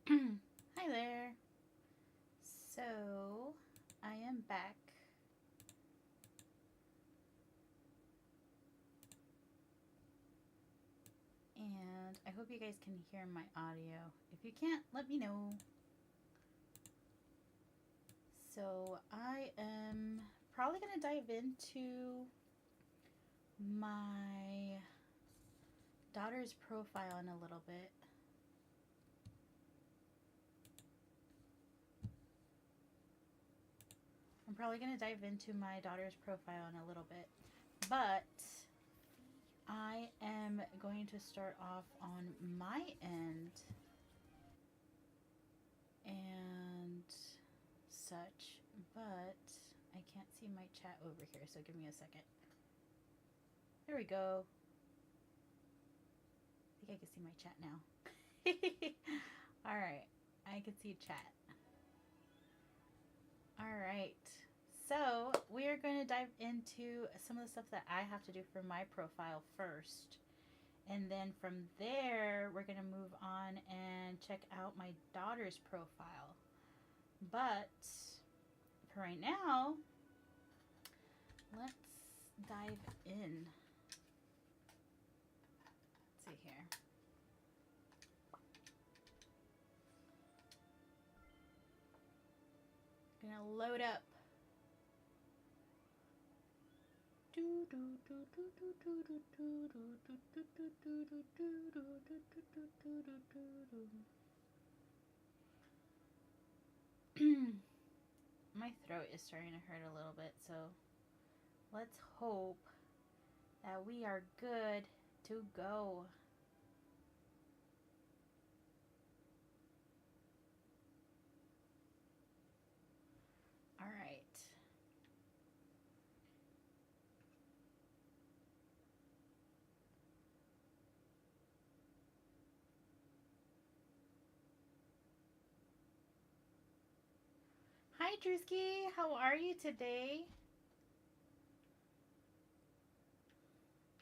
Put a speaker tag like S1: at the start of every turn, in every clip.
S1: Hi there. So, I am back. And I hope you guys can hear my audio. If you can't, let me know. So, I am probably going to dive into my daughter's profile in a little bit. I'm probably going to dive into my daughter's profile in a little bit. But I am going to start off on my end and such, but I can't see my chat over here, so give me a second. There we go. I think I can see my chat now. Alright, I can see chat. Alright, so we are going to dive into some of the stuff that I have to do for my profile first. And then from there, we're going to move on and check out my daughter's profile. But for right now, let's dive in. Let's see here. Gonna load up. My throat is starting to hurt a little bit, so let's hope that we are good to go. All right. Hi, Drewski. How are you today?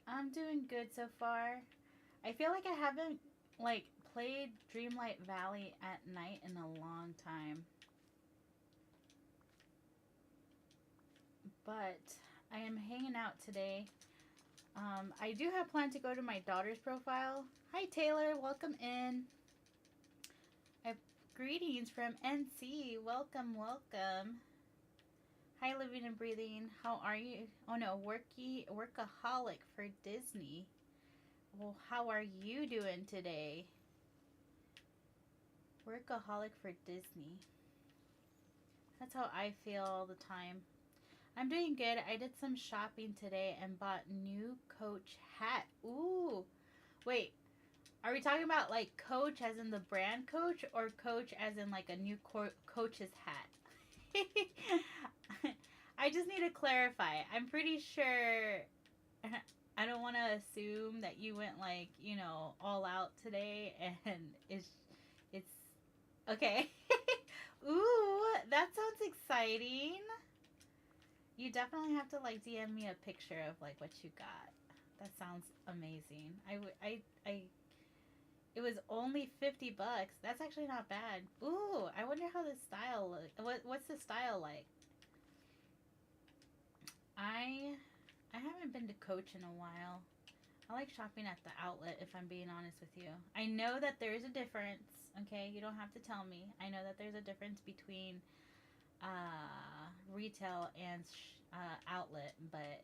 S1: I'm doing good so far. I feel like I haven't played Dreamlight Valley at night in a long time. But I am hanging out today. I do have planned to go to my daughter's profile. Hi, Taylor. Welcome in. I have greetings from NC. Welcome, welcome. Hi, Living and Breathing. How are you? Oh no, workaholic for Disney. Well, how are you doing today? Workaholic for Disney. That's how I feel all the time. I'm doing good. I did some shopping today and bought new Coach hat. Ooh. Wait. Are we talking about like Coach as in the brand Coach or Coach as in like a new Coach's hat? I just need to clarify. I'm pretty sure I don't want to assume that you went like, all out today and it's okay. Ooh, that sounds exciting. You definitely have to like DM me a picture of like what you got. That sounds amazing. It was only $50. That's actually not bad. Ooh, I wonder how the style look. What's the style like? I haven't been to Coach in a while. I like shopping at the outlet, if I'm being honest with you. I know that there is a difference. Okay, you don't have to tell me. I know that there's a difference between retail and outlet, but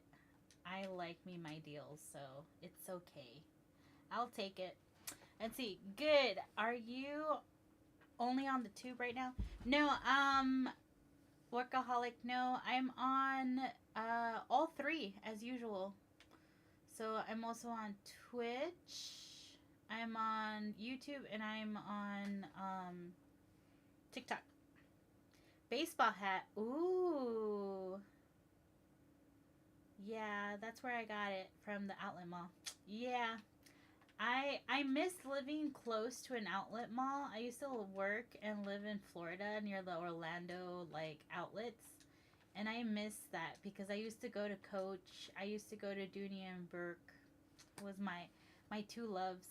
S1: I like me my deals, so it's okay. I'll take it. Let's see. Good. Are you only on the tube right now? No. Workaholic. No, I'm on all three as usual. So I'm also on Twitch. I'm on YouTube and I'm on TikTok. Baseball hat. Ooh. Yeah, that's where I got it from the outlet mall. Yeah. I miss living close to an outlet mall. I used to work and live in Florida near the Orlando like outlets. And I miss that because I used to go to Coach. I used to go to Dooney and Burke. It was my two loves.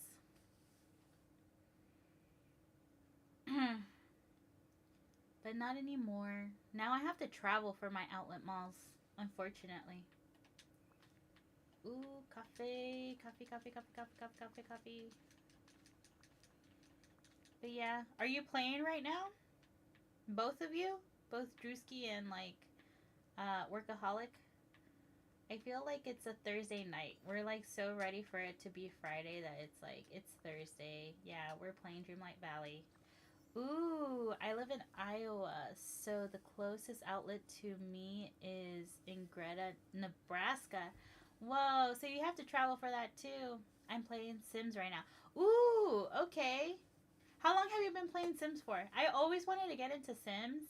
S1: But not anymore. Now I have to travel for my outlet malls, unfortunately. Ooh, coffee. Coffee, coffee, coffee, coffee, coffee, coffee, coffee. But yeah, are you playing right now? Both of you? Both Drewski and like Workaholic? I feel like it's a Thursday night. We're like so ready for it to be Friday that it's like it's Thursday. Yeah, we're playing Dreamlight Valley. Ooh, I live in Iowa, so the closest outlet to me is in Greta, Nebraska. Whoa, so you have to travel for that too. I'm playing Sims right now. Ooh, okay. How long have you been playing Sims for? I always wanted to get into Sims,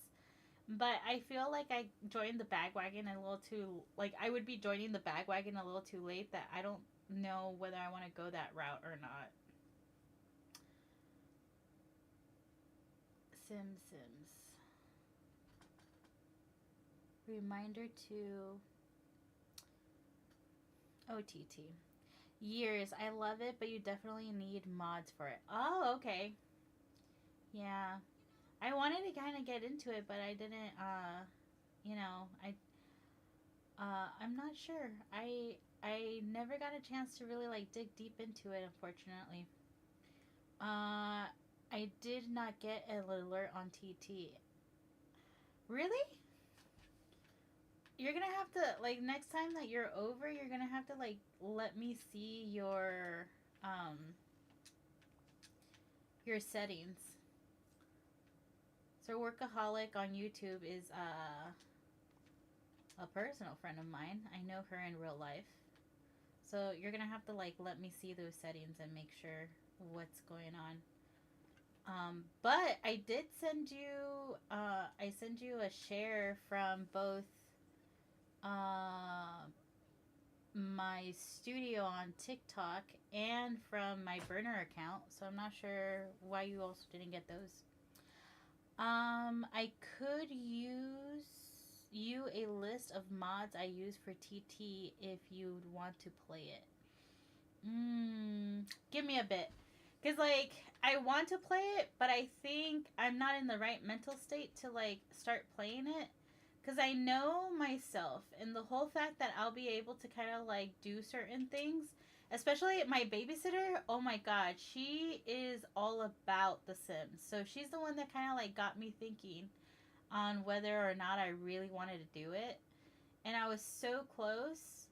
S1: but I feel like I joined the bandwagon a little too. Like I would be joining the bandwagon a little too late. That I don't know whether I want to go that route or not. Sims. Reminder to OTT. Years. I love it, but you definitely need mods for it. Oh, okay. Yeah. I wanted to kind of get into it, but I didn't you know, I'm not sure. I never got a chance to really like dig deep into it, unfortunately. I did not get an alert on TT. Really? You're gonna have to like next time that you're over, you're gonna have to like let me see um your settings. So Workaholic on YouTube is a personal friend of mine. I know her in real life. So you're gonna have to like let me see those settings and make sure what's going on. But I did send you I send you a share from both uh, my studio on TikTok and from my burner account. So I'm not sure why you also didn't get those. I could use you a list of mods I use for TT if you'd want to play it. Give me a bit. Because, like, I want to play it, but I think I'm not in the right mental state to, like, start playing it. Because I know myself and the whole fact that I'll be able to kind of, like, do certain things. Especially my babysitter, oh my god, she is all about The Sims. So she's the one that kind of, like, got me thinking on whether or not I really wanted to do it. And I was so close.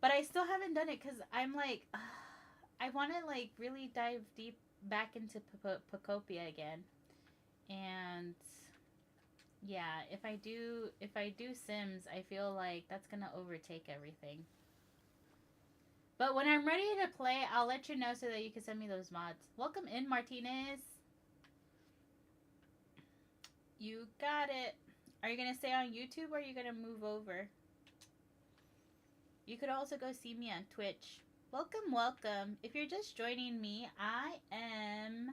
S1: But I still haven't done it because I'm like, I want to like really dive deep back into Pocopia again, and yeah, if I do Sims, I feel like that's gonna overtake everything. But when I'm ready to play, I'll let you know so that you can send me those mods. Welcome in, Martinez. You got it. Are you gonna stay on YouTube or are you gonna move over? You could also go see me on Twitch. Welcome, welcome. If you're just joining me, I'm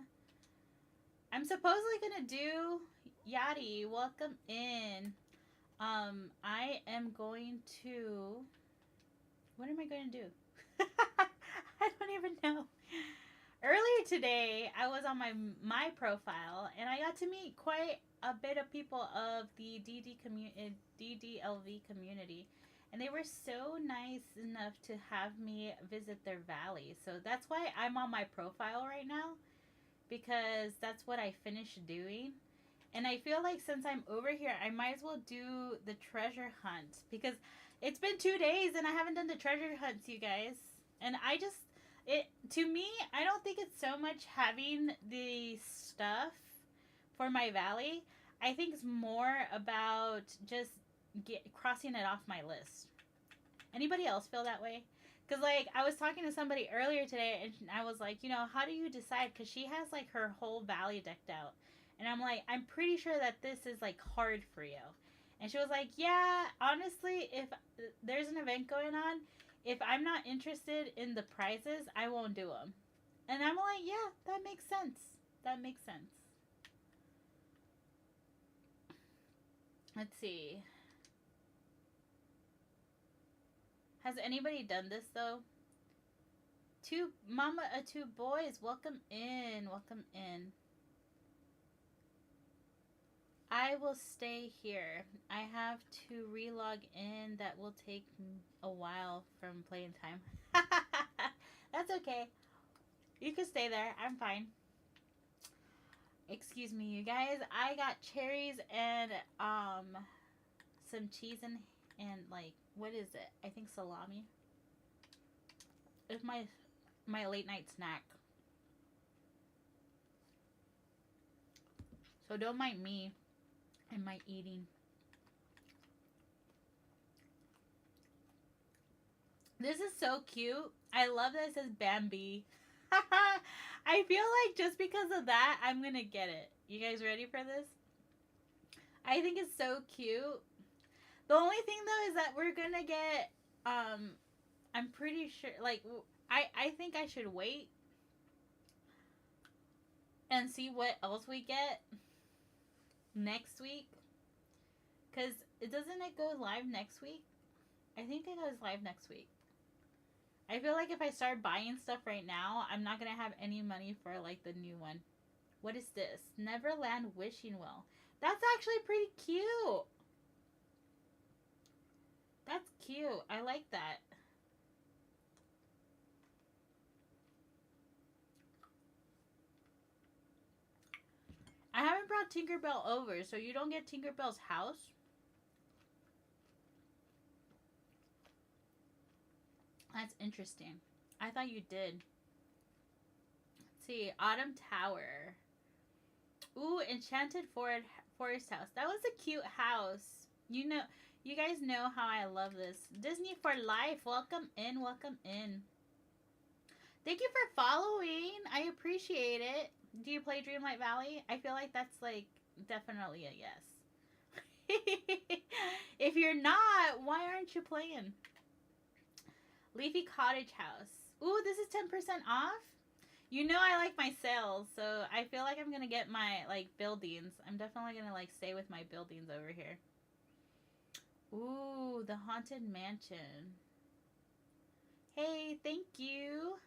S1: supposedly gonna do Yachty. Welcome in. I am going to. What am I going to do? I don't even know. Earlier today, I was on my profile and I got to meet quite a bit of people of the DDLV community. And they were so nice enough to have me visit their valley. So that's why I'm on my profile right now, because that's what I finished doing. And I feel like since I'm over here, I might as well do the treasure hunt, because it's been 2 days and I haven't done the treasure hunts, you guys. And it to me, I don't think it's so much having the stuff for my valley. I think it's more about just crossing it off my list. Anybody else feel that way? Because, like, I was talking to somebody earlier today, and I was like, how do you decide? Because she has, like, her whole valley decked out. And I'm like, I'm pretty sure that this is, like, hard for you. And she was like, yeah, honestly, if there's an event going on, if I'm not interested in the prizes, I won't do them. And I'm like, yeah, that makes sense. That makes sense. Let's see. Has anybody done this, though? Two boys. Welcome in. Welcome in. I will stay here. I have to relog in. That will take a while from playing time. That's okay. You can stay there. I'm fine. Excuse me, you guys. I got cherries and some cheese and like what is it? I think salami. It's my late night snack. So don't mind me and my eating. This is so cute. I love that it says Bambi. I feel like just because of that, I'm gonna get it. You guys ready for this? I think it's so cute. The only thing though is that we're gonna get. I'm pretty sure. Like, I think I should wait and see what else we get next week. Cause it go live next week? I think it goes live next week. I feel like if I start buying stuff right now, I'm not gonna have any money for like the new one. What is this? Neverland Wishing Well. That's actually pretty cute. That's cute. I like that. I haven't brought Tinkerbell over, so you don't get Tinkerbell's house. That's interesting. I thought you did. Let's see. Autumn Tower. Ooh, Enchanted Forest House. That was a cute house. You guys know how I love this. Disney for life. Welcome in, welcome in. Thank you for following. I appreciate it. Do you play Dreamlight Valley? I feel like that's like definitely a yes. If you're not, why aren't you playing? Leafy Cottage House. Ooh, this is 10% off? You know I like my sales, so I feel like I'm gonna get my like buildings. I'm definitely gonna like stay with my buildings over here. Ooh, the Haunted Mansion. Hey, thank you.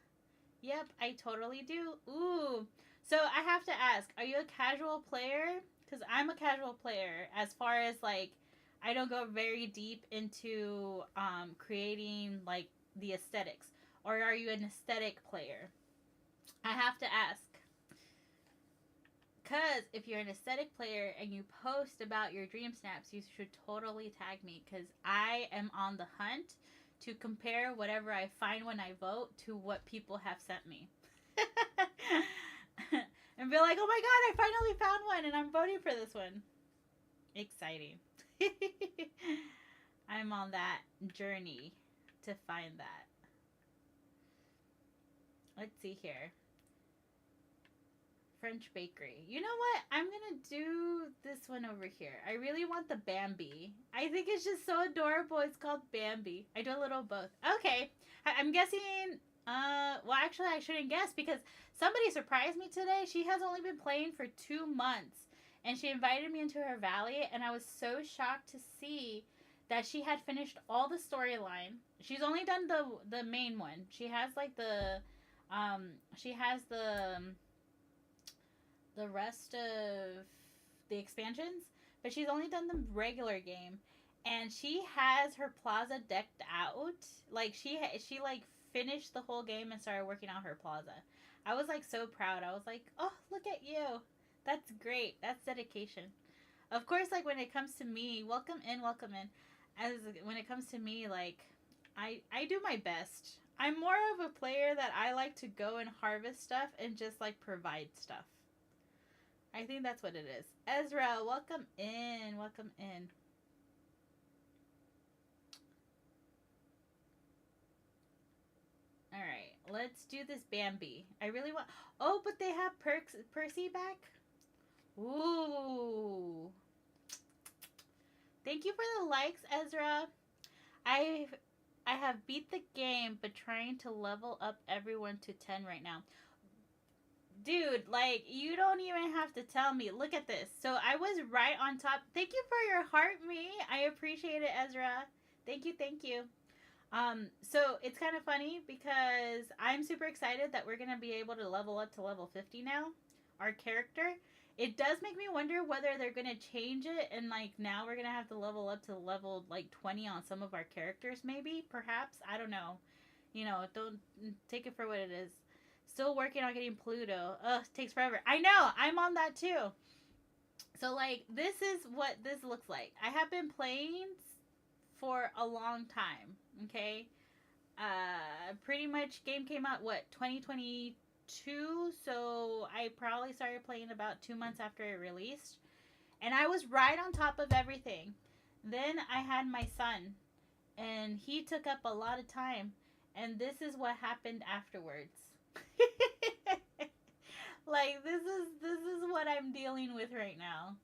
S1: Yep, I totally do. Ooh. So I have to ask, are you a casual player? Because I'm a casual player as far as like I don't go very deep into creating like the aesthetics. Or are you an aesthetic player? I have to ask. Because if you're an aesthetic player and you post about your dream snaps, you should totally tag me. Because I am on the hunt to compare whatever I find when I vote to what people have sent me. And be like, oh my god, I finally found one and I'm voting for this one. Exciting. I'm on that journey to find that. Let's see here. French bakery. You know what? I'm gonna do this one over here. I really want the Bambi. I think it's just so adorable. It's called Bambi. I do a little of both. Okay. I'm guessing. Well, actually, I shouldn't guess because somebody surprised me today. She has only been playing for 2 months, and she invited me into her valley, and I was so shocked to see that she had finished all the storyline. She's only done the main one. She has like she has the rest of the expansions, but she's only done the regular game, and she has her plaza decked out. Like she like finished the whole game and started working on her plaza. I was like so proud. I was like, oh, look at you. That's great. That's dedication. Of course, like when it comes to me, welcome in, welcome in. As when it comes to me, like I do my best. I'm more of a player that I like to go and harvest stuff and just like provide stuff. I think that's what it is. Ezra, welcome in. Welcome in. Alright, let's do this Bambi. I really want... Oh, but they have Percy back? Ooh. Thank you for the likes, Ezra. I have beat the game, but trying to level up everyone to 10 right now. Dude, like, you don't even have to tell me. Look at this. So I was right on top. Thank you for your heart, me. I appreciate it, Ezra. Thank you, thank you. So it's kind of funny because I'm super excited that we're going to be able to level up to level 50 now. Our character. It does make me wonder whether they're gonna change it, and like now we're gonna have to level up to level like 20 on some of our characters, maybe, perhaps. I don't know. Don't take it for what it is. Still working on getting Pluto. Ugh, takes forever. I know. I'm on that too. So like this is what this looks like. I have been playing for a long time. Okay. Pretty much game came out what 2022, so I probably started playing about 2 months after it released, and I was right on top of everything. Then I had my son, and he took up a lot of time, and this is what happened afterwards. Like this is what I'm dealing with right now.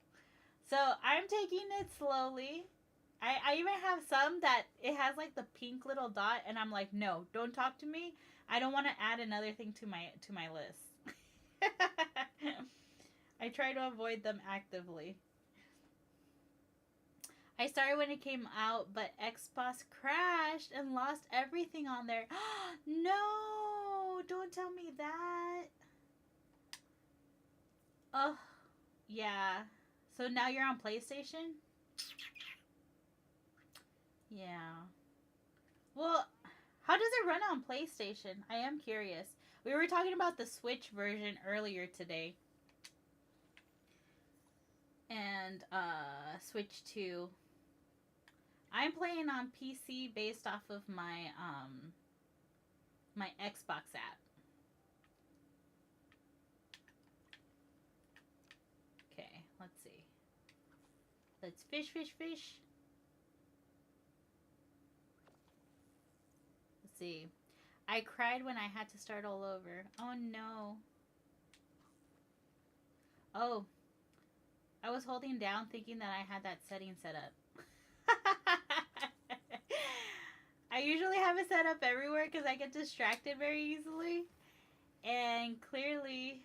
S1: So I'm taking it slowly. I even have some that it has like the pink little dot, and I'm like, no, don't talk to me. I don't want to add another thing to my list. I try to avoid them actively. I started when it came out, but Xbox crashed and lost everything on there. No, don't tell me that. Oh, yeah. So now you're on PlayStation? Yeah. Well, how does it run on PlayStation? I am curious. We were talking about the Switch version earlier today. And Switch 2. I'm playing on PC based off of my Xbox app. Okay, let's see. Let's fish. Let's see. I cried when I had to start all over. Oh no. Oh, I was holding down thinking that I had that setting set up. I usually have it set up everywhere because I get distracted very easily. And clearly,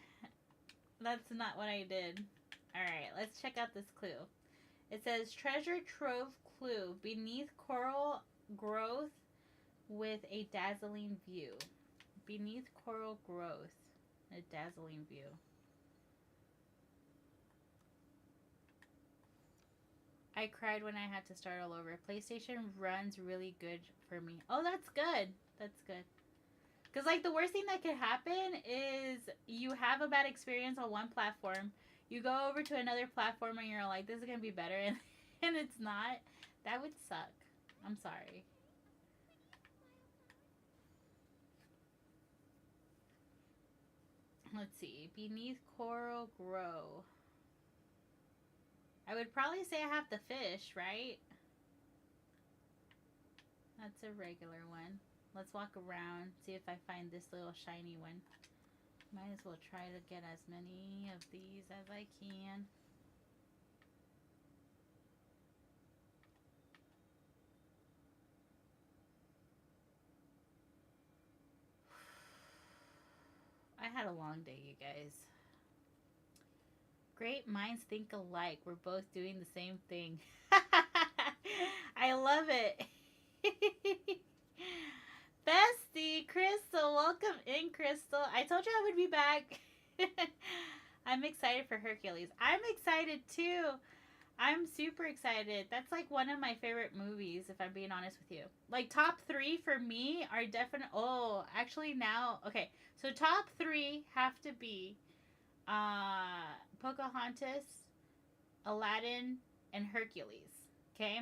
S1: that's not what I did. Alright, let's check out this clue. It says treasure trove clue beneath coral growth with a dazzling view. Beneath coral growth, a dazzling view. I cried when I had to start all over. PlayStation runs really good for me. Oh, that's good. That's good. Because, like, the worst thing that could happen is you have a bad experience on one platform. You go over to another platform and you're like, this is going to be better. And it's not. That would suck. I'm sorry. Let's see. Beneath coral grow. I would probably say I have the fish, right? That's a regular one. Let's walk around, see if I find this little shiny one. Might as well try to get as many of these as I can. I had a long day, you guys. Great minds think alike. We're both doing the same thing. I love it. Bestie, Crystal, welcome in, Crystal. I told you I would be back. I'm excited for Hercules. I'm excited too. I'm super excited. That's like one of my favorite movies, if I'm being honest with you. Like, top 3 for me are definitely. Oh, actually, now. Okay, so top 3 have to be Pocahontas, Aladdin, and Hercules. Okay?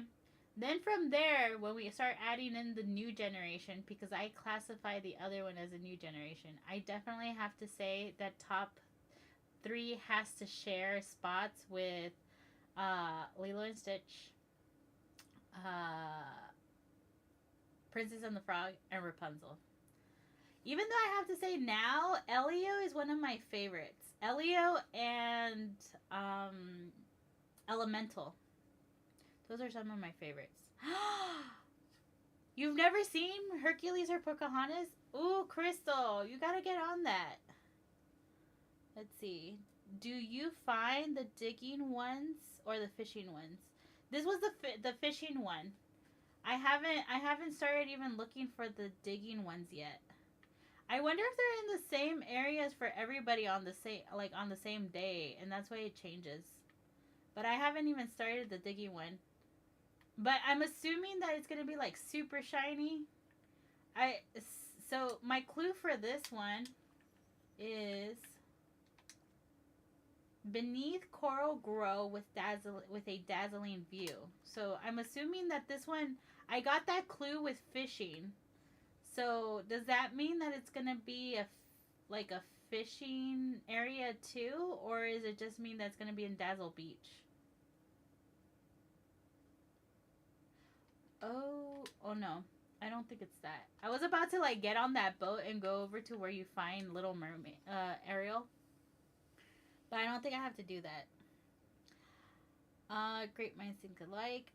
S1: Then from there, when we start adding in the new generation, because I classify the other one as a new generation, I definitely have to say that top 3 has to share spots with Lilo and Stitch, Princess and the Frog, and Rapunzel. Even though I have to say now, Elio is one of my favorites. Elio and Elemental. Those are some of my favorites. You've never seen Hercules or Pocahontas? Ooh, Crystal, you gotta get on that. Let's see. Do you find the digging ones or the fishing ones? This was the fishing one. I haven't started even looking for the digging ones yet. I wonder if they're in the same areas for everybody on the same on the same day, and that's why it changes. But I haven't even started the digging one. But I'm assuming that it's gonna be like super shiny. I so my clue for this one is beneath coral grow with a dazzling view. So I'm assuming that this one I got that clue with fishing. So does that mean that it's gonna be a fishing area too, or is it just mean that's gonna be in Dazzle Beach? Oh no. I don't think it's that. I was about to like get on that boat and go over to where you find Little Mermaid, Ariel, but I don't think I have to do that. Great minds think alike.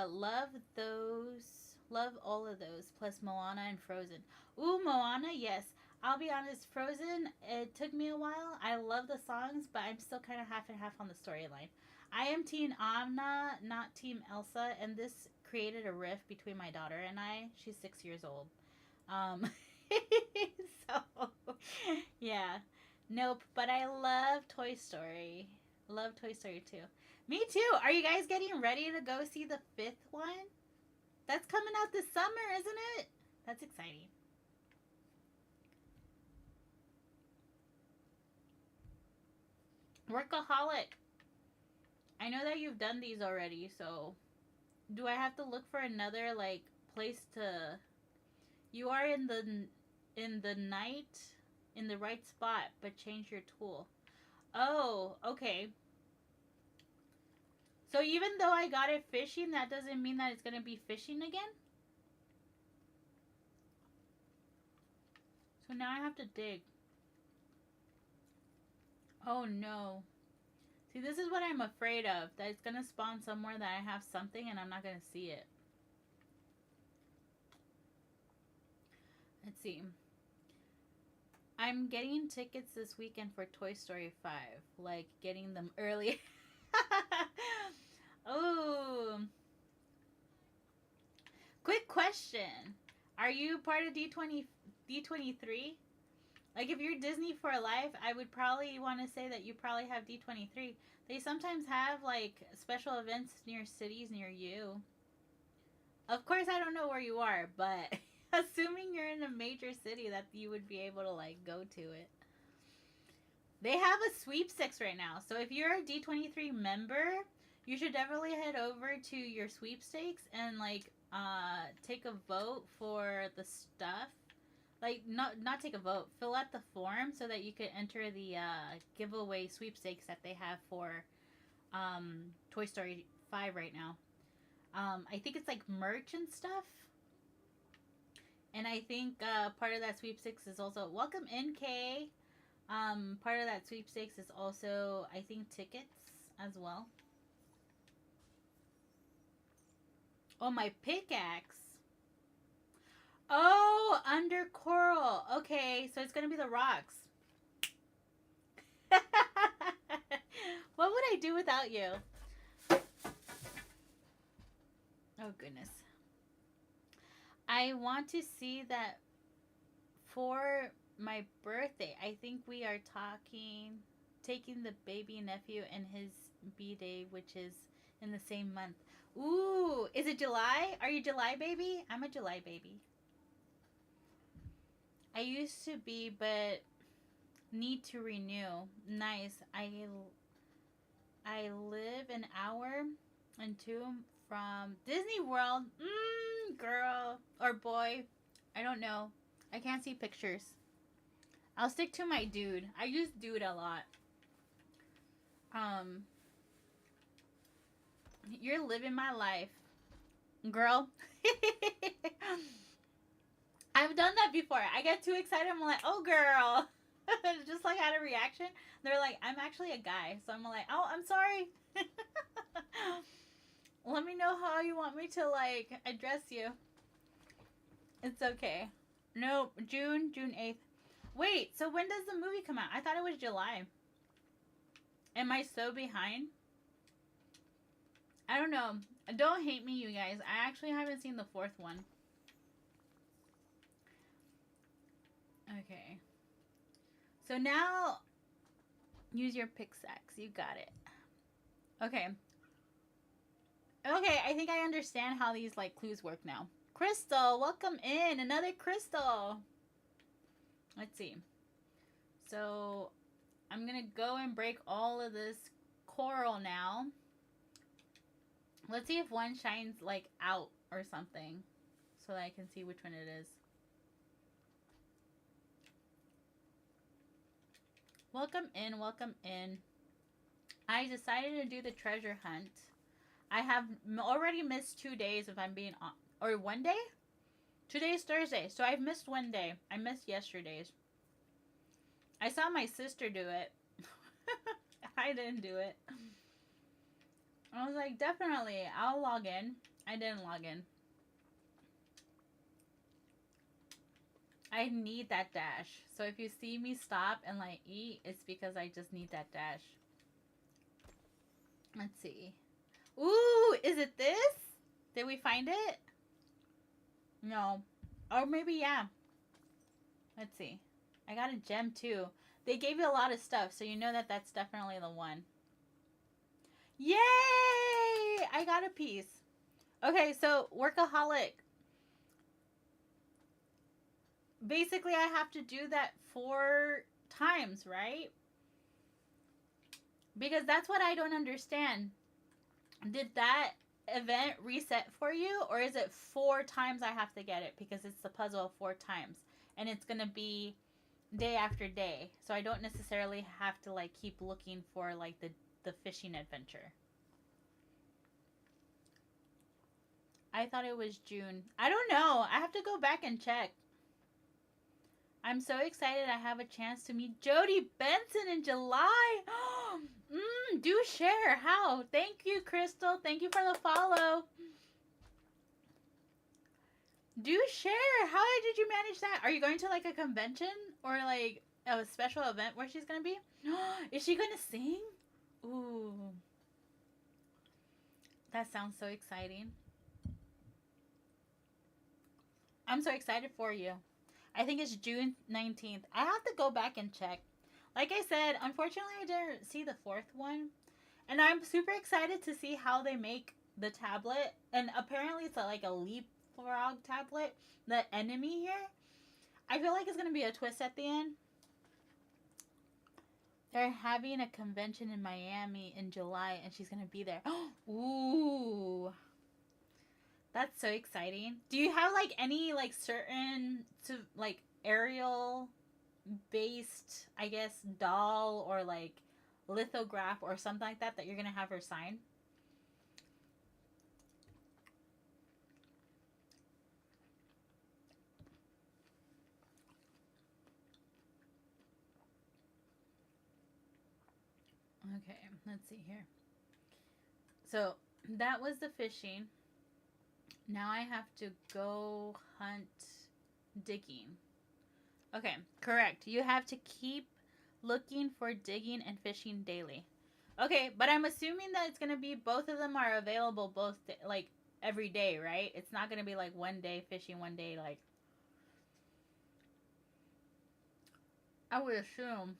S1: Love those. Love all of those. Plus Moana and Frozen. Ooh, Moana, yes. I'll be honest, Frozen, it took me a while. I love the songs, but I'm still kind of half and half on the storyline. I am Team Anna, not Team Elsa, and this created a rift between my daughter and I. She's 6 years old. Um, so, yeah. Nope, but I love Toy Story. Love Toy Story too. Me too. Are you guys getting ready to go see the fifth one? That's coming out this summer, isn't it? That's exciting. Workaholic. I know that you've done these already, so do I have to look for another like place to? You are in the night in the right spot, but change your tool. Oh, okay. So even though I got it fishing, that doesn't mean that it's gonna be fishing again. So now I have to dig. Oh no. See, this is what I'm afraid of. That it's gonna spawn somewhere that I have something and I'm not gonna see it. Let's see. I'm getting tickets this weekend for Toy Story 5. Like, getting them early. Oh. Quick question. Are you part of D23? Like, if you're Disney for life, I would probably want to say that you probably have D23. They sometimes have, like, special events near cities near you. Of course, I don't know where you are, but assuming you're in a major city, that you would be able to, like, go to it. They have a sweepstakes right now. So if you're a D23 member, you should definitely head over to your sweepstakes and, like, take a vote for the stuff. Like, not take a vote, fill out the form so that you could enter the giveaway sweepstakes that they have for Toy Story 5 right now. I think it's like merch and stuff. And I think part of that sweepstakes is also welcome in Kay. Part of that sweepstakes is also, I think, tickets as well. Oh, my pickaxe. Oh, under coral. Okay, so it's gonna be the rocks. What would I do without you? Oh, goodness. I want to see that for my birthday. I think we are taking the baby nephew and his B-day, which is in the same month. Ooh, is it July? Are you July baby? I'm a July baby. I used to be, but need to renew. Nice. I live an hour and two from Disney World. Girl or boy. I don't know. I can't see pictures. I'll stick to my dude. I use dude a lot. You're living my life, girl. I've done that before. I get too excited. I'm like, oh, girl. Just like had a reaction. They're like, I'm actually a guy. So I'm like, oh, I'm sorry. Let me know how you want me to, like, address you. It's okay. Nope. June 8th. Wait, so when does the movie come out? I thought it was July. Am I so behind? I don't know. Don't hate me, you guys. I actually haven't seen the fourth one. Okay. So now use your pickaxe. You got it. Okay. Okay, I think I understand how these like clues work now. Crystal, welcome in. Another crystal. Let's see. So I'm gonna go and break all of this coral now. Let's see if one shines like out or something so that I can see which one it is. Welcome in, welcome in. I decided to do the treasure hunt. I have already missed 2 days if I'm being on, or one day? Today's Thursday, so I've missed one day. I missed yesterday's. I saw my sister do it. I didn't do it. I was like, definitely, I'll log in. I didn't log in. I need that dash. So if you see me stop and like eat, it's because I just need that dash. Let's see. Ooh, is it this? Did we find it? No. Or maybe, yeah. Let's see. I got a gem too. They gave you a lot of stuff, so you know that that's definitely the one. Yay! I got a piece. Okay, so workaholic. Basically, I have to do that 4 times, right? Because that's what I don't understand. Did that event reset for you, or is it 4 times I have to get it? Because it's the puzzle 4 times, and it's gonna be day after day, so I don't necessarily have to like keep looking for like the fishing adventure. I thought it was June. I don't know. I have to go back and check. I'm so excited I have a chance to meet Jody Benson in July. Do share. How? Thank you, Crystal. Thank you for the follow. Do share. How did you manage that? Are you going to like a convention or like a special event where she's going to be? Is she going to sing? Ooh. That sounds so exciting. I'm so excited for you. I think it's June 19th. I have to go back and check. Like I said, unfortunately, I didn't see the 4th one. And I'm super excited to see how they make the tablet. And apparently, it's like a leapfrog tablet. The enemy here. I feel like it's going to be a twist at the end. They're having a convention in Miami in July, and she's going to be there. Ooh. That's so exciting. Do you have like any like certain to like aerial based, I guess, doll or like lithograph or something like that that you're gonna have her sign? Okay, let's see here. So that was the fishing. Now I have to go hunt digging. Okay, correct. You have to keep looking for digging and fishing daily. Okay, but I'm assuming that it's gonna be both of them are available both like every day, right? It's not gonna be like one day fishing, one day like. I would assume.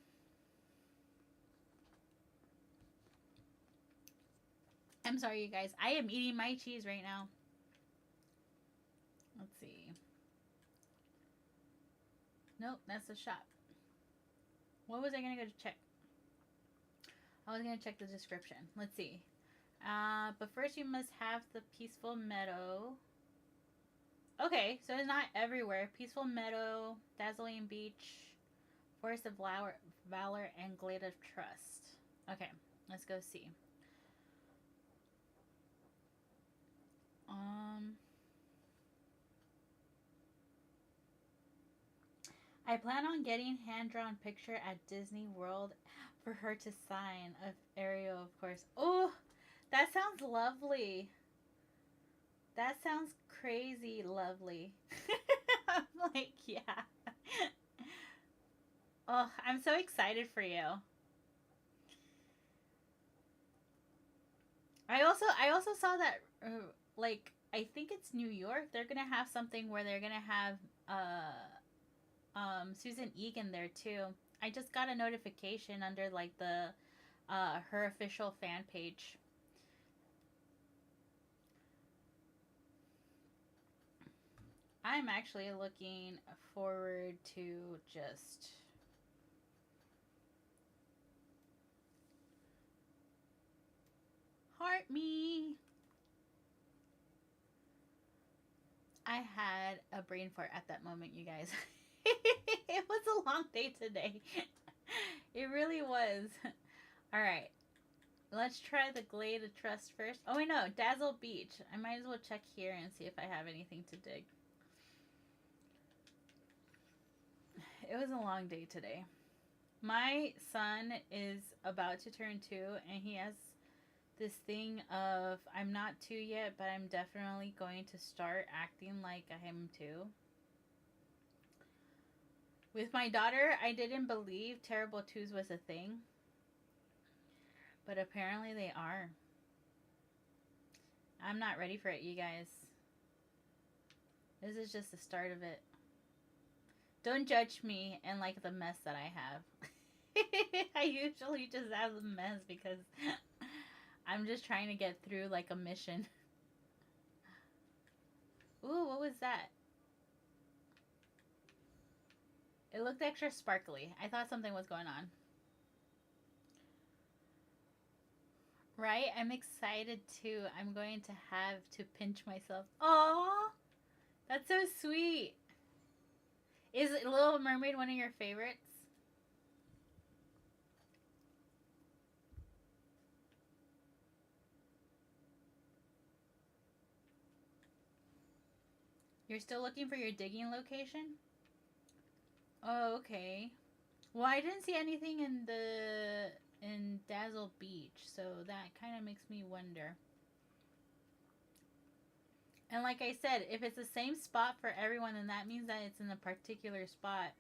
S1: I'm sorry, you guys. I am eating my cheese right now. Let's see. Nope, that's the shop. What was I gonna go to check? I was gonna check the description. Let's see. But first you must have the peaceful meadow. Okay, so it's not everywhere. Peaceful meadow, dazzling beach, forest of valor, and glade of trust. Okay, let's go see. I plan on getting hand-drawn picture at Disney World for her to sign. Of Ariel, of course. Oh, that sounds lovely. That sounds crazy lovely. I'm like, yeah. Oh, I'm so excited for you. I also saw that like I think it's New York. They're gonna have something where they're gonna have Susan Egan there too. I just got a notification under like the her official fan page. I'm actually looking forward to just heart me. I had a brain fart at that moment, you guys. It was a long day today. It really was. All right. Let's try the Glade of Trust first. Oh, wait, no. Dazzle Beach. I might as well check here and see if I have anything to dig. It was a long day today. My son is about to turn 2, and he has this thing of I'm not 2 yet, but I'm definitely going to start acting like I am 2. With my daughter, I didn't believe terrible 2s was a thing, but apparently they are. I'm not ready for it, you guys. This is just the start of it. Don't judge me and like the mess that I have. I usually just have the mess because I'm just trying to get through like a mission. Ooh, what was that? It looked extra sparkly. I thought something was going on. Right? I'm excited too. I'm going to have to pinch myself. Oh, that's so sweet. Is Little Mermaid one of your favorites? You're still looking for your digging location? Oh, okay. Well, I didn't see anything in Dazzle Beach, so that kind of makes me wonder. And like I said, if it's the same spot for everyone, then that means that it's in a particular spot.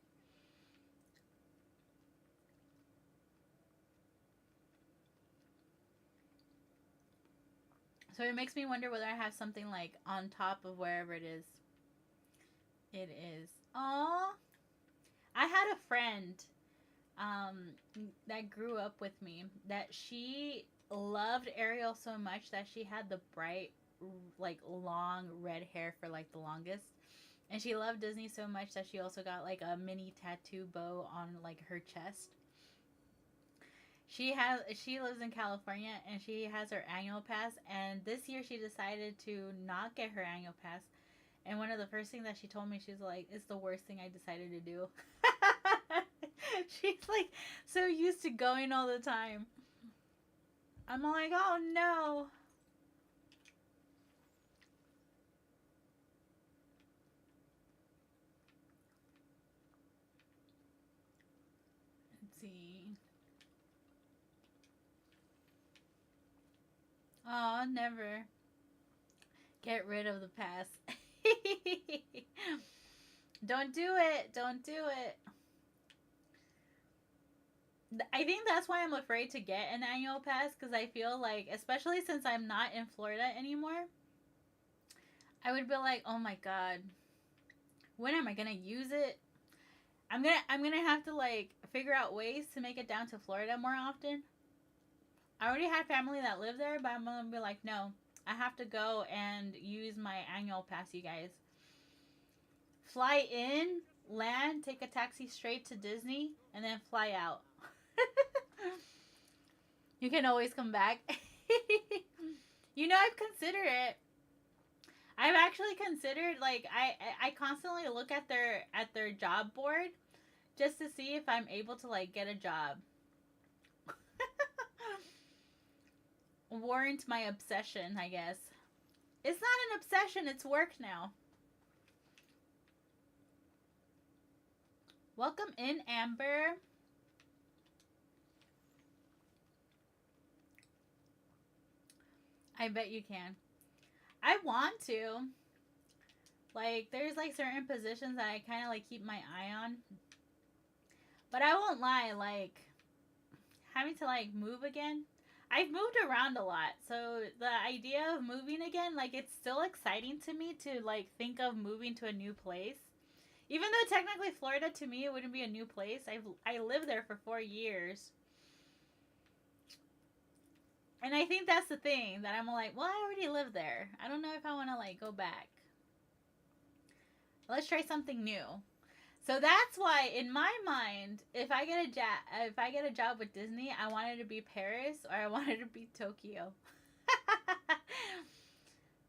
S1: So it makes me wonder whether I have something like on top of wherever it is. It is. Aww. I had a friend that grew up with me that she loved Ariel so much that she had the bright, like long red hair for like the longest. And she loved Disney so much that she also got like a mini tattoo bow on like her chest. She lives in California and she has her annual pass, and this year she decided to not get her annual pass. And one of the first things that she told me, she's like, it's the worst thing I decided to do. She's like so used to going all the time. I'm like, oh no. Let's see. Oh, never. Get rid of the past. Don't do it. Don't do it. I think that's why I'm afraid to get an annual pass, because I feel like, especially since I'm not in Florida anymore, I would be like, oh my god, when am I gonna use it? I'm gonna have to like figure out ways to make it down to Florida more often. I already have family that live there, but I'm gonna be like, no, I have to go and use my annual pass, you guys. Fly in, land, take a taxi straight to Disney, and then fly out. You can always come back. You know, I've considered it. I've actually considered like I constantly look at their job board just to see if I'm able to like get a job. Warrant my obsession, I guess. It's not an obsession, it's work now. Welcome in, Amber. I bet you can. I want to. Like, there's like certain positions that I kind of like keep my eye on. But I won't lie, like, having to like move again. I've moved around a lot. So the idea of moving again, like, it's still exciting to me to like think of moving to a new place. Even though technically Florida to me it wouldn't be a new place. I lived there for 4 years. And I think that's the thing that I'm like, well, I already lived there. I don't know if I want to like go back. Let's try something new. So that's why, in my mind, if I get a job with Disney, I want it to be Paris or I want it to be Tokyo.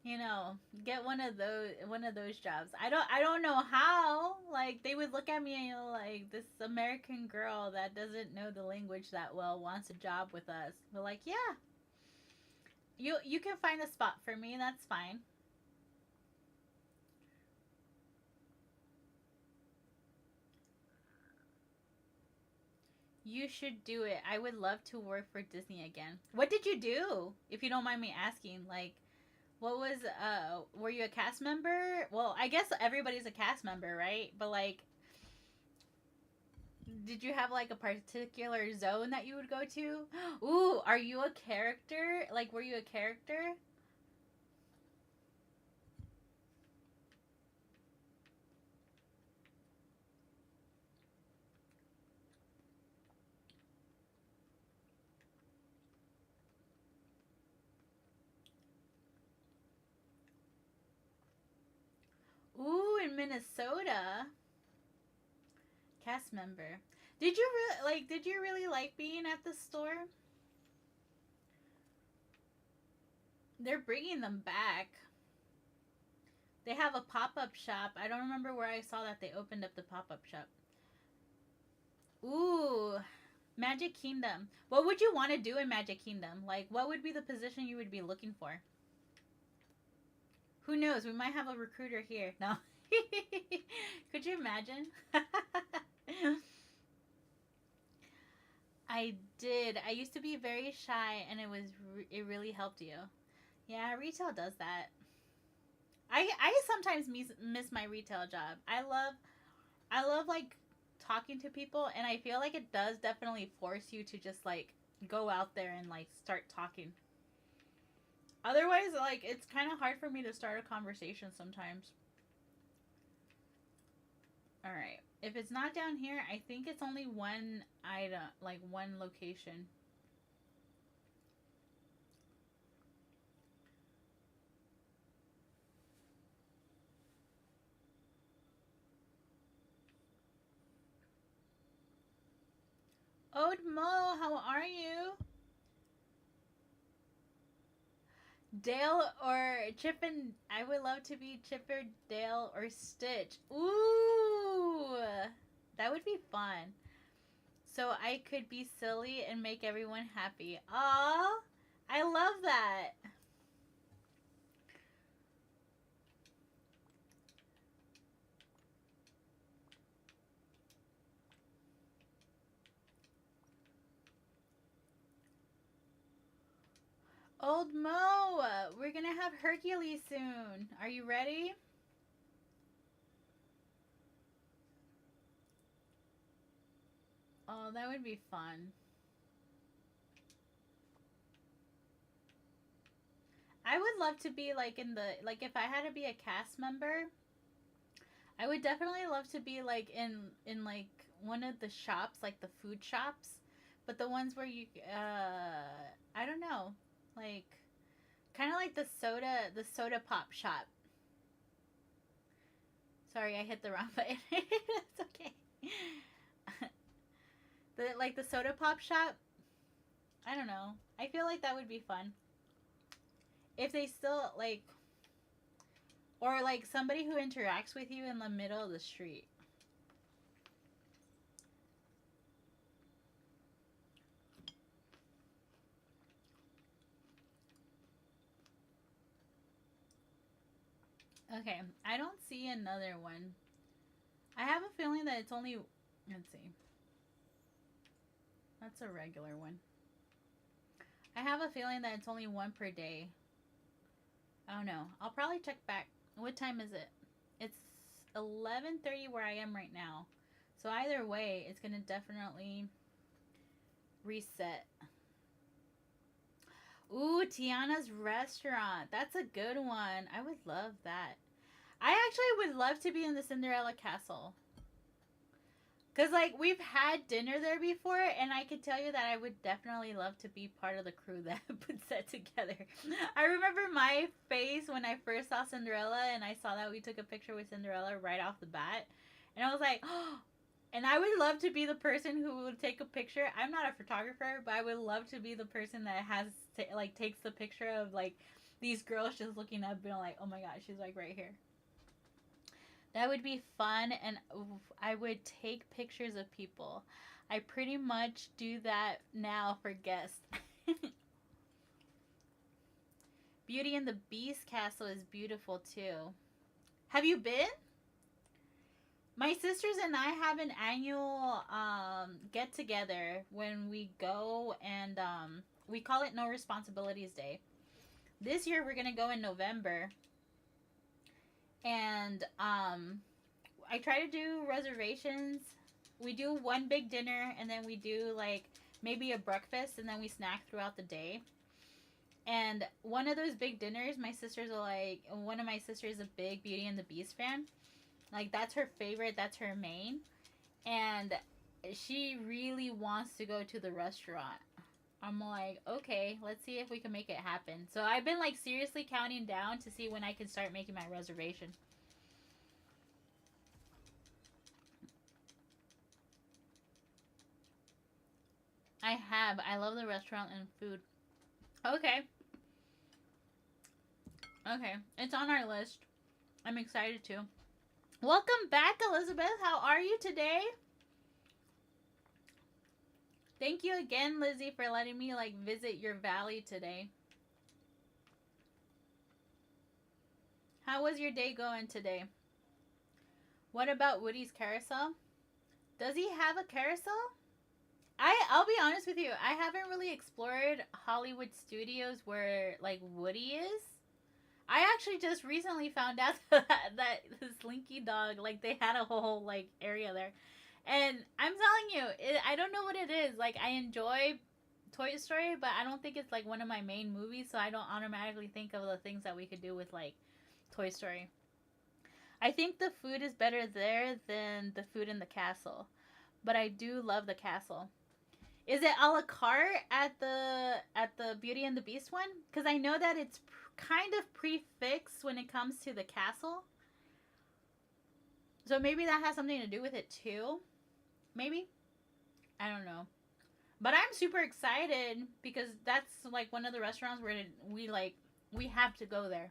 S1: You know, get one of those jobs. I don't know how. Like they would look at me and, you know, like, this American girl that doesn't know the language that well wants a job with us. We're like, yeah, you can find a spot for me. That's fine. You should do it. I would love to work for Disney again. What did you do? If you don't mind me asking, like, what was were you a cast member? Well, I guess everybody's a cast member, right? But like, did you have like a particular zone that you would go to? Ooh, are you a character? Like, were you a character? Ooh, in Minnesota, cast member. Did you really like being at the store? They're bringing them back. They have a pop-up shop. I don't remember where I saw that they opened up the pop-up shop. Ooh, Magic Kingdom. What would you want to do in Magic Kingdom? Like, what would be the position you would be looking for? Who knows? We might have a recruiter here. No. Could you imagine? I did. I used to be very shy, and it really helped you. Yeah, retail does that. I sometimes miss my retail job. I love like talking to people, and I feel like it does definitely force you to just like go out there and like start talking. Otherwise, like, it's kind of hard for me to start a conversation sometimes. All right. If it's not down here, I think it's only one item, like one location. Ode Mo, how are you? Dale or Chip and I would love to be Chipper, Dale, or Stitch. Ooh, that would be fun. So I could be silly and make everyone happy. Aw, I love that. Old Mo, we're gonna have Hercules soon. Are you ready? Oh, that would be fun. I would love to be like in the like if I had to be a cast member, I would definitely love to be like in like one of the shops, like the food shops, but the ones where you I don't know, like kind of like the soda pop shop. Sorry, I hit the wrong button. That's okay. The like the soda pop shop. I don't know. I feel like that would be fun if they still like, or like somebody who interacts with you in the middle of the street. Okay, I don't see another one. I have a feeling that it's only. Let's see. That's a regular one. I have a feeling that it's only one per day. Oh no. I'll probably check back. What time is it? It's 11:30 where I am right now. So either way, it's going to definitely reset. Ooh, Tiana's restaurant. That's a good one. I would love that. I actually would love to be in the Cinderella castle. Because, like, we've had dinner there before, and I can tell you that I would definitely love to be part of the crew that puts that together. I remember my face when I first saw Cinderella, and I saw that we took a picture with Cinderella right off the bat. And I was like, oh, and I would love to be the person who would take a picture. I'm not a photographer, but I would love to be the person that takes the picture of, like, these girls just looking up, being like, oh my god, she's, like, right here. That would be fun, and I would take pictures of people. I pretty much do that now for guests. Beauty and the Beast castle is beautiful too. Have you been? My sisters and I have an annual get together when we go, and we call it No Responsibilities Day. This year we're gonna go in November. And I try to do reservations. We do one big dinner, and then we do, like, maybe a breakfast, and then we snack throughout the day. And one of those big dinners, my sisters are like, one of my sisters is a big Beauty and the Beast fan. Like, that's her favorite, that's her main. And she really wants to go to the restaurant. I'm like, okay, let's see if we can make it happen. So I've been, like, seriously counting down to see when I can start making my reservation. I have. I love the restaurant and food. Okay. Okay. It's on our list. I'm excited too. Welcome back, Elizabeth. How are you today? Thank you again, Lizzie, for letting me, like, visit your valley today. How was your day going today? What about Woody's carousel? Does he have a carousel? I'll be honest with you. I haven't really explored Hollywood Studios where, like, Woody is. I actually just recently found out that the Slinky Dog, like, they had a whole, like, area there. And I'm telling you, I don't know what it is. Like, I enjoy Toy Story, but I don't think it's, like, one of my main movies, so I don't automatically think of the things that we could do with, like, Toy Story. I think the food is better there than the food in the castle, but I do love the castle. Is it a la carte at the Beauty and the Beast one? Because I know that it's kind of prefixed when it comes to the castle. So maybe that has something to do with it too. Maybe? I don't know. But I'm super excited because that's, like, one of the restaurants where we have to go there.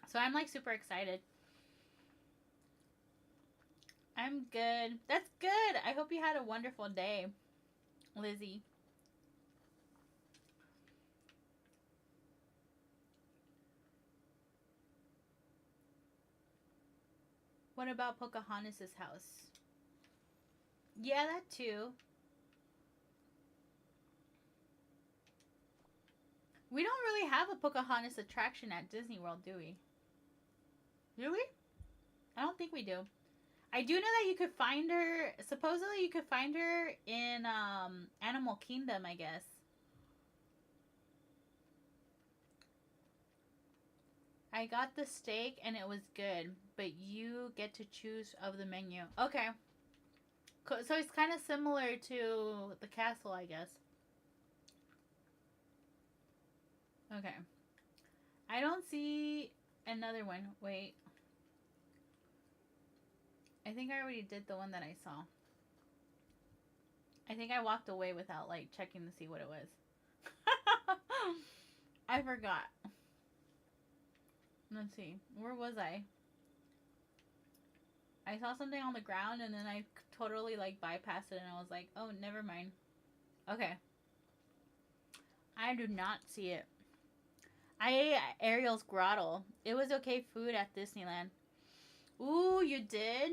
S1: So I'm, like, super excited. I'm good. That's good. I hope you had a wonderful day, Lizzie. What about Pocahontas' house? Yeah, that too. We don't really have a Pocahontas attraction at Disney World, do we? Do we? I don't think we do. I do know that you could find her. Supposedly, you could find her in Animal Kingdom, I guess. I got the steak and it was good, but you get to choose of the menu. Okay. So it's kind of similar to the castle, I guess. Okay. I don't see another one. Wait. I think I already did the one that I saw. I think I walked away without, like, checking to see what it was. I forgot. Let's see. Where was I? I saw something on the ground and then I totally, like, bypassed it and I was like, oh, never mind. Okay. I do not see it. I ate Ariel's Grotto. It was okay food at Disneyland. Ooh, you did?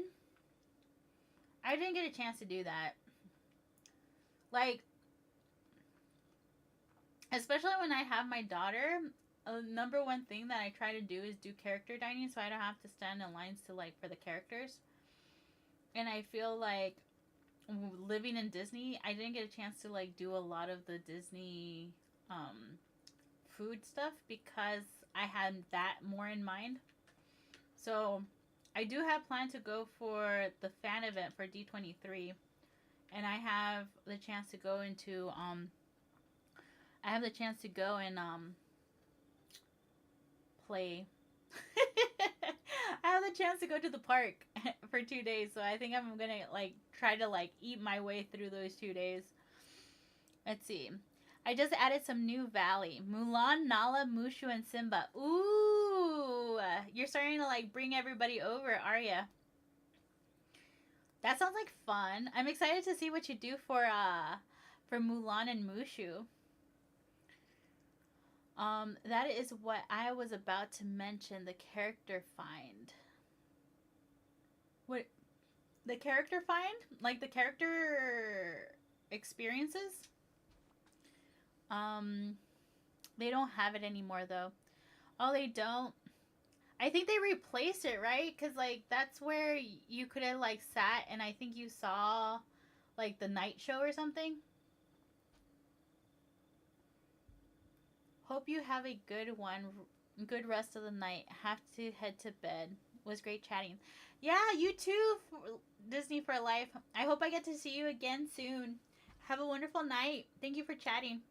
S1: I didn't get a chance to do that. Like, especially when I have my daughter, number one thing that I try to do is do character dining so I don't have to stand in lines to, like, for the characters. And I feel like living in Disney, I didn't get a chance to, like, do a lot of the Disney food stuff because I had that more in mind. So I do have planned to go for the fan event for D23, and I have the chance to go into I have the chance to go and play. I have the chance to go to the park for 2 days, so I think I'm gonna like try to like eat my way through those 2 days. Let's see. I just added some new valley. Mulan, Nala, Mushu, and Simba. Ooh, you're starting to like bring everybody over, are ya? That sounds like fun. I'm excited to see what you do for Mulan and Mushu. That is what I was about to mention. The character find. What? The character find? Like the character experiences? Um, they don't have it anymore though. Oh, they don't. I think they replaced it, right? Cause like that's where you could have like sat, and I think you saw like the night show or something. Hope you have a good one. Good rest of the night. Have to head to bed. Was great chatting. Yeah, you too, Disney for life. I hope I get to see you again soon. Have a wonderful night. Thank you for chatting.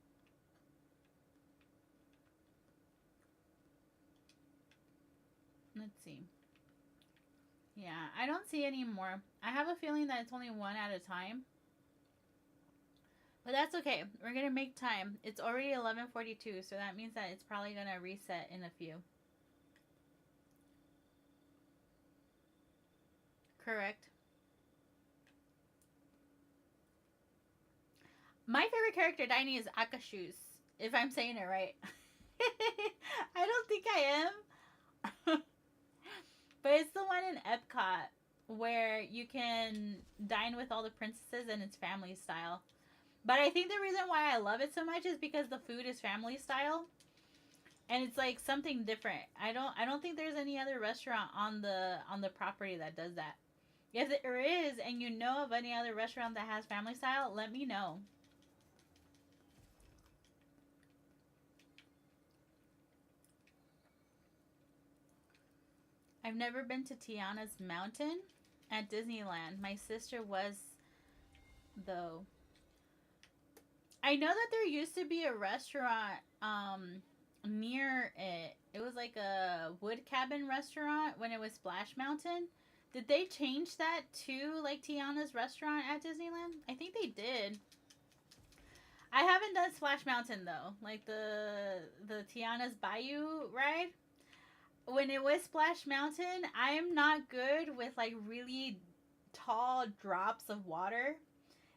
S1: Let's see. Yeah, I don't see any more. I have a feeling that it's only one at a time. But that's okay. We're going to make time. It's already 11:42, so that means that it's probably going to reset in a few. Correct. My favorite character, Diney, is Akashus, if I'm saying it right. I don't think I am. But it's the one in Epcot where you can dine with all the princesses and it's family style. But I think the reason why I love it so much is because the food is family style. And it's like something different. I don't think there's any other restaurant on the property that does that. If there is and you know of any other restaurant that has family style, let me know. I've never been to Tiana's Mountain at Disneyland. My sister was, though. I know that there used to be a restaurant near it. It was like a wood cabin restaurant when it was Splash Mountain. Did they change that to like Tiana's restaurant at Disneyland? I think they did. I haven't done Splash Mountain though, like the Tiana's Bayou ride. When it was Splash Mountain, I am not good with like really tall drops of water,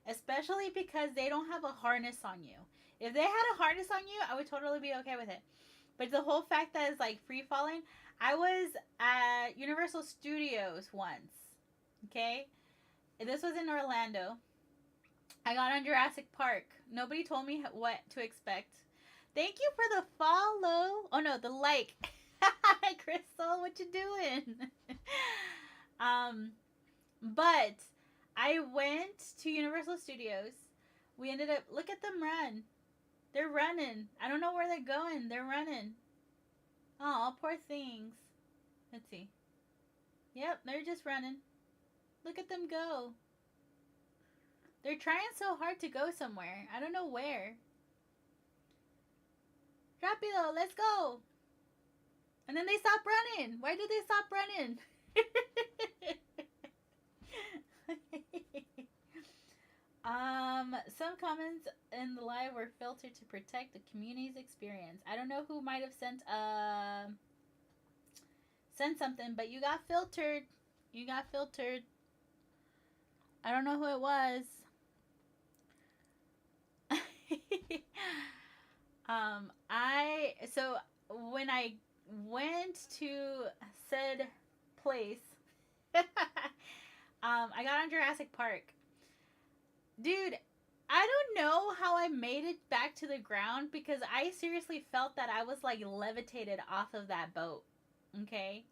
S1: especially because they don't have a harness on you. If they had a harness on you, I would totally be okay with it. But the whole fact that it's like free falling, I was at Universal Studios once. Okay? This was in Orlando. I got on Jurassic Park. Nobody told me what to expect. Thank you for the follow. Oh no, the like. Hi, Crystal, what you doing? But I went to Universal Studios. We ended up, look at them run. They're running. I don't know where they're going. They're running. Oh, poor things. Let's see. Yep, they're just running. Look at them go. They're trying so hard to go somewhere. I don't know where. Rapido, let's go. And then they stop running. Why did they stop running? Some comments in the live were filtered to protect the community's experience. I don't know who might have sent something, but you got filtered. You got filtered. I don't know who it was. So when I went to said place, I got on Jurassic Park. Dude, I don't know how I made it back to the ground because I seriously felt that I was like levitated off of that boat. Okay?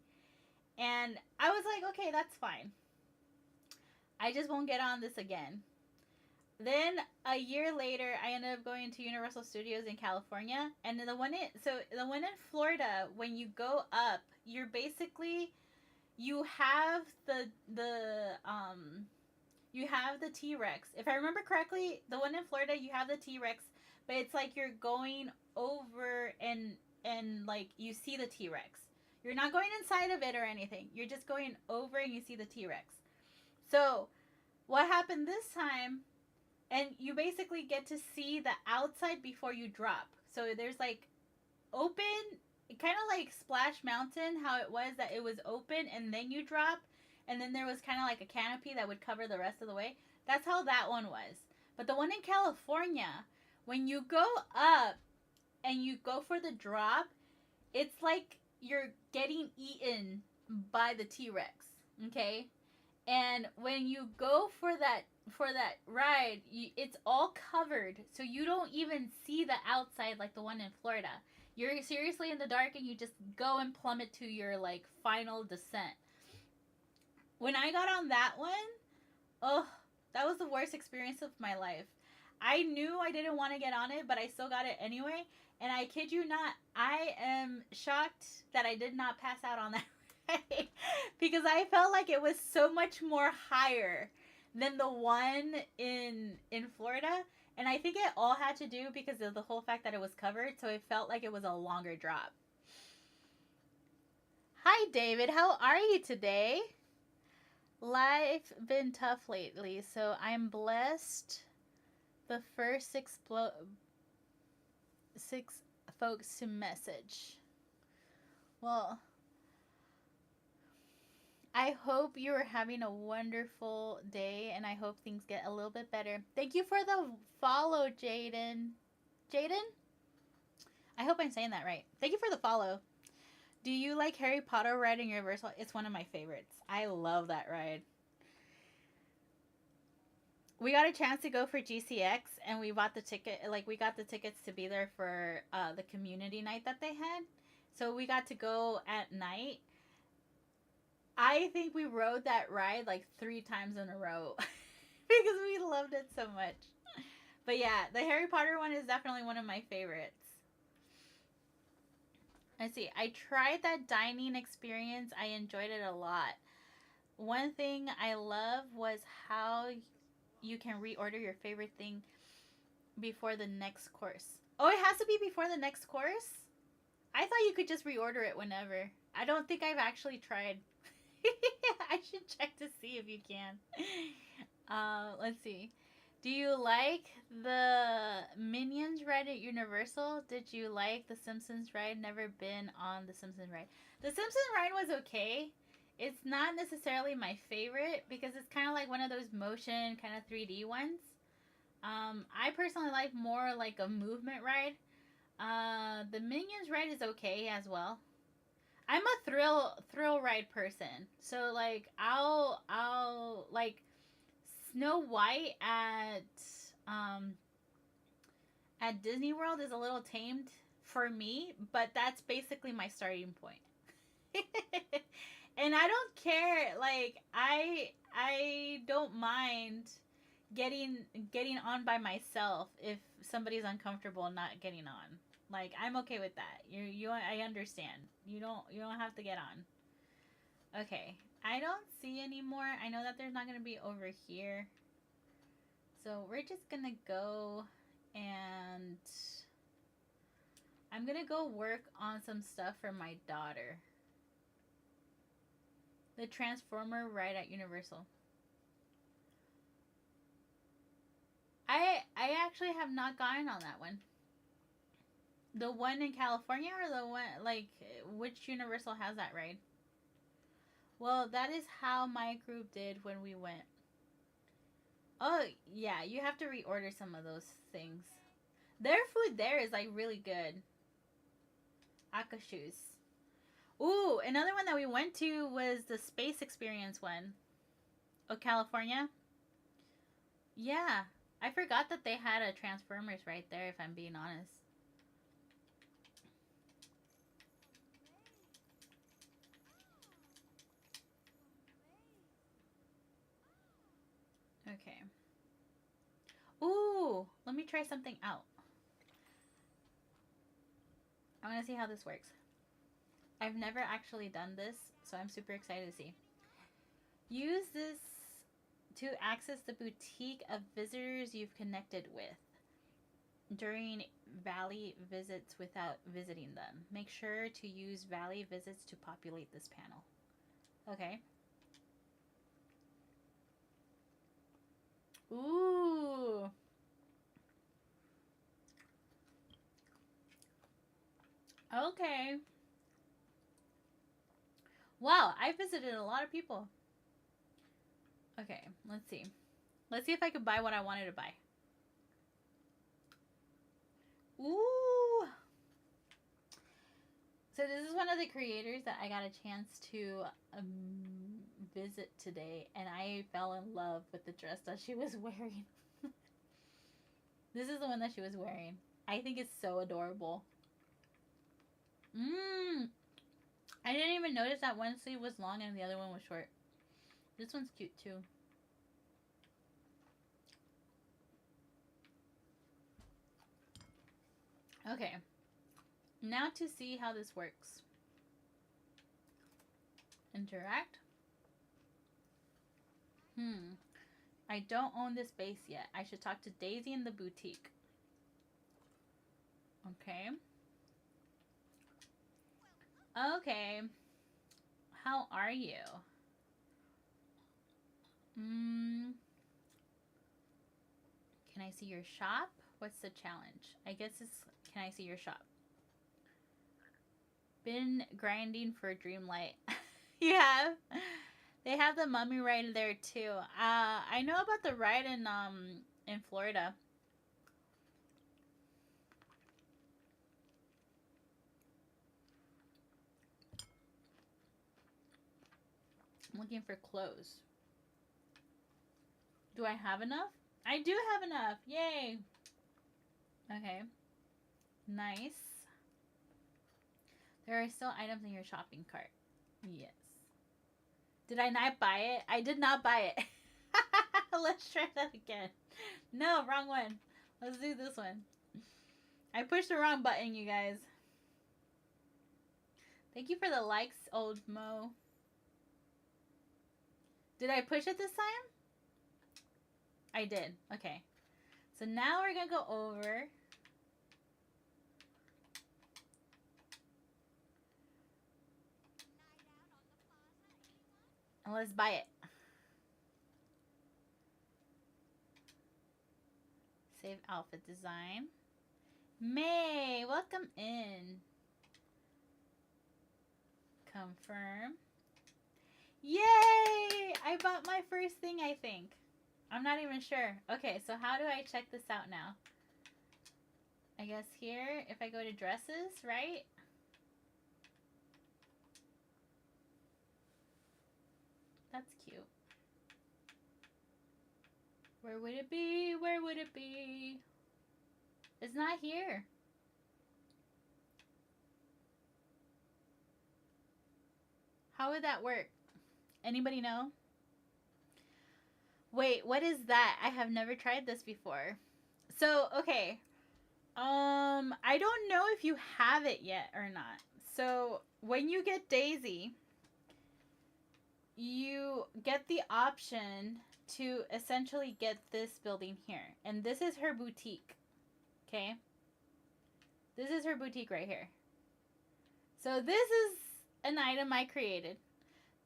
S1: And I was like, okay, that's fine. I just won't get on this again. Then a year later, I ended up going to Universal Studios in California, and the one in Florida, when you go up, you're basically you have the you have the T-Rex. If I remember correctly, the one in Florida, you have the T-Rex, but it's like you're going over and like you see the T-Rex. You're not going inside of it or anything. You're just going over and you see the T-Rex. So, what happened this time, and you basically get to see the outside before you drop. So there's like open, kind of like Splash Mountain, how it was that it was open and then you drop, and then there was kind of like a canopy that would cover the rest of the way. That's how that one was. But the one in California, when you go up and you go for the drop, it's like you're getting eaten by the T-Rex. Okay? And when you go for that ride, it's all covered, so you don't even see the outside like the one in Florida. You're seriously in the dark, and you just go and plummet to your like final descent. When I got on that one, oh, that was the worst experience of my life. I knew I didn't want to get on it, but I still got it anyway. And I kid you not, I am shocked that I did not pass out on that ride because I felt like it was so much more higher than the one in Florida. And I think it all had to do because of the whole fact that it was covered, so it felt like it was a longer drop. Hi, David. How are you today? Life been tough lately, so I'm blessed. The first six folks to message. Well, I hope you're having a wonderful day, and I hope things get a little bit better. Thank you for the follow, Jaden. Jaden? I hope I'm saying that right. Thank you for the follow. Do you like Harry Potter ride in Universal? It's one of my favorites. I love that ride. We got a chance to go for GCX, and we bought the ticket. Like, we got the tickets to be there for the community night that they had. So we got to go at night. I think we rode that ride like 3 times in a row because we loved it so much. But yeah, the Harry Potter one is definitely one of my favorites. Let's see. I tried that dining experience. I enjoyed it a lot. One thing I love was how you can reorder your favorite thing before the next course. Oh, it has to be before the next course? I thought you could just reorder it whenever. I don't think I've actually tried. I should check to see if you can. Let's see. Do you like the Minions ride at Universal? Did you like the Simpsons ride? Never been on the Simpsons ride. The Simpsons ride was okay. It's not necessarily my favorite because it's kind of like one of those motion kind of 3D ones. I personally like more like a movement ride. The Minions ride is okay as well. I'm a thrill ride person. So like I'll like Snow White um at Disney World is a little tamed for me, but that's basically my starting point. And I don't care, like I don't mind getting getting on by myself if somebody's uncomfortable not getting on. Like, I'm okay with that. I understand. You don't have to get on. Okay. I don't see anymore. I know that there's not going to be over here. So, we're just going to go and I'm going to go work on some stuff for my daughter. The Transformer ride at Universal. I actually have not gotten on that one. The one in California or the one, like, which Universal has that ride? Well, that is how my group did when we went. Oh, yeah, you have to reorder some of those things. Their food there is, like, really good. Akashus. Ooh, another one that we went to was the Space Experience one. Oh, California? Yeah. I forgot that they had a Transformers right there, if I'm being honest. Okay. Ooh, let me try something out. I want to see how this works. I've never actually done this, so I'm super excited to see. Use this to access the boutique of visitors you've connected with during Valley visits without visiting them. Make sure to use Valley visits to populate this panel. Okay. Ooh. Okay. Wow, I visited a lot of people. Okay, let's see. Let's see if I could buy what I wanted to buy. Ooh. So this is one of the creators that I got a chance to visit today, and I fell in love with the dress that she was wearing. This is the one that she was wearing. I think it's so adorable. I didn't even notice that one sleeve was long and the other one was short. This one's cute too. Okay. Now to see how this works. Interact. I don't own this base yet. I should talk to Daisy in the boutique. Okay. Okay. How are you? Can I see your shop? What's the challenge? I guess it's, can I see your shop? Been grinding for Dreamlight. You have? They have the mummy ride there too. I know about the ride in Florida. I'm looking for clothes. Do I have enough? I do have enough. Yay. Okay. Nice. There are still items in your shopping cart. Yes. Did I not buy it? I did not buy it. Let's try that again. No, wrong one. Let's do this one. I pushed the wrong button, you guys. Thank you for the likes, old Mo. Did I push it this time? I did. Okay. So now we're going to go over. And let's buy it. Save outfit design. May, welcome in. Confirm. Yay! I bought my first thing, I think. I'm not even sure. Okay, so how do I check this out now? I guess here, if I go to dresses, right? That's cute. Where would it be? Where would it be? It's not here. How would that work? Anybody know? Wait, what is that? I have never tried this before. So, okay. I don't know if you have it yet or not. So, when you get Daisy, you get the option to essentially get this building here. And this is her boutique. Okay? This is her boutique right here. So, this is an item I created.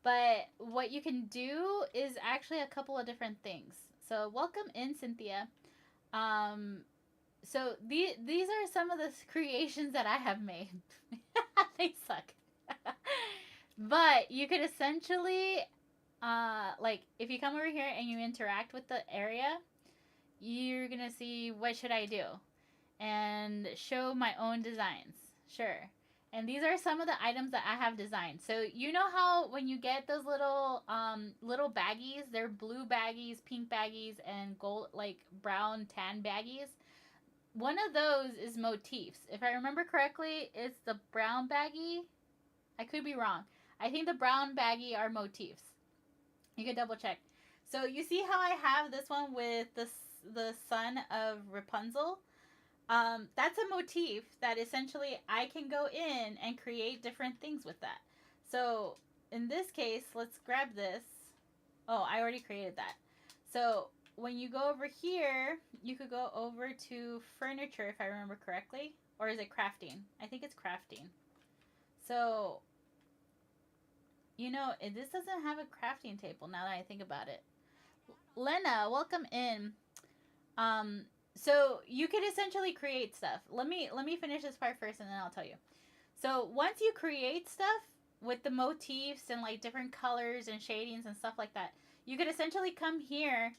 S1: But what you can do is actually a couple of different things. So, welcome in, Cynthia. So these are some of the creations that I have made. They suck. But you could essentially, like, if you come over here and you interact with the area, you're going to see what should I do and show my own designs. Sure. And these are some of the items that I have designed. So you know how when you get those little little baggies, they're blue baggies, pink baggies, and gold, like brown tan baggies. One of those is motifs. If I remember correctly, it's the brown baggie. I could be wrong. I think the brown baggie are motifs. You can double check. So you see how I have this one with the son of Rapunzel? That's a motif that essentially I can go in and create different things with that. So in this case, let's grab this. Oh, I already created that. So when you go over here, you could go over to furniture if I remember correctly. Or is it crafting? I think it's crafting. So, this doesn't have a crafting table now that I think about it. Lena, welcome in. Um, so you could essentially create stuff. Let me finish this part first and then I'll tell you. So once you create stuff with the motifs and like different colors and shadings and stuff like that, you could essentially come here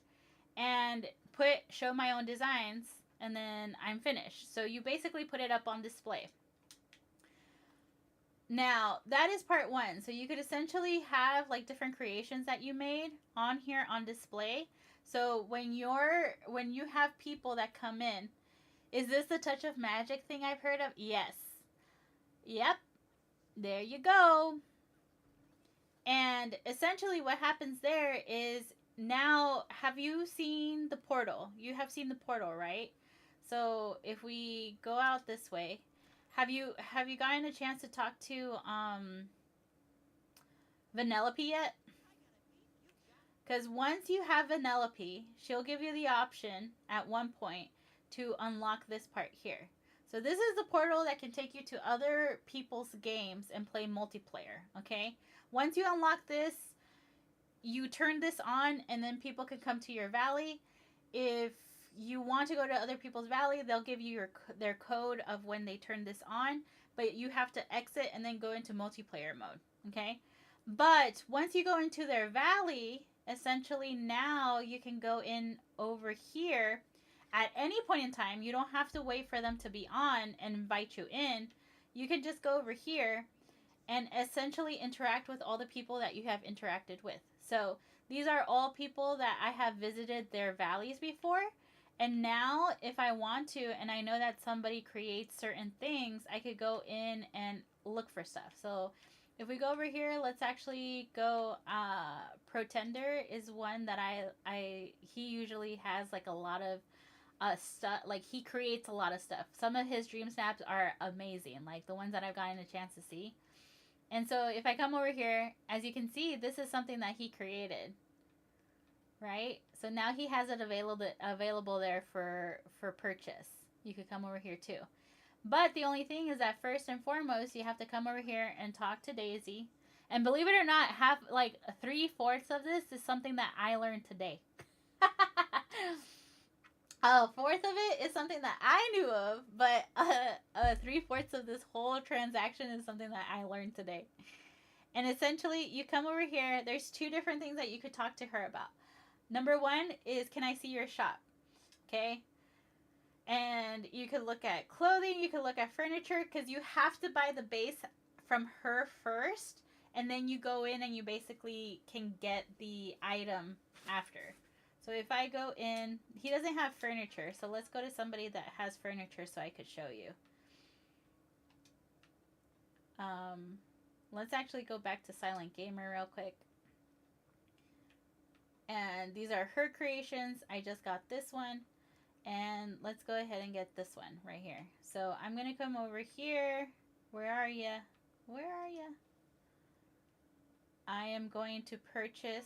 S1: and put show my own designs and then I'm finished. So you basically put it up on display. Now, that is part one. So you could essentially have like different creations that you made on here on display. So when you have people that come in, is this the touch of magic thing I've heard of? Yes. Yep. There you go. And essentially what happens there is now have you seen the portal? You have seen the portal, right? So if we go out this way, have you gotten a chance to talk to Vanellope yet? Because once you have Vanellope, she'll give you the option at one point to unlock this part here. So this is the portal that can take you to other people's games and play multiplayer, okay? Once you unlock this, you turn this on and then people can come to your valley. If you want to go to other people's valley, they'll give you their code of when they turn this on, but you have to exit and then go into multiplayer mode, okay? But once you go into their valley, essentially now you can go in over here at any point in time. You don't have to wait for them to be on and invite you in. You can just go over here and essentially interact with all the people that you have interacted with. So these are all people that I have visited their valleys before. And now if I want to, and I know that somebody creates certain things, I could go in and look for stuff. So if we go over here, let's actually go, Protender is one that he usually has like a lot of stuff, like he creates a lot of stuff. Some of his dream snaps are amazing, like the ones that I've gotten a chance to see. And so if I come over here, as you can see, this is something that he created, right? So now he has it available there for purchase. You could come over here too. But the only thing is that first and foremost, you have to come over here and talk to Daisy. And believe it or not, half, like 3/4 of this is something that I learned today. A fourth of it is something that I knew of, but 3/4 of this whole transaction is something that I learned today. And essentially, you come over here. There's two different things that you could talk to her about. Number one is, can I see your shop? Okay. And you could look at clothing. You could look at furniture, because you have to buy the base from her first. And then you go in and you basically can get the item after. So if I go in, he doesn't have furniture. So let's go to somebody that has furniture so I could show you. Let's actually go back to Silent Gamer real quick. And these are her creations. I just got this one. And let's go ahead and get this one right here. So I'm going to come over here. Where are you? Where are you? I am going to purchase...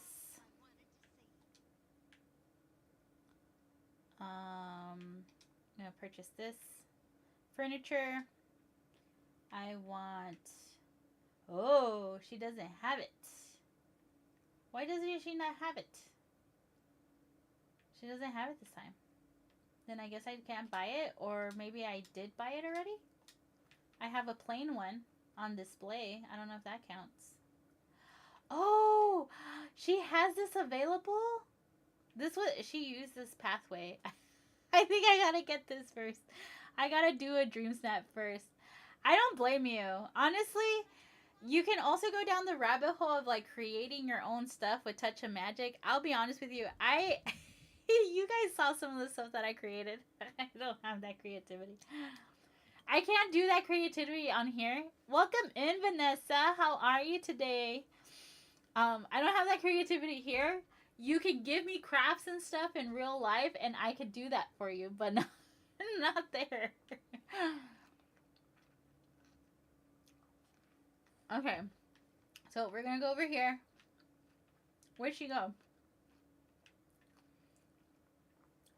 S1: I'm going to purchase this furniture. I want... Oh, she doesn't have it. Why doesn't she not have it? She doesn't have it this time. Then I guess I can't buy it, or maybe I did buy it already. I have a plain one on display. I don't know if that counts. Oh, she has this available? This was, she used this pathway. I think I gotta get this first. I gotta do a dream snap first. I don't blame you. Honestly, you can also go down the rabbit hole of like creating your own stuff with touch of magic. I'll be honest with you. You guys saw some of the stuff that I created. I don't have that creativity. I can't do that creativity on here. Welcome in, Vanessa. How are you today? I don't have that creativity here. You can give me crafts and stuff in real life and I could do that for you, but Not there. Okay. So we're gonna go over here. Where'd she go?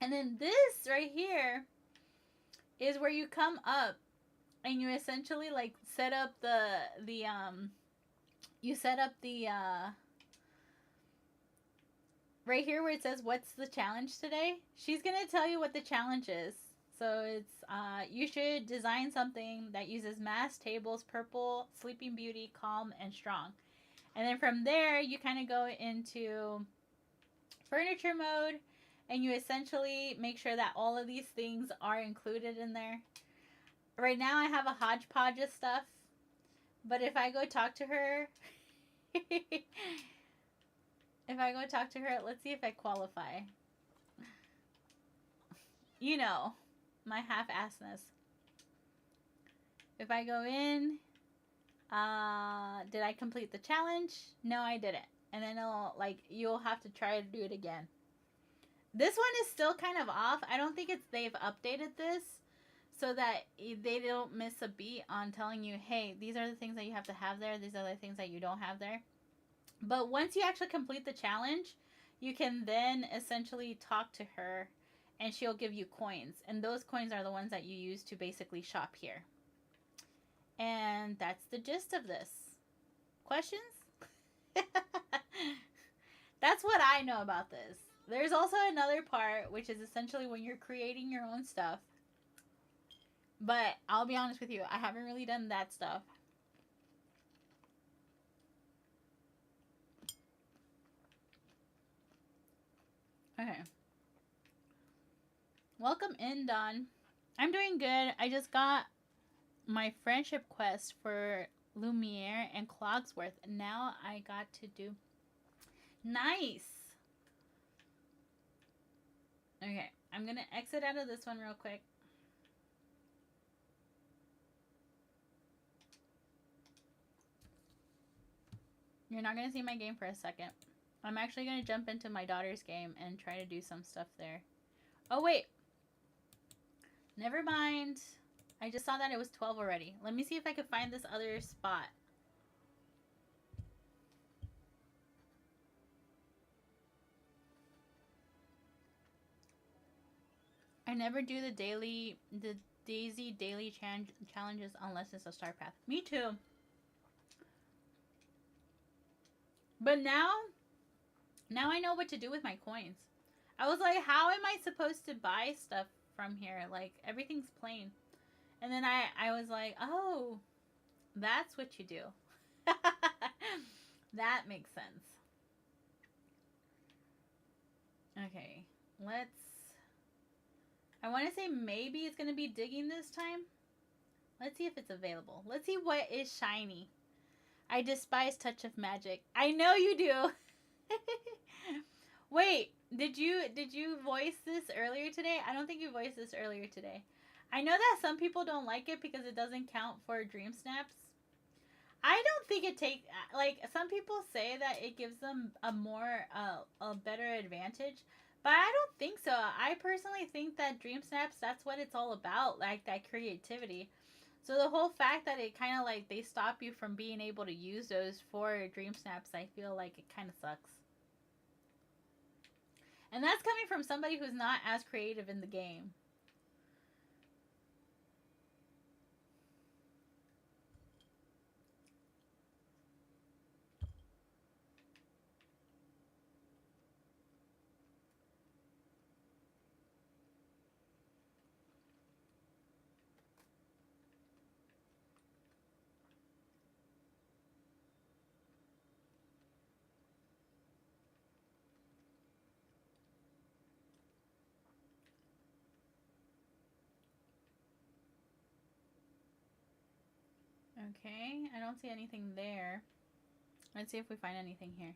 S1: And then this right here is where you come up and you essentially like set up the you set up the right here where it says what's the challenge today. She's gonna tell you what the challenge is. So it's you should design something that uses mass, tables, purple, sleeping beauty, calm, and strong. And then from there you kind of go into furniture mode and you essentially make sure that all of these things are included in there. Right now I have a hodgepodge of stuff, but if I go talk to her if I go talk to her, let's see if I qualify. You know, my half-assness. If I go in, did I complete the challenge? No, I didn't. And then it'll, like, you'll have to try to do it again. This one is still kind of off. I don't think they've updated this so that they don't miss a beat on telling you, hey, these are the things that you have to have there. These are the things that you don't have there. But once you actually complete the challenge, you can then essentially talk to her and she'll give you coins. And those coins are the ones that you use to basically shop here. And that's the gist of this. Questions? That's what I know about this. There's also another part, which is essentially when you're creating your own stuff. But I'll be honest with you, I haven't really done that stuff. Okay. Welcome in, Don. I'm doing good. I just got my friendship quest for Lumiere and Clogsworth. Now I got to do... Nice! Okay, I'm going to exit out of this one real quick. You're not going to see my game for a second. I'm actually going to jump into my daughter's game and try to do some stuff there. Oh, wait. Never mind. I just saw that it was 12 already. Let me see if I can find this other spot. I never do the Daisy daily challenges unless it's a star path. Me too. But now I know what to do with my coins. I was like, how am I supposed to buy stuff from here? Like, everything's plain. And then I was like, oh, that's what you do. That makes sense. Okay, I want to say maybe it's going to be digging this time. Let's see if it's available. Let's see what is shiny. I despise touch of magic. I know you do. Wait, did you voice this earlier today? I don't think you voiced this earlier today. I know that some people don't like it because it doesn't count for dream snaps. I don't think it takes, like, some people say that it gives them a better advantage, but I don't think so. I personally think that dream snaps, that's what it's all about, like that creativity. So the whole fact that it kind of like they stop you from being able to use those for dream snaps, I feel like it kind of sucks. And that's coming from somebody who's not as creative in the game. Okay, I don't see anything there. Let's see if we find anything here.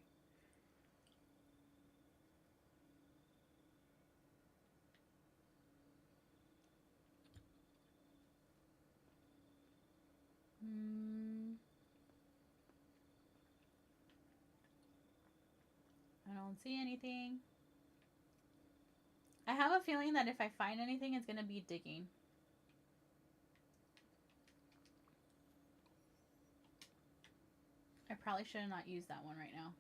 S1: I don't see anything. I have a feeling that if I find anything, it's gonna be digging. I probably should have not used that one right now.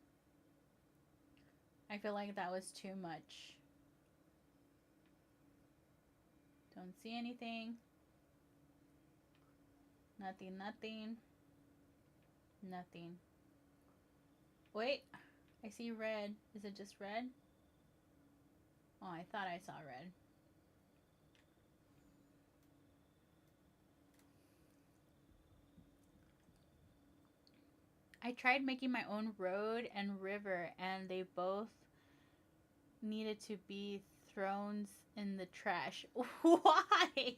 S1: I feel like that was too much. Don't see anything. Nothing, nothing. Nothing. Wait, I see red. Is it just red? Oh, I thought I saw red. I tried making my own road and river, and they both needed to be thrown in the trash. Why?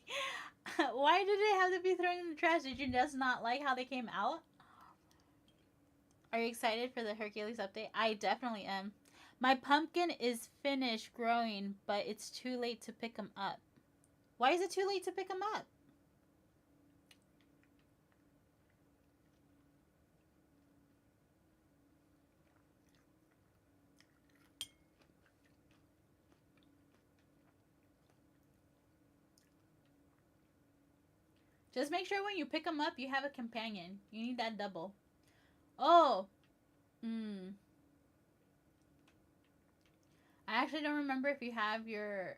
S1: Why did it have to be thrown in the trash? Did you just not like how they came out? Are you excited for the Hercules update? I definitely am. My pumpkin is finished growing, but it's too late to pick them up. Why is it too late to pick them up? Just make sure when you pick them up, you have a companion. You need that double. Oh. I actually don't remember if you have your...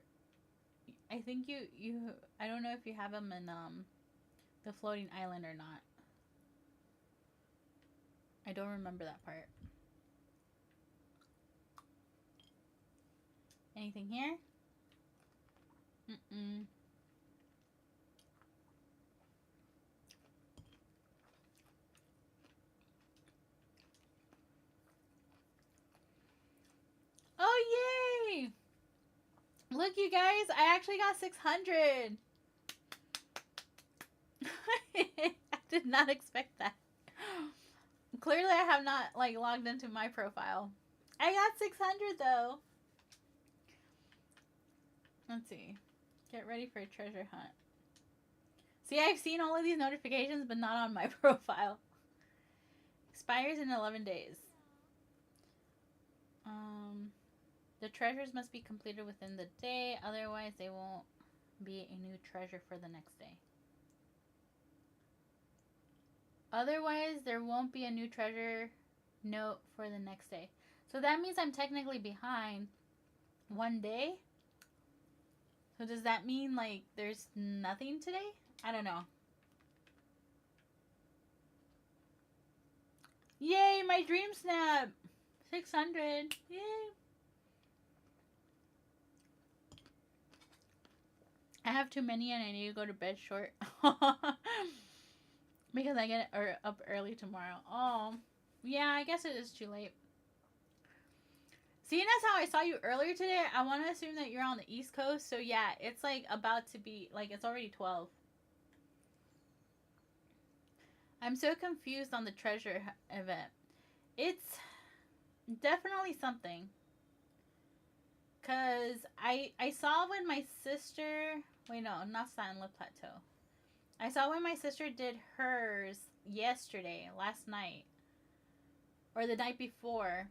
S1: I think you... I don't know if you have them in the floating island or not. I don't remember that part. Anything here? Mm-mm. Oh, yay! Look, you guys, I actually got 600. I did not expect that. Clearly, I have not, like, logged into my profile. I got 600, though. Let's see. Get ready for a treasure hunt. See, I've seen all of these notifications, but not on my profile. Expires in 11 days. The treasures must be completed within the day, otherwise they won't be a new treasure for the next day. Otherwise, there won't be a new treasure note for the next day. So that means I'm technically behind one day. So does that mean, like, there's nothing today? I don't know. Yay, my dream snap! 600. Yay! I have too many and I need to go to bed short. Because I get up early tomorrow. Oh, yeah, I guess it is too late. Seeing as how I saw you earlier today, I want to assume that you're on the East Coast. So yeah, it's like about to be, like, it's already 12. I'm so confused on the treasure event. It's definitely something. Because I saw when my sister... Wait, no, not Stanley Plateau. I saw when my sister did hers yesterday, last night. Or the night before.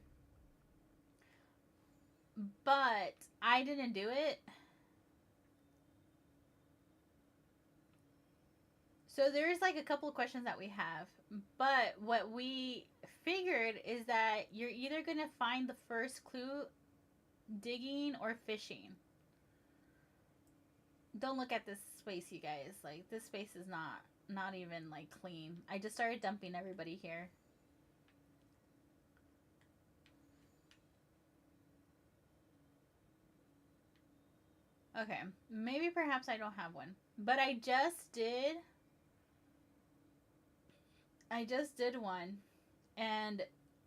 S1: But I didn't do it. So there's like a couple of questions that we have. But what we figured is that you're either going to find the first clue digging or fishing. Don't look at this space, you guys. Like, this space is not even, like, clean. I just started dumping everybody here. Okay, maybe perhaps I don't have one. But I just did one. And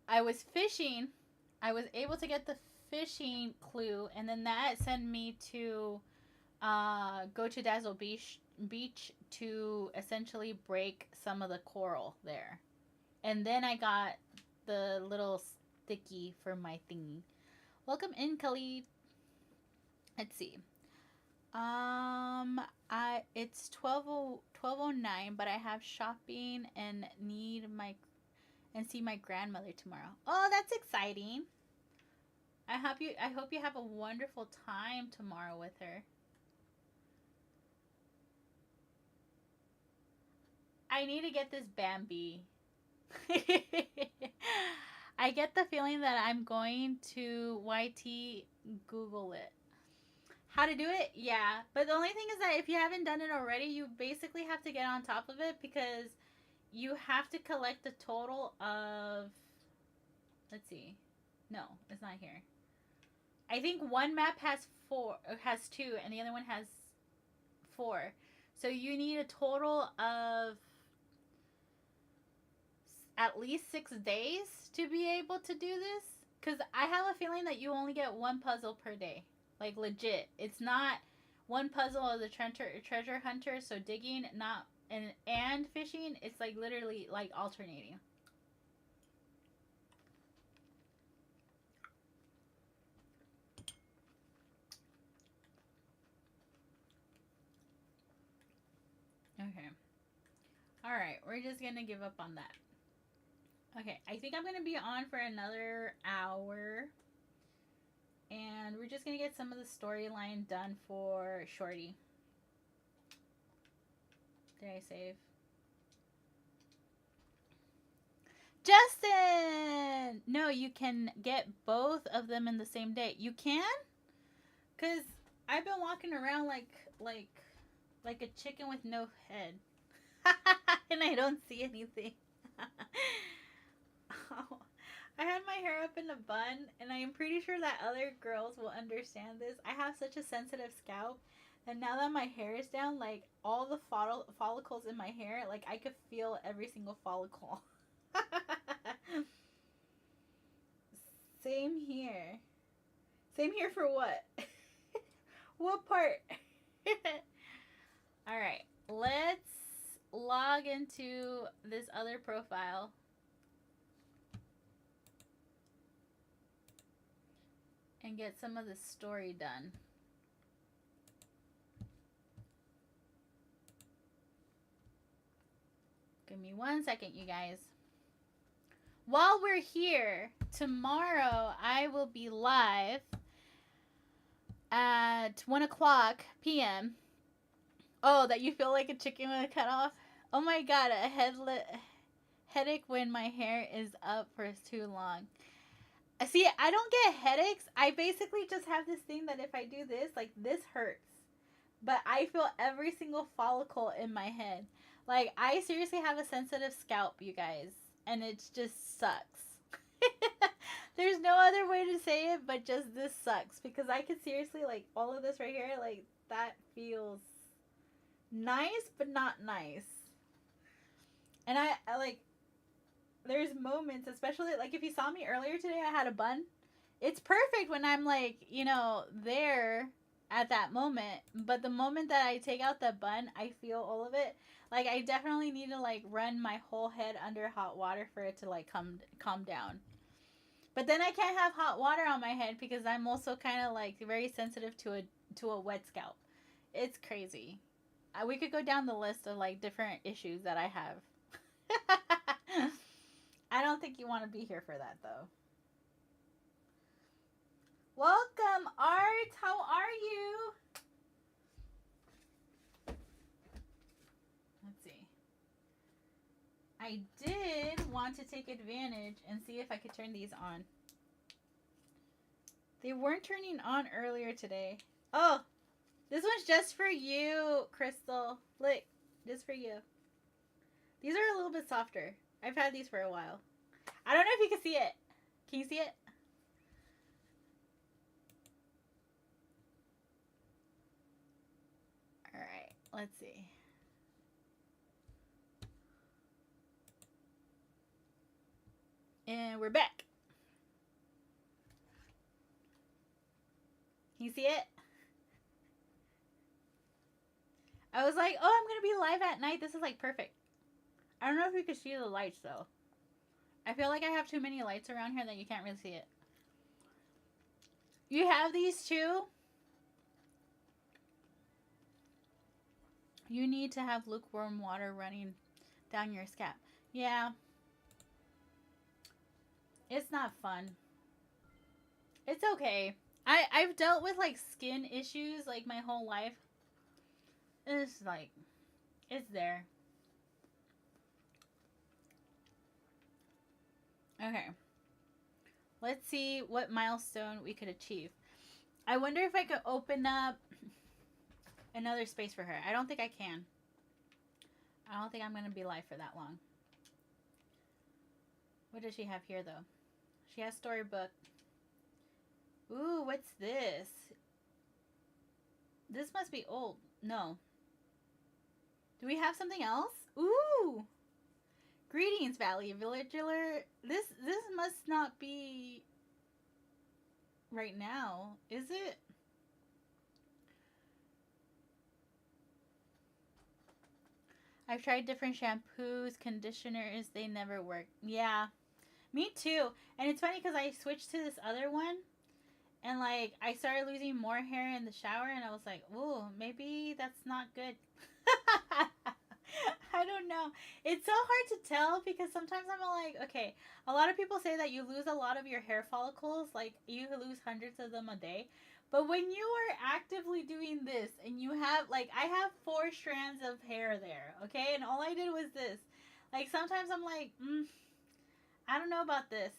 S1: I was fishing. I was able to get the fishing clue. And then that sent me to go to Dazzle Beach to essentially break some of the coral there. And then I got the little sticky for my thingy. Welcome in, Khalid. Let's see. It's 12:09, but I have shopping and see my grandmother tomorrow. Oh, that's exciting. I hope you have a wonderful time tomorrow with her. I need to get this Bambi. I get the feeling that I'm going to YT Google it. How to do it? Yeah. But the only thing is that if you haven't done it already, you basically have to get on top of it because you have to collect a total of, let's see. No, it's not here. I think one map has two and the other one has four. So you need a total of at least 6 days to be able to do this. Because I have a feeling that you only get one puzzle per day. Like, legit. It's not one puzzle of the treasure hunter, so digging, not and fishing. It's like literally like alternating. Okay. Alright, we're just gonna give up on that. Okay, I think I'm gonna be on for another hour. And we're just gonna get some of the storyline done for Shorty. Did I save? Justin! No, you can get both of them in the same day. You can? Cause I've been walking around like a chicken with no head. And I don't see anything. Oh, I had my hair up in a bun, and I am pretty sure that other girls will understand this. I have such a sensitive scalp, and now that my hair is down, like all the follicles in my hair, like I could feel every single follicle. Same here. Same here for what? What part? All right, let's log into this other profile. And get some of the story done. Give me 1 second, you guys. While we're here, tomorrow I will be live at 1 o'clock p.m. Oh, that you feel like a chicken with a cut off? Oh my god, a headache when my hair is up for too long. See, I don't get headaches. I basically just have this thing that if I do this, like this hurts. But I feel every single follicle in my head. Like, I seriously have a sensitive scalp, you guys. And it just sucks. There's no other way to say it, but just this sucks. Because I could seriously, like, all of this right here, like, that feels nice, but not nice. And I like, there's moments, especially like if you saw me earlier today, I had a bun. It's perfect when I'm like, there at that moment. But the moment that I take out the bun, I feel all of it. Like I definitely need to like run my whole head under hot water for it to like calm down. But then I can't have hot water on my head because I'm also kind of like very sensitive to a wet scalp. It's crazy. We could go down the list of like different issues that I have. I don't think you want to be here for that, though. Welcome, Art. How are you? Let's see. I did want to take advantage and see if I could turn these on. They weren't turning on earlier today. Oh, this one's just for you, Crystal. Look, just for you. These are a little bit softer. I've had these for a while. I don't know if you can see it. Can you see it? Alright, let's see. And we're back. Can you see it? I was like, oh, I'm going to be live at night. This is like perfect. I don't know if you can see the lights though. I feel like I have too many lights around here that you can't really see it. You have these too? You need to have lukewarm water running down your scalp. Yeah. It's not fun. It's okay. I've dealt with like skin issues like my whole life. It's like it's there. Okay. Let's see what milestone we could achieve. I wonder if I could open up another space for her. I don't think I can. I don't think I'm going to be live for that long. What does she have here, though? She has storybook. Ooh, what's this? This must be old. No. Do we have something else? Ooh! Greetings, Valley Villager. This must not be right now, is it? I've tried different shampoos, conditioners. They never work. Yeah, me too. And it's funny because I switched to this other one. And, like, I started losing more hair in the shower. And I was like, ooh, maybe that's not good. I don't know. It's so hard to tell because sometimes I'm like, okay, a lot of people say that you lose a lot of your hair follicles. Like, you lose hundreds of them a day. But when you are actively doing this and you have, like, I have 4 strands of hair there, okay? And all I did was this. Like, sometimes I'm like, I don't know about this.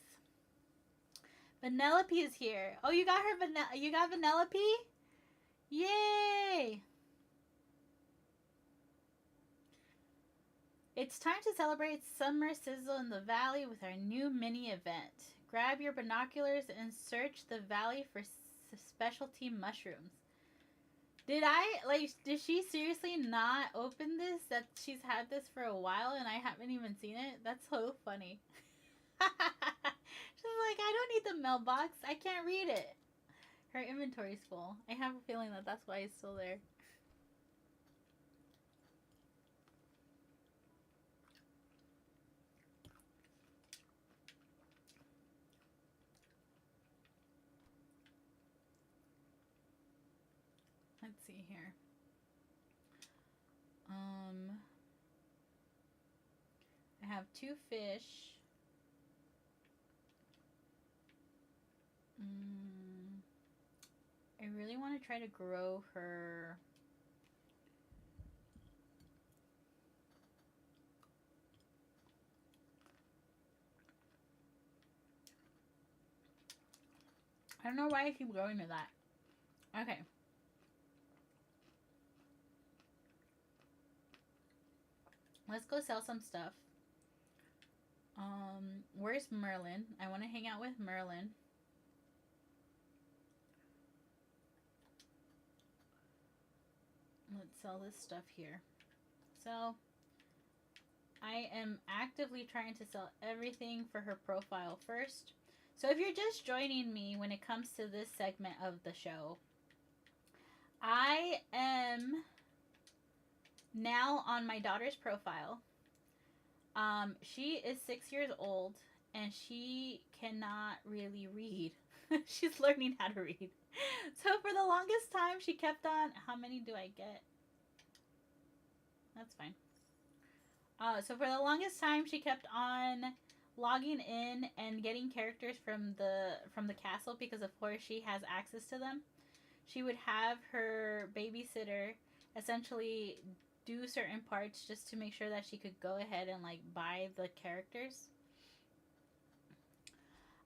S1: Vanellope is here. Oh, you got her, you got Vanellope? Yay! It's time to celebrate summer sizzle in the valley with our new mini event. Grab your binoculars and search the valley for specialty mushrooms. Did she seriously not open this? That she's had this for a while and I haven't even seen it? That's so funny. She's like, I don't need the mailbox. I can't read it. Her inventory's full. I have a feeling that that's why it's still there. Let's see here. I have 2 fish. I really want to try to grow her. I don't know why I keep going to that. Okay. Let's go sell some stuff. Where's Merlin? I want to hang out with Merlin. Let's sell this stuff here. So, I am actively trying to sell everything for her profile first. So if you're just joining me when it comes to this segment of the show, I am now on my daughter's profile. She is 6 years old and she cannot really read. She's learning how to read. So for the longest time she kept on, how many do I get? That's fine. So for the longest time she kept on logging in and getting characters from the castle because of course she has access to them. She would have her babysitter essentially do certain parts just to make sure that she could go ahead and like buy the characters.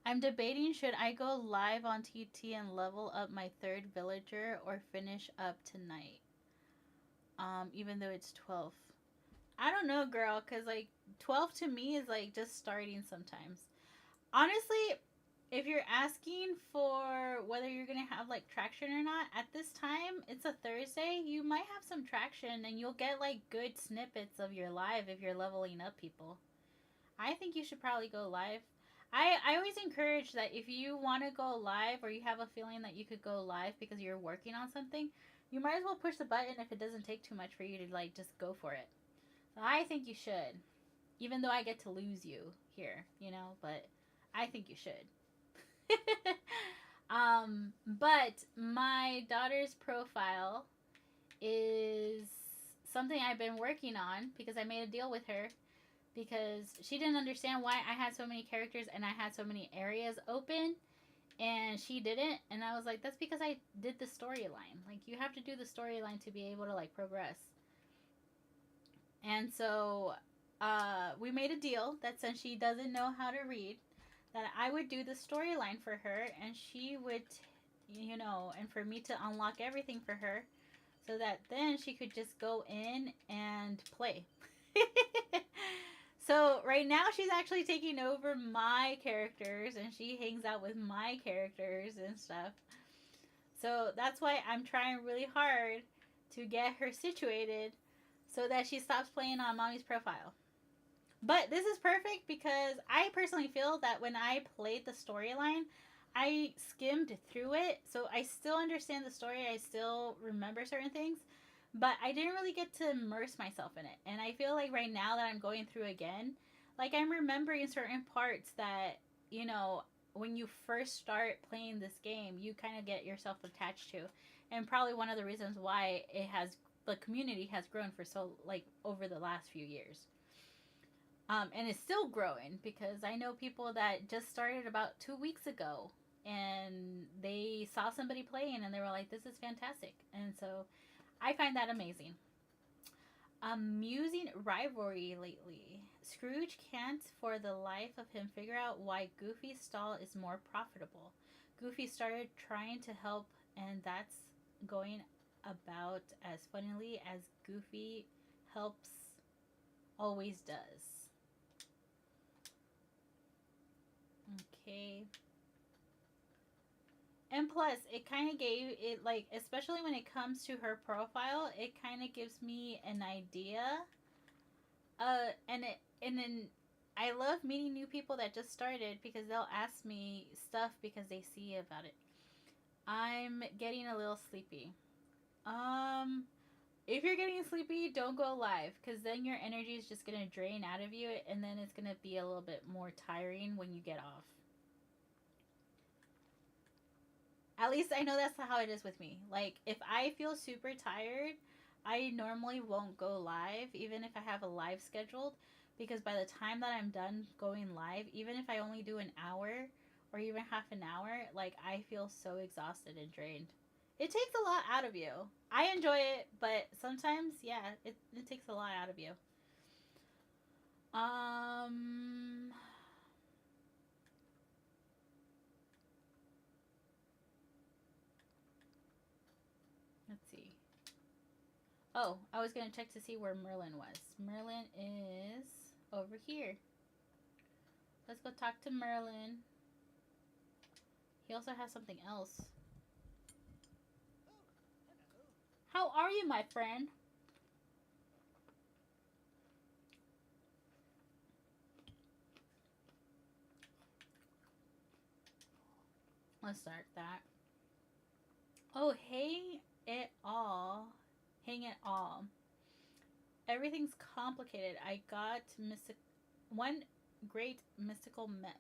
S1: I'm debating should I go live on TT and level up my 3rd villager or finish up tonight. Even though it's 12. I don't know, girl, cuz like 12 to me is like just starting sometimes. Honestly, if you're asking for whether you're going to have like traction or not, at this time, it's a Thursday, you might have some traction and you'll get like good snippets of your live if you're leveling up people. I think you should probably go live. I always encourage that if you want to go live or you have a feeling that you could go live because you're working on something, you might as well push the button if it doesn't take too much for you to like just go for it. So I think you should. Even though I get to lose you here, you know, but I think you should. But my daughter's profile is something I've been working on because I made a deal with her because she didn't understand why I had so many characters and I had so many areas open and she didn't, and I was like, that's because I did the storyline. Like, you have to do the storyline to be able to like progress. And so we made a deal that since she doesn't know how to read, that I would do the storyline for her, and she would, and for me to unlock everything for her, so that then she could just go in and play. So right now she's actually taking over my characters, and she hangs out with my characters and stuff. So that's why I'm trying really hard to get her situated so that she stops playing on mommy's profile. But this is perfect because I personally feel that when I played the storyline, I skimmed through it, so I still understand the story, I still remember certain things, but I didn't really get to immerse myself in it. And I feel like right now that I'm going through again, like I'm remembering certain parts that, you know, when you first start playing this game, you kind of get yourself attached to. And probably one of the reasons why the community has grown for so, like, over the last few years. And it's still growing because I know people that just started about 2 weeks ago, and they saw somebody playing and they were like, this is fantastic. And so I find that amazing. Amusing rivalry lately. Scrooge can't for the life of him figure out why Goofy's stall is more profitable. Goofy started trying to help, and that's going about as funnily as Goofy helps always does. Okay. And plus, it kind of gave it, like, especially when it comes to her profile, it kind of gives me an idea. And then I love meeting new people that just started because they'll ask me stuff because they see about it. I'm getting a little sleepy. Um, if you're getting sleepy, don't go live because then your energy is just gonna drain out of you, and then it's gonna be a little bit more tiring when you get off. At least I know that's how it is with me. Like, if I feel super tired, I normally won't go live, even if I have a live scheduled, because by the time that I'm done going live, even if I only do an hour or even half an hour, like, I feel so exhausted and drained. It takes a lot out of you. I enjoy it, but sometimes, yeah, it takes a lot out of you. Um, let's see. Oh, I was gonna check to see where Merlin was. Merlin is over here. Let's go talk to Merlin. He also has something else. How are you, my friend? Let's start that. Oh, hang it all. Everything's complicated. I got one great mystical mess.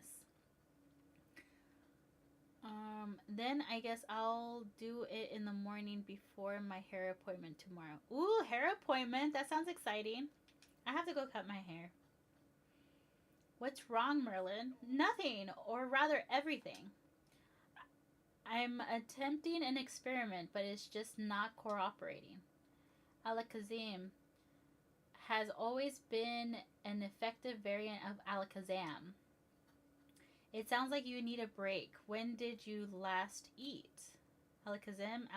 S1: Then I guess I'll do it in the morning before my hair appointment tomorrow. Ooh, hair appointment. That sounds exciting. I have to go cut my hair. What's wrong, Merlin? Nothing, or rather everything. I'm attempting an experiment, but it's just not cooperating. Alakazam has always been an effective variant of Alakazam. It sounds like you need a break. When did you last eat? Alakazam.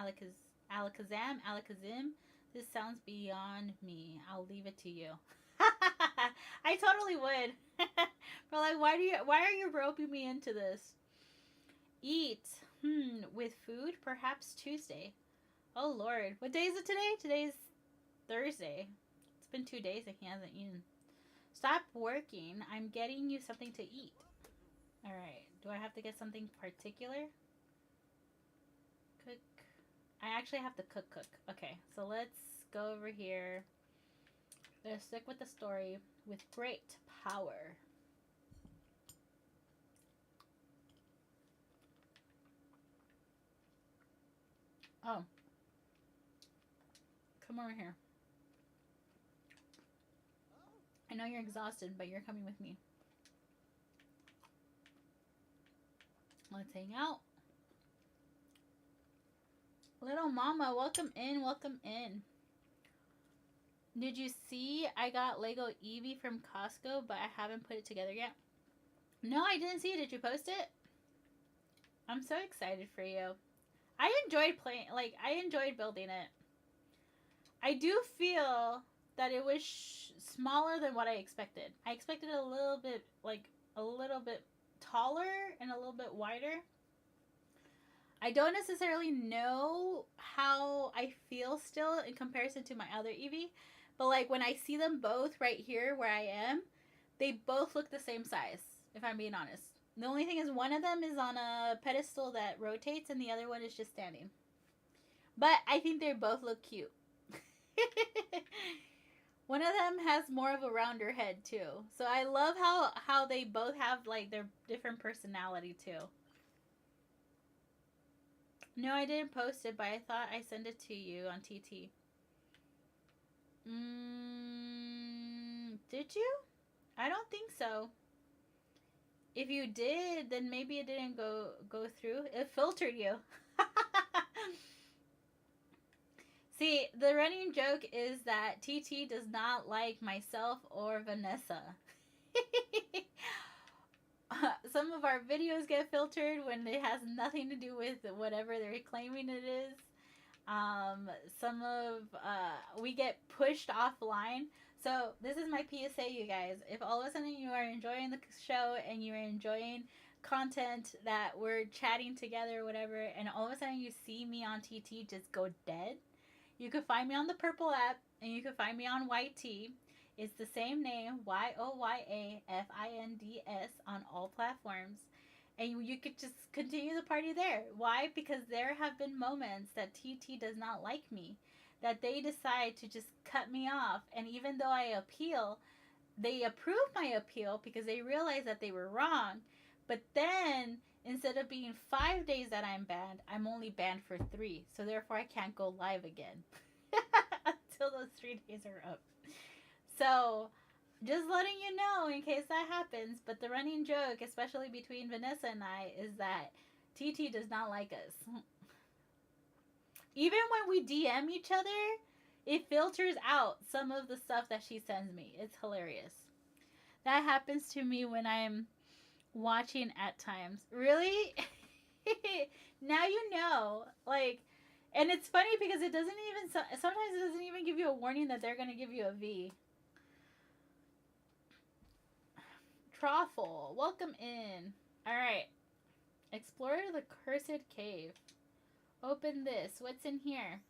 S1: This sounds beyond me. I'll leave it to you. I totally would. But like, why are you roping me into this? Eat. With food? Perhaps Tuesday. Oh Lord. What day is it today? Today's Thursday. It's been 2 days and he hasn't eaten. Stop working. I'm getting you something to eat. Alright. Do I have to get something particular? Cook. I actually have to cook. Okay. So let's go over here. Let's stick with the story. With great power. Oh. Come over here. I know you're exhausted, but you're coming with me. Let's hang out. Little mama, welcome in, welcome in. Did you see I got Lego Eevee from Costco, but I haven't put it together yet? No, I didn't see it. Did you post it? I'm so excited for you. I enjoyed playing, like, I enjoyed building it. I do feel that it was smaller than what I expected. I expected a little bit, like, a little bit taller and a little bit wider. I don't necessarily know how I feel still in comparison to my other Eevee, but like when I see them both right here where I am, they both look the same size, if I'm being honest. The only thing is one of them is on a pedestal that rotates and the other one is just standing. But I think they both look cute. One of them has more of a rounder head too. So I love how they both have like their different personality too. No, I didn't post it, but I thought I sent it to you on TT. Did you? I don't think so. If you did, then maybe it didn't go through. It filtered you. See, the running joke is that TT does not like myself or Vanessa. Some of our videos get filtered when it has nothing to do with whatever they're claiming it is. We get pushed offline. So this is my PSA, you guys. If all of a sudden you are enjoying the show and you're enjoying content that we're chatting together or whatever, and all of a sudden you see me on TT just go dead, you can find me on the purple app and you can find me on YT. It's the same name, YOYAFINDS, on all platforms. And you could just continue the party there. Why? Because there have been moments that TT does not like me, that they decide to just cut me off. And even though I appeal, they approve my appeal because they realize that they were wrong. But then, instead of being 5 days that I'm banned, I'm only banned for 3. So therefore, I can't go live again until those 3 days are up. So, just letting you know in case that happens. But the running joke, especially between Vanessa and I, is that TT does not like us. Even when we DM each other, it filters out some of the stuff that she sends me. It's hilarious. That happens to me when I'm watching at times. Really? Now you know. Like, and it's funny because it doesn't even, sometimes it doesn't even give you a warning that they're going to give you a V. Troffle, welcome in. Alright. Explore the cursed cave. Open this. What's in here?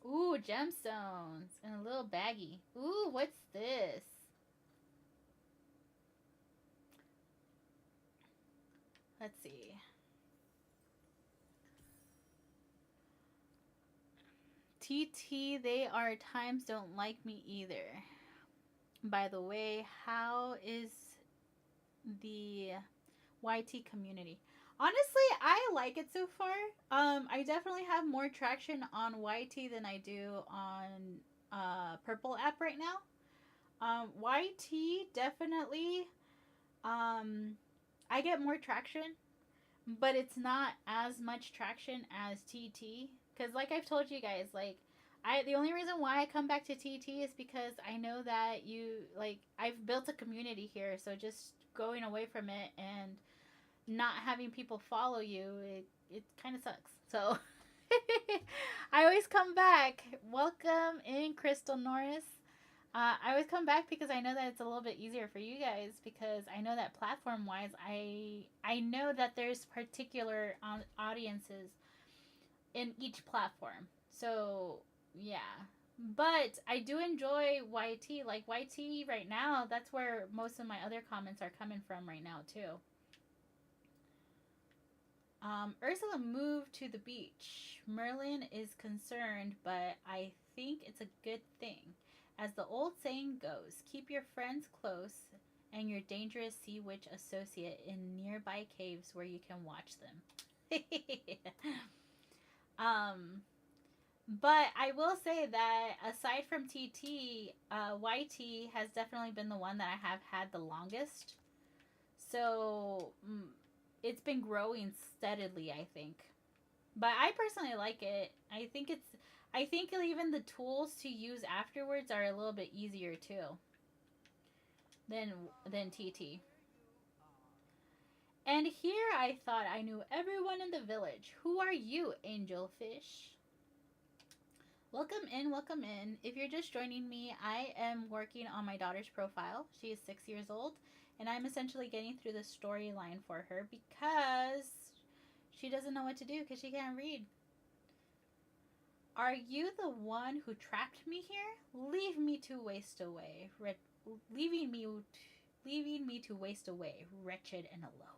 S1: Ooh, gemstones. And a little baggie. Ooh, what's this? Let's see. TT, they are times don't like me either. By the way, how is the YT community? Honestly, I like it so far. I definitely have more traction on YT than I do on Purple app right now. YT definitely, I get more traction, but it's not as much traction as TT. Because like I've told you guys, like, the only reason why I come back to TT is because I know that I've built a community here, so just going away from it and not having people follow you, it kind of sucks. So I always come back. Welcome in, Crystal Norris. I always come back because I know that it's a little bit easier for you guys, because I know that platform-wise, I know that there's particular audiences in each platform. So yeah, but I do enjoy YT. Like YT right now, that's where most of my other comments are coming from right now too. Ursula moved to the beach. Merlin is concerned, but I think it's a good thing. As the old saying goes, keep your friends close and your dangerous sea witch associate in nearby caves where you can watch them. But I will say that aside from TT, YT has definitely been the one that I have had the longest. So it's been growing steadily, I think. But I personally like it. I think even the tools to use afterwards are a little bit easier too than TT. And here I thought I knew everyone in the village. Who are you, angelfish? Welcome in, welcome in. If you're just joining me, I am working on my daughter's profile. She is 6 years old, and I'm essentially getting through the storyline for her because she doesn't know what to do because she can't read. Are you the one who trapped me here? Leave me to waste away. Leaving me to waste away, wretched and alone.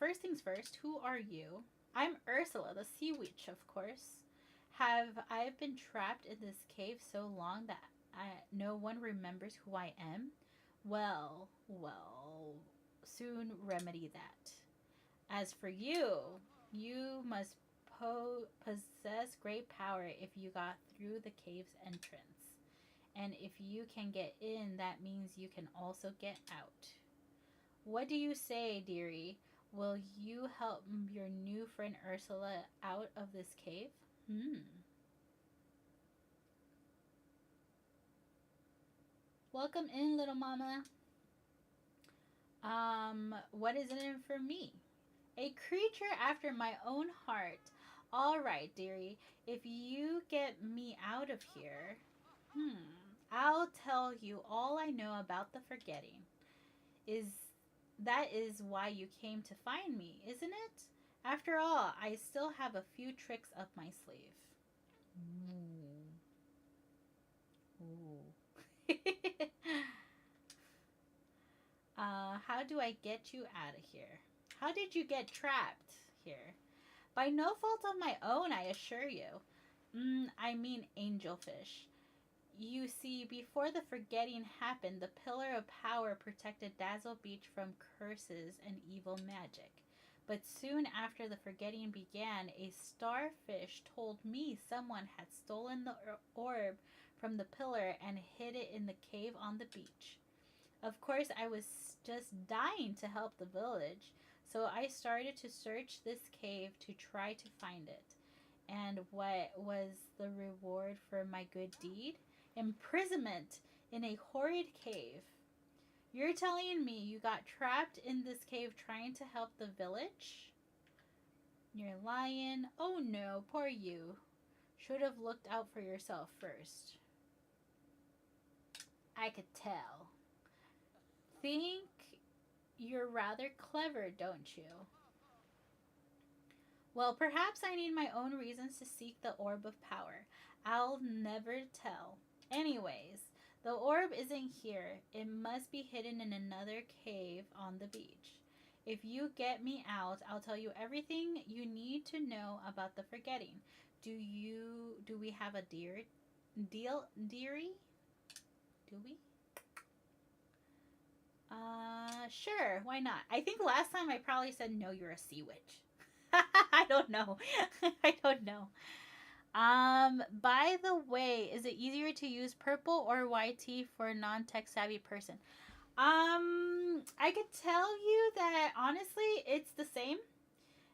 S1: First things first, who are you? I'm Ursula, the sea witch, of course. Have I been trapped in this cave so long that no one remembers who I am? Well, soon remedy that. As for you, you must possess great power if you got through the cave's entrance. And if you can get in, that means you can also get out. What do you say, dearie? Will you help your new friend Ursula out of this cave? Welcome in, little mama. What is it in for me? A creature after my own heart. All right, dearie. If you get me out of here, I'll tell you all I know about the forgetting. Is That is why you came to find me, isn't it? After all, I still have a few tricks up my sleeve. Ooh. How do I get you out of here? How did you get trapped here? By no fault of my own, I assure you. I mean angelfish. You see, before the forgetting happened, the Pillar of Power protected Dazzle Beach from curses and evil magic. But soon after the forgetting began, a starfish told me someone had stolen the orb from the pillar and hid it in the cave on the beach. Of course, I was just dying to help the village, so I started to search this cave to try to find it. And what was the reward for my good deed? Imprisonment in a horrid cave. You're telling me you got trapped in this cave trying to help the village? You're lying. Oh no, poor you. Should have looked out for yourself first. I could tell. Think you're rather clever, don't you? Well, perhaps I need my own reasons to seek the orb of power. I'll never tell. Anyways, the orb isn't here. It must be hidden in another cave on the beach. If you get me out, I'll tell you everything you need to know about the forgetting. Do we have a dearie? Do we? Sure, why not? I think last time I probably said no, you're a sea witch. I don't know. I don't know. By the way, is it easier to use purple or YT for a non-tech savvy person? I could tell you that honestly, it's the same,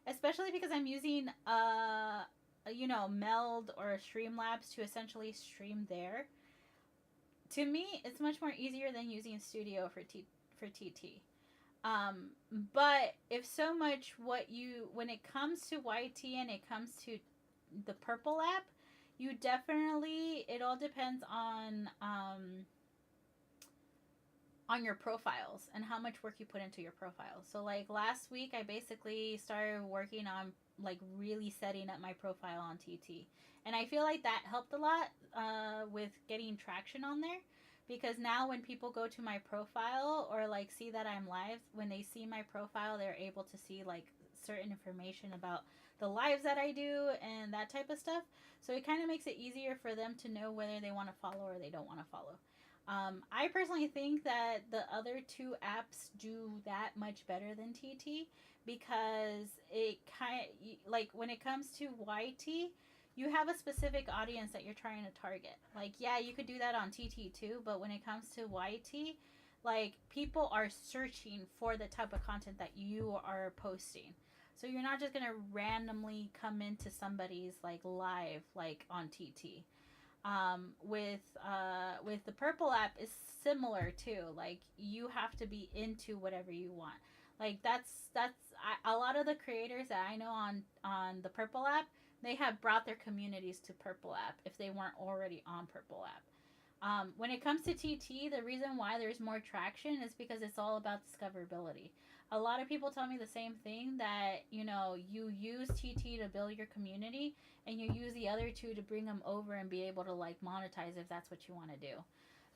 S1: especially because I'm using Meld or Streamlabs to essentially stream there. To me, it's much more easier than using Studio for TT. But if so much when it comes to YT and it comes to the purple app, you definitely, it all depends on your profiles and how much work you put into your profiles. So like last week I basically started working on like really setting up my profile on TT, and I feel like that helped a lot with getting traction on there, because now when people go to my profile or like see that I'm live, when they see my profile, they're able to see like certain information about the lives that I do and that type of stuff. So it kind of makes it easier for them to know whether they want to follow or they don't want to follow. I personally think that the other two apps do that much better than TT, because it kind of, like when it comes to YT, you have a specific audience that you're trying to target. Like, yeah, you could do that on TT too, but when it comes to YT, like people are searching for the type of content that you are posting. So you're not just gonna randomly come into somebody's like live like on TT. With the purple app is similar too. Like you have to be into whatever you want. Like a lot of the creators that I know on the purple app, they have brought their communities to purple app if they weren't already on purple app. When it comes to TT, the reason why there's more traction is because it's all about discoverability. A lot of people tell me the same thing, that you use TT to build your community, and you use the other two to bring them over and be able to like monetize if that's what you want to do.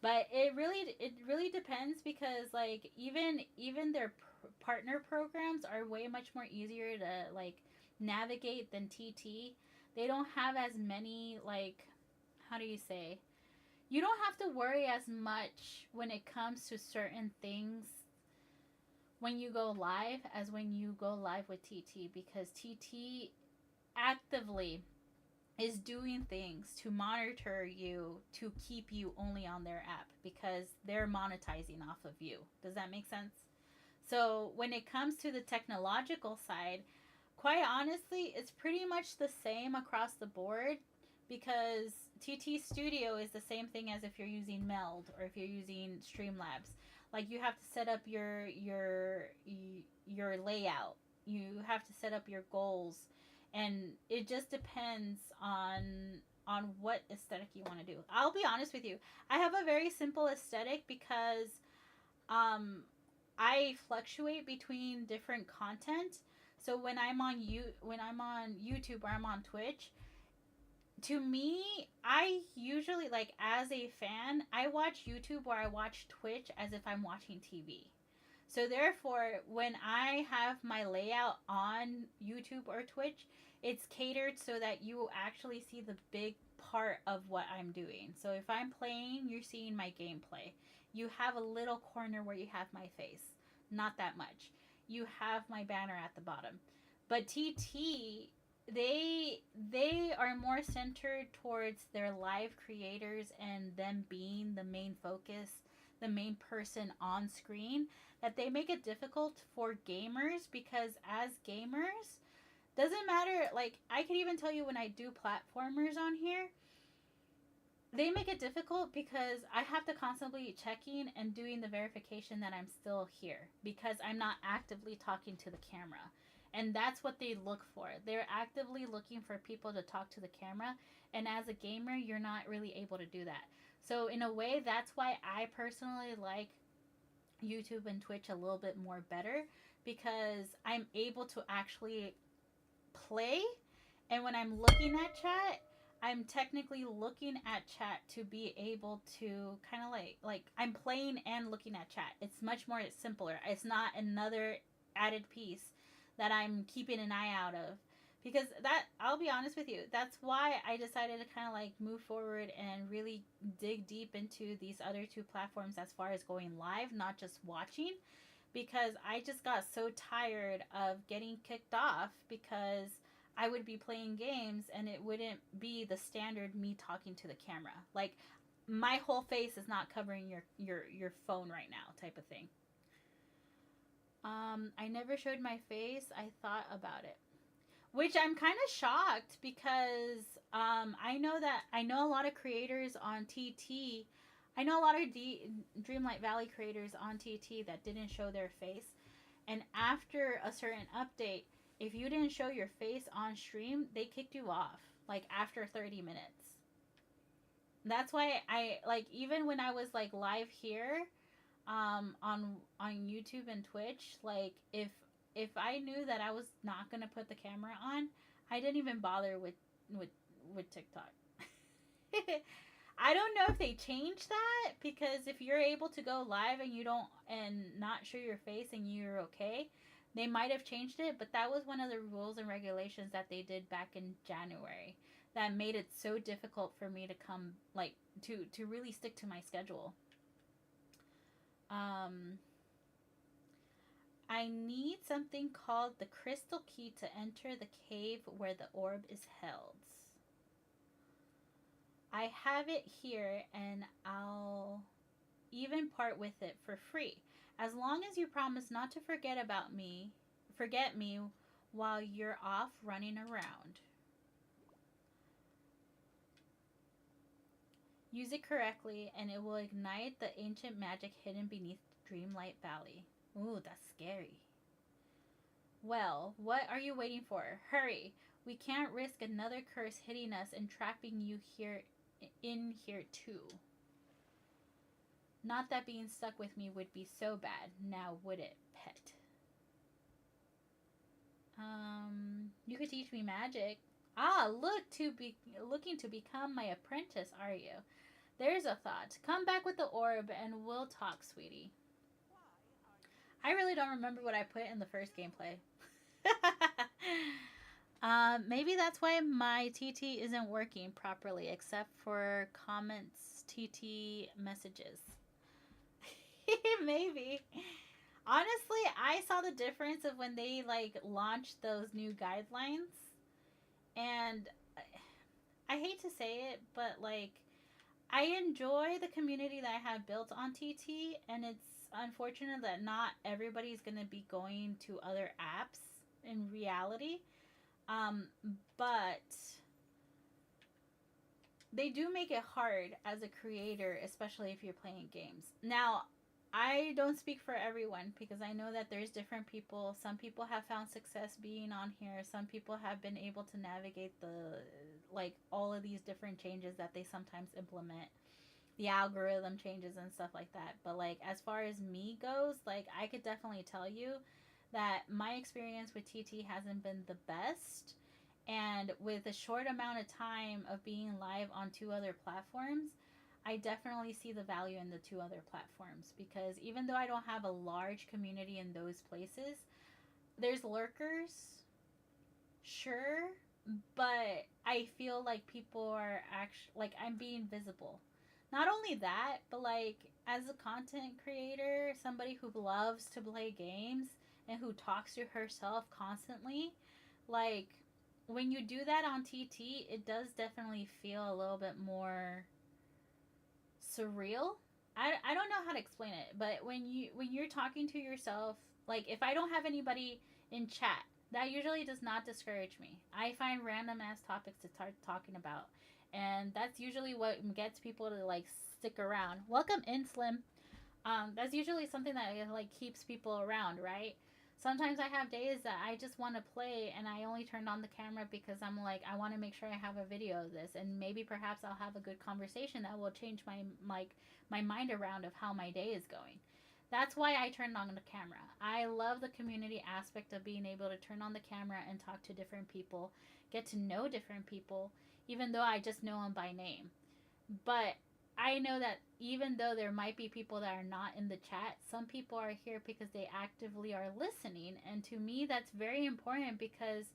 S1: But it really depends, because like even their partner programs are way much more easier to like navigate than TT. They don't have as many, like, how do you say, you don't have to worry as much when it comes to certain things when you go live as when you go live with TT, because TT actively is doing things to monitor you to keep you only on their app, because they're monetizing off of you. Does that make sense? So when it comes to the technological side, quite honestly, it's pretty much the same across the board, because TT Studio is the same thing as if you're using Meld or if you're using Streamlabs. Like you have to set up your layout. You have to set up your goals, and it just depends on what aesthetic you want to do. I'll be honest with you. I have a very simple aesthetic because um I fluctuate between different content. So when I'm on YouTube or I'm on Twitch, to me, I usually, like, as a fan, I watch YouTube or I watch Twitch as if I'm watching TV. So therefore, when I have my layout on YouTube or Twitch, it's catered so that you actually see the big part of what I'm doing. So if I'm playing, you're seeing my gameplay. You have a little corner where you have my face. Not that much. You have my banner at the bottom. But TT, they are more centered towards their live creators and them being the main focus, the main person on screen, that they make it difficult for gamers, because as gamers, doesn't matter, like I could even tell you when I do platformers on here, they make it difficult because I have to constantly checking and doing the verification that I'm still here, because I'm not actively talking to the camera. And that's what they look for. They're actively looking for people to talk to the camera. And as a gamer, you're not really able to do that. So in a way, that's why I personally like YouTube and Twitch a little bit more better, because I'm able to actually play. And when I'm looking at chat, I'm technically looking at chat to be able to kind of like I'm playing and looking at chat. It's much more simpler. It's not another added piece that I'm keeping an eye out of, because that, I'll be honest with you, that's why I decided to kind of like move forward and really dig deep into these other two platforms as far as going live, not just watching, because I just got so tired of getting kicked off because I would be playing games and it wouldn't be the standard me talking to the camera. Like my whole face is not covering your phone right now type of thing. I never showed my face. I thought about it. Which I'm kind of shocked, because I know a lot of creators on TT. I know a lot of Dreamlight Valley creators on TT that didn't show their face. And after a certain update, if you didn't show your face on stream, they kicked you off. Like after 30 minutes. That's why I like, even when I was like live here, on YouTube and Twitch, like if I knew that I was not gonna put the camera on, I didn't even bother with with TikTok. I don't know if they changed that, because if you're able to go live and you don't, and not show your face and you're okay, they might have changed it, but that was one of the rules and regulations that they did back in January that made it so difficult for me to come, like, to really stick to my schedule. Um, I need something called the crystal key to enter the cave where the orb is held. I have it here, and I'll even part with it for free. As long as you promise not to forget me while you're off running around. Use it correctly and it will ignite the ancient magic hidden beneath Dreamlight Valley. Ooh, that's scary. Well, what are you waiting for? Hurry! We can't risk another curse hitting us and trapping you here in here too. Not that being stuck with me would be so bad, now would it, pet? You could teach me magic. Ah, looking to become my apprentice, are you? There's a thought. Come back with the orb and we'll talk, sweetie. I really don't remember what I put in the first gameplay. Maybe that's why my TT isn't working properly, except for comments, TT messages. Maybe. Honestly, I saw the difference of when they like launched those new guidelines, and I hate to say it, but like I enjoy the community that I have built on TT, and it's unfortunate that not everybody's going to be going to other apps in reality. Um, but they do make it hard as a creator, especially if you're playing games. Now, I don't speak for everyone because I know that there's different people. Some people have found success being on here. Some people have been able to navigate the like all of these different changes that they sometimes implement, the algorithm changes and stuff like that. But like as far as me goes, like I could definitely tell you that my experience with TT hasn't been the best. And with a short amount of time of being live on two other platforms, I definitely see the value in the two other platforms because even though I don't have a large community in those places, there's lurkers, sure, but I feel like people are actually like I'm being visible. Not only that, but like as a content creator, somebody who loves to play games and who talks to herself constantly, like when you do that on TT, it does definitely feel a little bit more surreal. I don't know how to explain it, but when you're talking to yourself, like if I don't have anybody in chat, that usually does not discourage me. I find random ass topics to start talking about, and that's usually what gets people to like stick around. Welcome in, Slim. That's usually something that like keeps people around, right? Sometimes I have days that I just want to play and I only turned on the camera because I'm like I want to make sure I have a video of this and maybe perhaps I'll have a good conversation that will change my mind around of how my day is going. That's why I turned on the camera. I love the community aspect of being able to turn on the camera and talk to different people, get to know different people, even though I just know them by name. But I know that even though there might be people that are not in the chat, some people are here because they actively are listening. And to me, that's very important because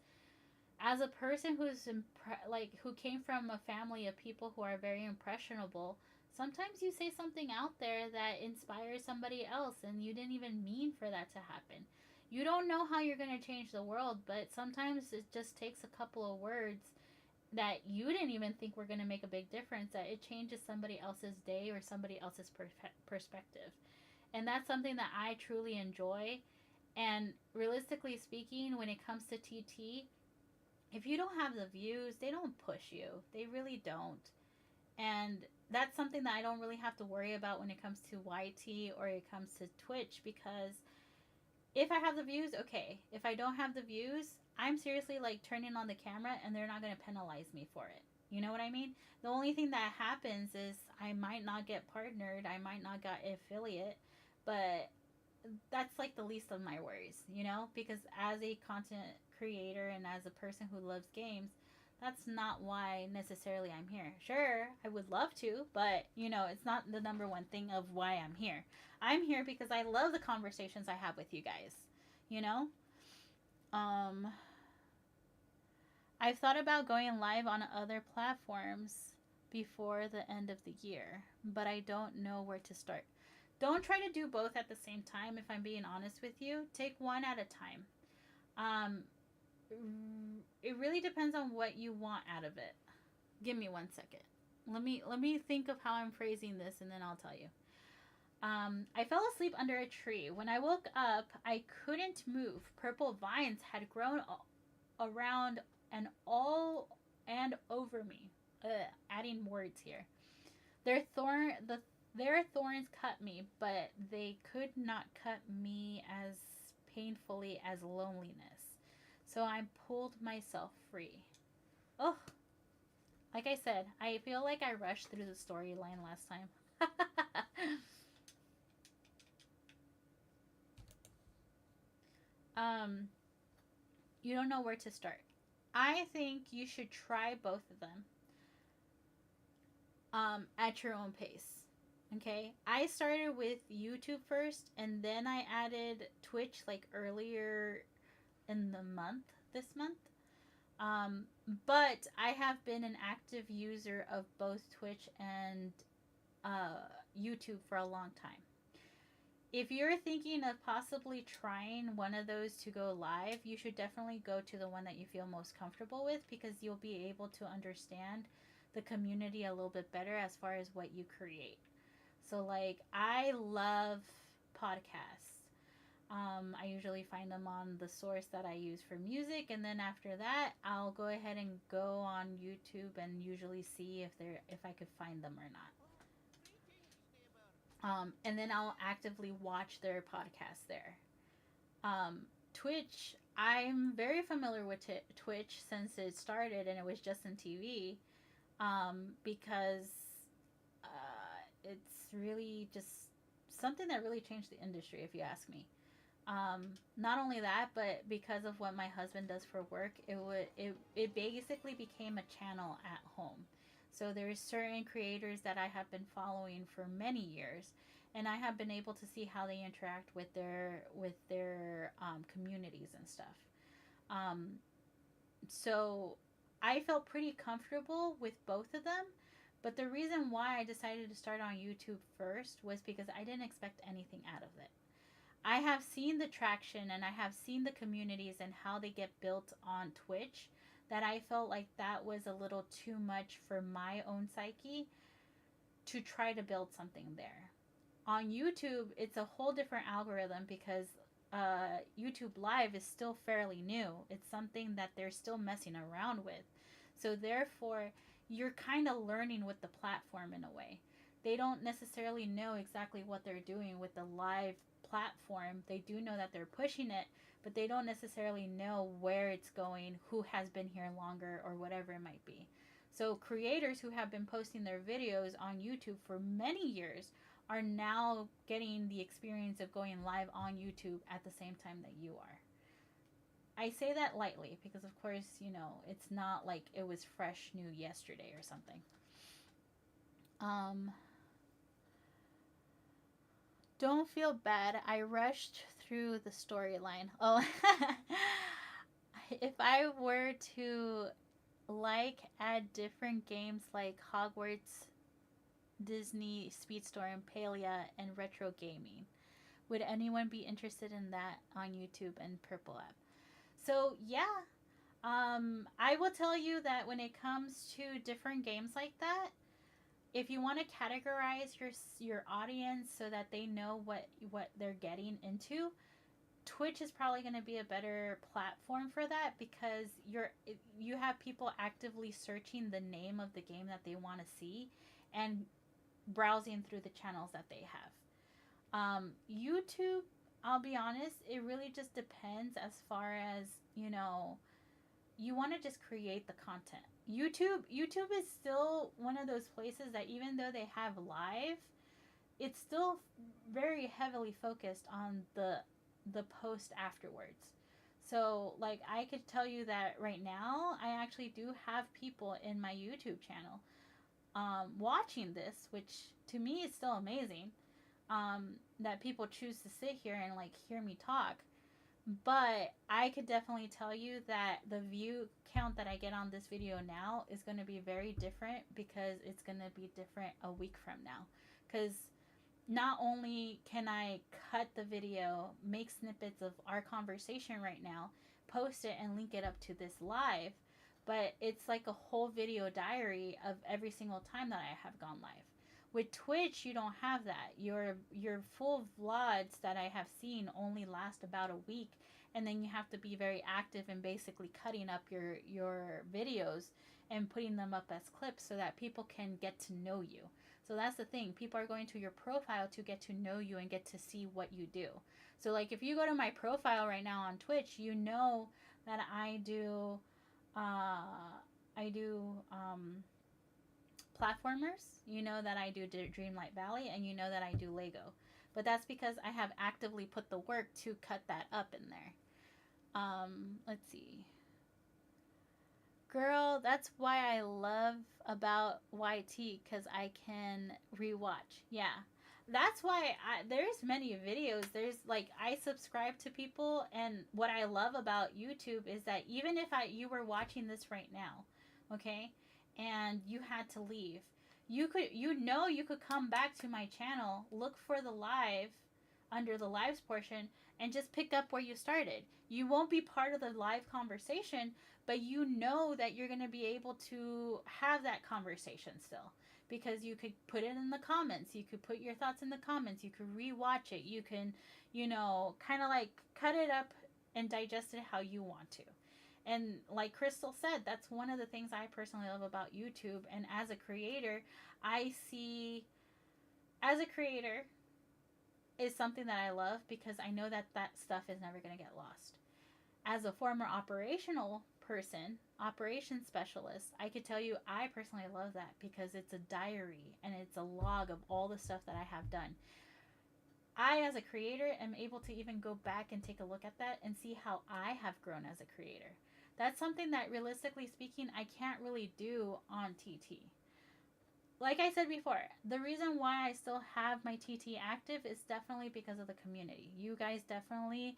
S1: as a person who came from a family of people who are very impressionable, sometimes you say something out there that inspires somebody else and you didn't even mean for that to happen. You don't know how you're going to change the world, but sometimes it just takes a couple of words that you didn't even think were going to make a big difference, that it changes somebody else's day or somebody else's perspective. And that's something that I truly enjoy. And realistically speaking, when it comes to TT, if you don't have the views, they don't push you. They really don't. And that's something that I don't really have to worry about when it comes to YT or it comes to Twitch because if I have the views, okay. If I don't have the views, I'm seriously like turning on the camera and they're not going to penalize me for it. You know what I mean? The only thing that happens is I might not get partnered, I might not get affiliate, but that's like the least of my worries, you know? Because as a content creator and as a person who loves games, that's not why necessarily I'm here. Sure, I would love to, but you know, it's not the number one thing of why I'm here. I'm here because I love the conversations I have with you guys, you know? Um, I've thought about going live on other platforms before the end of the year, but I don't know where to start. Don't try to do both at the same time, if I'm being honest with you. Take one at a time. Um, it really depends on what you want out of it. Give me 1 second. Let me think of how I'm phrasing this and then I'll tell you. I fell asleep under a tree. When I woke up, I couldn't move. Purple vines had grown around and all and over me. Ugh, adding words here. Their thorn the their thorns cut me, but they could not cut me as painfully as loneliness. So I pulled myself free. Oh, like I said, I feel like I rushed through the storyline last time. um, you don't know where to start. I think you should try both of them at your own pace. Okay, I started with YouTube first, and then I added Twitch like earlier in the month, this month. Um, but I have been an active user of both Twitch and YouTube for a long time. If you're thinking of possibly trying one of those to go live, you should definitely go to the one that you feel most comfortable with, because you'll be able to understand the community a little bit better as far as what you create. So, like, I love podcasts. I usually find them on the source that I use for music, and then after that, I'll go ahead and go on YouTube and usually see if I could find them or not. And then I'll actively watch their podcast there. Twitch, I'm very familiar with Twitch since it started and it was just in TV, because it's really just something that really changed the industry, if you ask me. Not only that, but because of what my husband does for work, it basically became a channel at home. So there's certain creators that I have been following for many years, and I have been able to see how they interact with their communities and stuff. Um, so I felt pretty comfortable with both of them. But the reason why I decided to start on YouTube first was because I didn't expect anything out of it. I have seen the traction and I have seen the communities and how they get built on Twitch, that I felt like that was a little too much for my own psyche to try to build something there. On YouTube, it's a whole different algorithm because YouTube Live is still fairly new. It's something that they're still messing around with. So, therefore, you're kind of learning with the platform in a way. They don't necessarily know exactly what they're doing with the live platform. They do know that they're pushing it, but they don't necessarily know where it's going, who has been here longer, or whatever it might be. So, creators who have been posting their videos on YouTube for many years are now getting the experience of going live on YouTube at the same time that you are. I say that lightly because, of course, it's not like it was fresh new yesterday or something. Um, don't feel bad. I rushed through the storyline. Oh, if I were to add different games like Hogwarts, Disney, Speedstorm, Palia, and retro gaming, would anyone be interested in that on YouTube and Purple App? So yeah, I will tell you that when it comes to different games like that, if you want to categorize your audience so that they know what they're getting into, Twitch is probably going to be a better platform for that, because you have people actively searching the name of the game that they want to see and browsing through the channels that they have. YouTube, I'll be honest, it really just depends as far as, you want to just create the content. YouTube is still one of those places that even though they have live, it's still very heavily focused on the post afterwards. So, like, I could tell you that right now, I actually do have people in my YouTube channel watching this, which to me is still amazing, that people choose to sit here and, like, hear me talk. But I could definitely tell you that the view count that I get on this video now is going to be very different, because it's going to be different a week from now. Because not only can I cut the video, make snippets of our conversation right now, post it, and link it up to this live, but it's like a whole video diary of every single time that I have gone live. With Twitch, you don't have that. Your full VODs that I have seen only last about a week, and then you have to be very active in basically cutting up your videos and putting them up as clips so that people can get to know you. So that's the thing. People are going to your profile to get to know you and get to see what you do. So like if you go to my profile right now on Twitch, you know that I do platformers. You know that I do Dreamlight Valley, and you know that I do Lego. But that's because I have actively put the work to cut that up in there. Let's see. Girl, that's why I love about YT, because I can rewatch. Yeah. That's why there's many videos. There's like I subscribe to people, and what I love about YouTube is that even if you were watching this right now, okay, and you had to leave, you could come back to my channel, look for the live under the lives portion, and just pick up where you started. You won't be part of the live conversation, but you know that you're going to be able to have that conversation still, because you could put it in the comments, you could put your thoughts in the comments, you could rewatch it, you can, kind of like cut it up and digest it how you want to. And like Crystal said, that's one of the things I personally love about YouTube. And as a creator, I see, as a creator, is something that I love, because I know that that stuff is never going to get lost. As a former operational person, operations specialist, I could tell you I personally love that, because it's a diary and it's a log of all the stuff that I have done. I, as a creator, am able to even go back and take a look at that and see how I have grown as a creator. That's something that, realistically speaking, I can't really do on TT. Like I said before, the reason why I still have my TT active is definitely because of the community. You guys definitely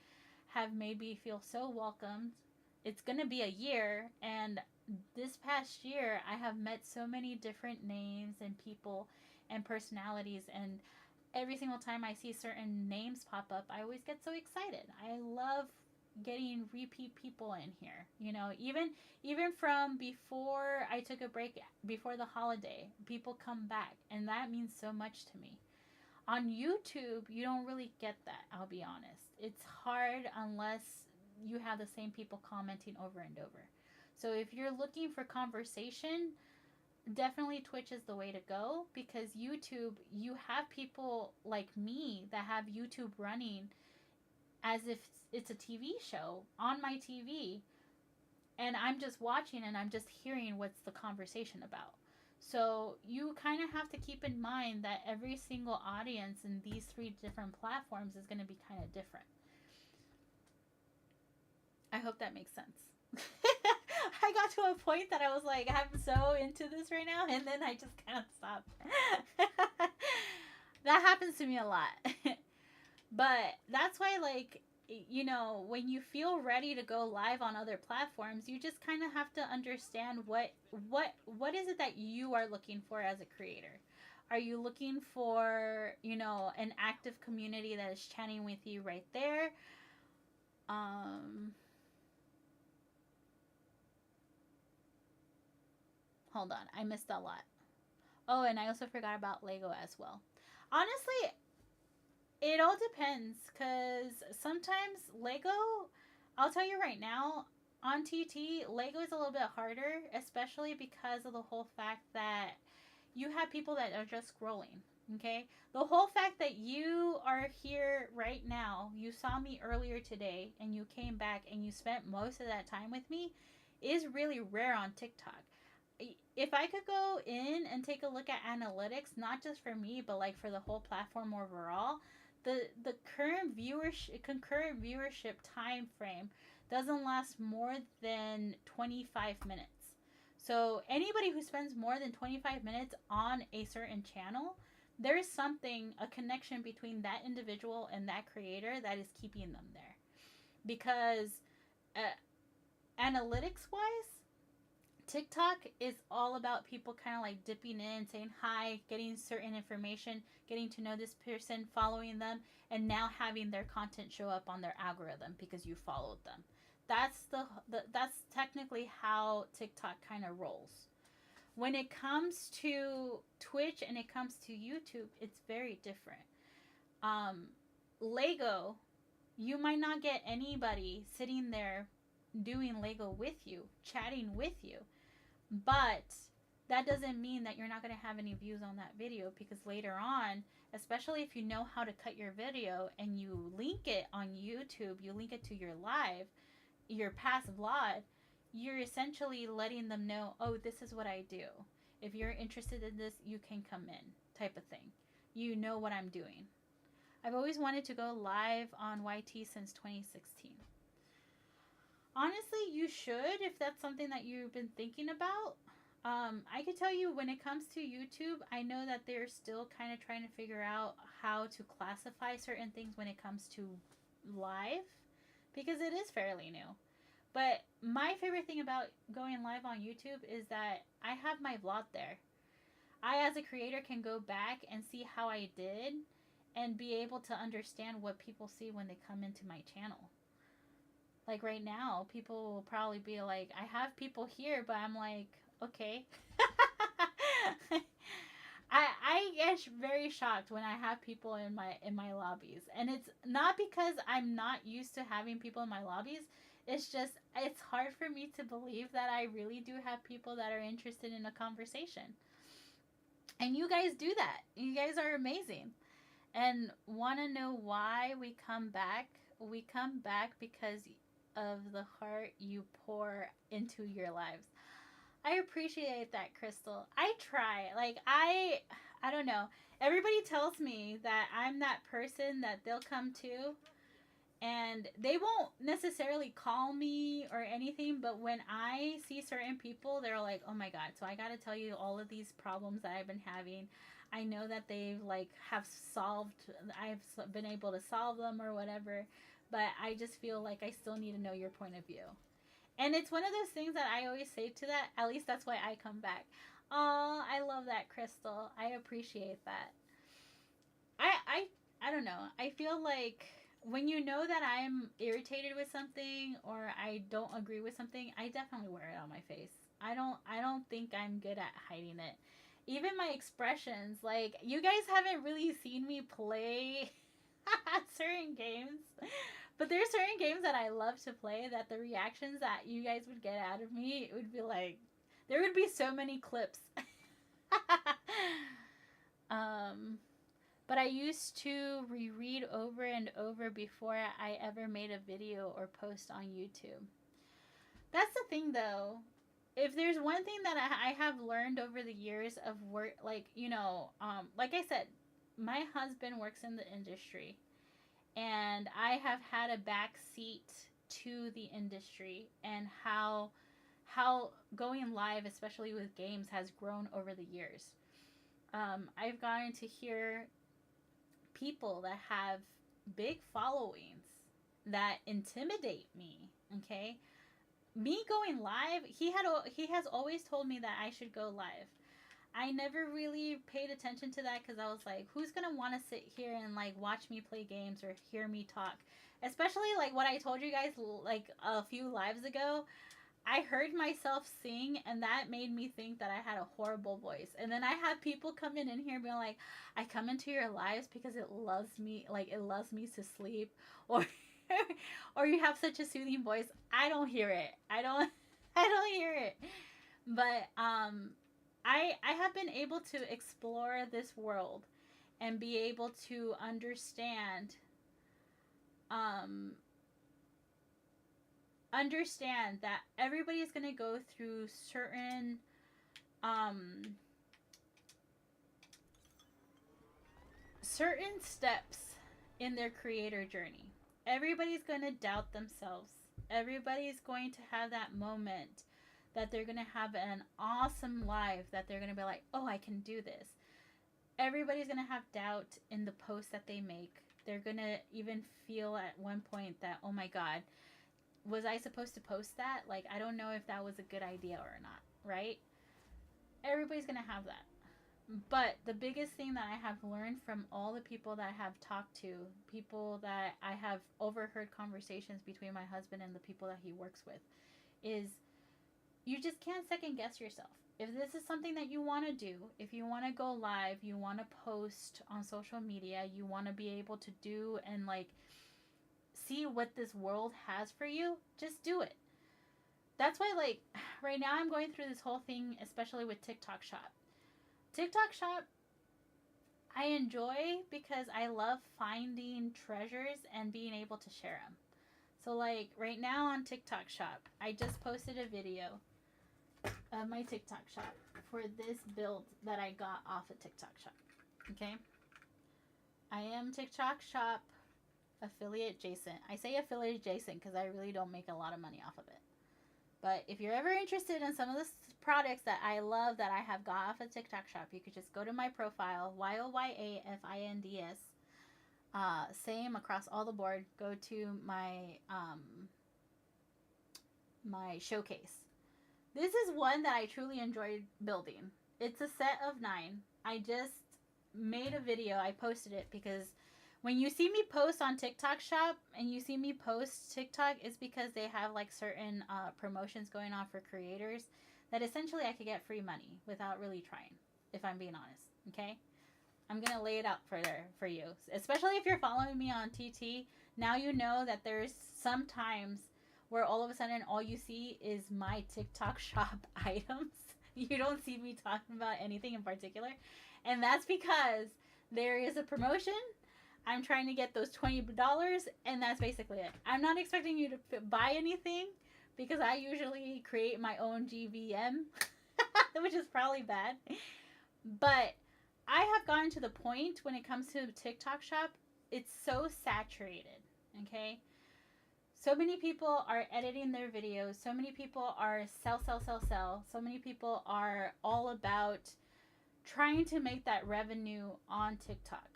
S1: have made me feel so welcomed. It's going to be a year, and this past year I have met so many different names and people and personalities, and every single time I see certain names pop up, I always get so excited. I love getting repeat people in here. Even from before I took a break before the holiday, people come back, and that means so much to me. On YouTube, you don't really get that, I'll be honest. It's hard unless you have the same people commenting over and over. So if you're looking for conversation, definitely Twitch is the way to go, because YouTube, you have people like me that have YouTube running as if it's a TV show on my TV, and I'm just watching and I'm just hearing what's the conversation about. So you kind of have to keep in mind that every single audience in these 3 different platforms is going to be kind of different. I hope that makes sense. I got to a point that I was like, I'm so into this right now, and then I just kind of stopped. That happens to me a lot. But that's why, like, when you feel ready to go live on other platforms, you just kind of have to understand what is it that you are looking for as a creator. Are you looking for, an active community that is chatting with you right there? Hold on, I missed a lot. Oh, and I also forgot about Lego as well. Honestly, it all depends, because sometimes Lego, I'll tell you right now, on TT, Lego is a little bit harder, especially because of the whole fact that you have people that are just scrolling, okay? The whole fact that you are here right now, you saw me earlier today, and you came back and you spent most of that time with me, is really rare on TikTok. If I could go in and take a look at analytics, not just for me, but like for the whole platform overall, the current concurrent viewership time frame doesn't last more than 25 minutes. So anybody who spends more than 25 minutes on a certain channel, there is a connection between that individual and that creator that is keeping them there. Because analytics wise, TikTok is all about people kind of like dipping in, saying hi, getting certain information, getting to know this person, following them, and now having their content show up on their algorithm because you followed them. That's technically how TikTok kind of rolls. When it comes to Twitch and it comes to YouTube, it's very different. Lego, You might not get anybody sitting there doing Lego with you, chatting with you. But that doesn't mean that you're not going to have any views on that video, because later on, especially if you know how to cut your video and you link it on YouTube, you link it to your live, your past vlog, you're essentially letting them know, oh, this is what I do. If you're interested in this, you can come in, type of thing. You know what I'm doing. I've always wanted to go live on YT since 2016. Honestly, you should, if that's something that you've been thinking about. I could tell you, when it comes to YouTube, I know that they're still kind of trying to figure out how to classify certain things when it comes to live, because it is fairly new. But my favorite thing about going live on YouTube is that I have my vlog there. I, as a creator, can go back and see how I did and be able to understand what people see when they come into my channel. Like right now, people will probably be like, I have people here, but I'm like, okay. I get very shocked when I have people in my lobbies. And it's not because I'm not used to having people in my lobbies. It's just, it's hard for me to believe that I really do have people that are interested in a conversation. And you guys do that. You guys are amazing. And want to know why we come back? We come back because of the heart you pour into your lives. I appreciate that, Crystal. I try. Like, I don't know. Everybody tells me that I'm that person that they'll come to, and they won't necessarily call me or anything, but when I see certain people, they're like, oh my God, so I got to tell you all of these problems that I've been having. I know that they've I've been able to solve them or whatever, but I just feel like I still need to know your point of view. And it's one of those things that I always say to that. At least that's why I come back. Oh, I love that, Crystal. I appreciate that. I don't know. I feel like when you know that I'm irritated with something or I don't agree with something, I definitely wear it on my face. I don't think I'm good at hiding it. Even my expressions, like, you guys haven't really seen me play certain games. But there's certain games that I love to play that the reactions that you guys would get out of me, it would be like, there would be so many clips. But I used to reread over and over before I ever made a video or post on YouTube. That's the thing, though. If there's one thing that I have learned over the years of work, like, like I said, my husband works in the industry. And I have had a back seat to the industry and how going live, especially with games, has grown over the years. I've gotten to hear people that have big followings that intimidate me. Okay, me going live, he has always told me that I should go live. I never really paid attention to that because I was like, who's going to want to sit here and like watch me play games or hear me talk? Especially like what I told you guys like a few lives ago. I heard myself sing and that made me think that I had a horrible voice. And then I have people come in here being like, I come into your lives because it loves me, like it loves me to sleep, or or you have such a soothing voice. I don't hear it. I don't hear it. But I have been able to explore this world and be able to understand that everybody's going to go through certain steps in their creator journey. Everybody's going to doubt themselves. Everybody's going to have that moment that they're going to have an awesome life, that they're going to be like, oh, I can do this. Everybody's going to have doubt in the posts that they make. They're going to even feel at one point that, oh my God, was I supposed to post that? Like, I don't know if that was a good idea or not, right? Everybody's going to have that. But the biggest thing that I have learned from all the people that I have talked to, people that I have overheard conversations between my husband and the people that he works with, is you just can't second guess yourself. If this is something that you want to do, if you want to go live, you want to post on social media, you want to be able to do and like see what this world has for you, just do it. That's why, like, right now I'm going through this whole thing, especially with TikTok Shop. TikTok Shop, I enjoy because I love finding treasures and being able to share them. So, like, right now on TikTok Shop, I just posted a video of my TikTok Shop for this build that I got off of TikTok Shop. Okay? I am TikTok Shop affiliate adjacent. I say affiliate adjacent because I really don't make a lot of money off of it. But if you're ever interested in some of the products that I love that I have got off of TikTok Shop, you could just go to my profile, YOYAFINDS. Same across all the board. Go to my my showcase. This is one that I truly enjoyed building. It's a set of 9. I just made a video. I posted it because when you see me post on TikTok Shop and you see me post TikTok, it's because they have like certain promotions going on for creators that essentially I could get free money without really trying, if I'm being honest. Okay? I'm going to lay it out for you. Especially if you're following me on TT, now you know that there's some times where all of a sudden all you see is my TikTok Shop items. You don't see me talking about anything in particular. And that's because there is a promotion. I'm trying to get those $20, and that's basically it. I'm not expecting you to buy anything because I usually create my own GVM, which is probably bad. But I have gotten to the point when it comes to TikTok Shop, it's so saturated, okay? So many people are editing their videos. So many people are sell. So many people are all about trying to make that revenue on TikTok.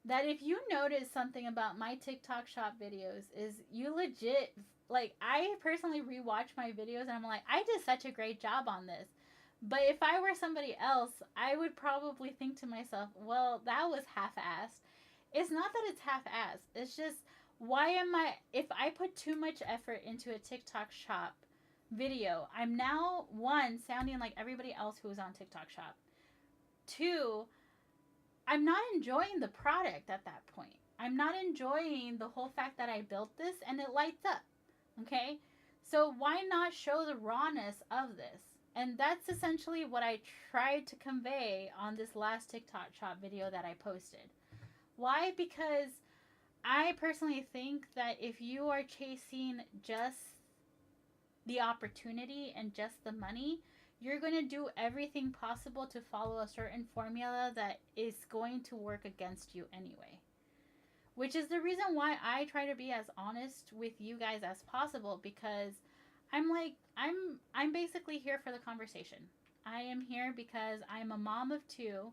S1: That if you notice something about my TikTok Shop videos is you legit, like, I personally rewatch my videos and I'm like, I did such a great job on this. But if I were somebody else, I would probably think to myself, well, that was half-assed. It's not that it's half-assed. It's just, if I put too much effort into a TikTok Shop video, I'm now, 1, sounding like everybody else who was on TikTok Shop. 2, I'm not enjoying the product at that point. I'm not enjoying the whole fact that I built this and it lights up. Okay? So why not show the rawness of this? And that's essentially what I tried to convey on this last TikTok Shop video that I posted. Why? Because I personally think that if you are chasing just the opportunity and just the money, you're going to do everything possible to follow a certain formula that is going to work against you anyway. Which is the reason why I try to be as honest with you guys as possible, because I'm basically here for the conversation. I am here because I'm a mom of 2,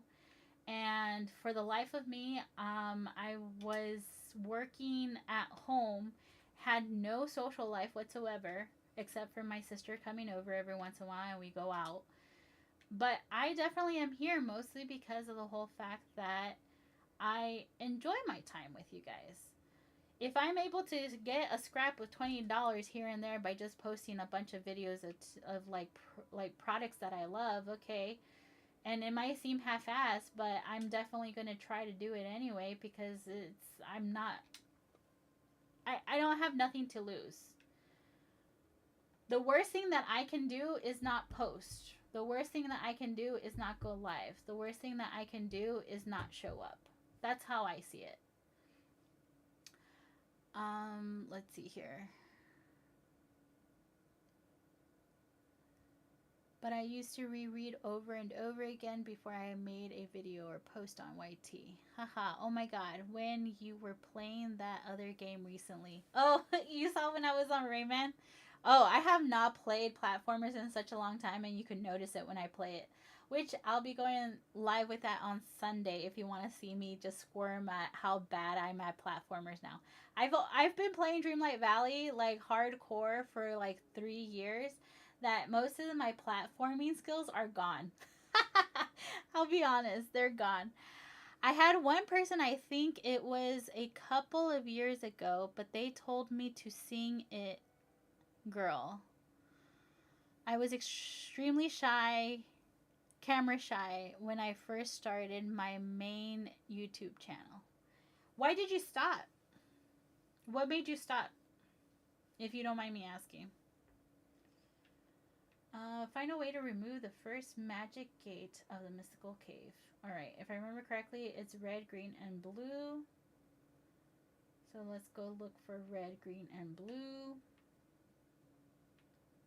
S1: and for the life of me, I was working at home, had no social life whatsoever, except for my sister coming over every once in a while and we go out. But I definitely am here mostly because of the whole fact that I enjoy my time with you guys. If I'm able to get a scrap of $20 here and there by just posting a bunch of videos of like products that I love, okay. And it might seem half-assed, but I'm definitely going to try to do it anyway because I don't have nothing to lose. The worst thing that I can do is not post. The worst thing that I can do is not go live. The worst thing that I can do is not show up. That's how I see it. Let's see here. But I used to reread over and over again before I made a video or post on YT. Haha, oh my god, when you were playing that other game recently. Oh, you saw when I was on Rayman? Oh, I have not played platformers in such a long time, and you can notice it when I play it. Which I'll be going live with that on Sunday if you want to see me just squirm at how bad I'm at platformers now. I've been playing Dreamlight Valley like hardcore for like 3 years. That most of my platforming skills are gone. I'll be honest, they're gone. I had one person, I think it was a couple of years ago, but they told me to sing it girl. I was extremely shy, camera shy, when I first started my main YouTube channel. Why did you stop? What made you stop, if you don't mind me asking? Find a way to remove the first magic gate of the mystical cave. Alright, if I remember correctly, it's red, green, and blue. So let's go look for red, green, and blue.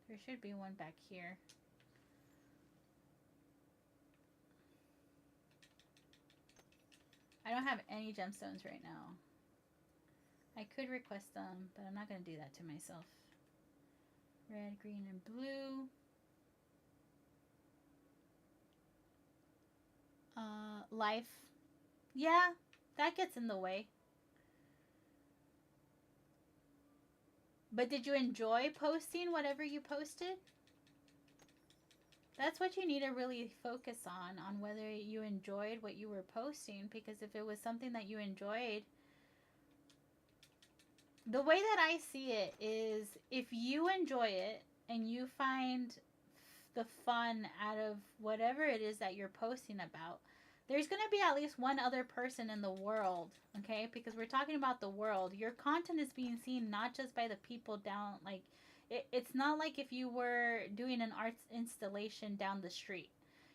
S1: There should be one back here. I don't have any gemstones right now. I could request them, but I'm not going to do that to myself. Red, green, and blue. Life. Yeah, that gets in the way. But did you enjoy posting whatever you posted? That's what you need to really focus on whether you enjoyed what you were posting, because if it was something that you enjoyed, the way that I see it is, if you enjoy it and you find the fun out of whatever it is that you're posting about, there's going to be at least one other person in the world, okay? Because we're talking about the world. Your content is being seen not just by the people down, like, it's not like if you were doing an arts installation down the street.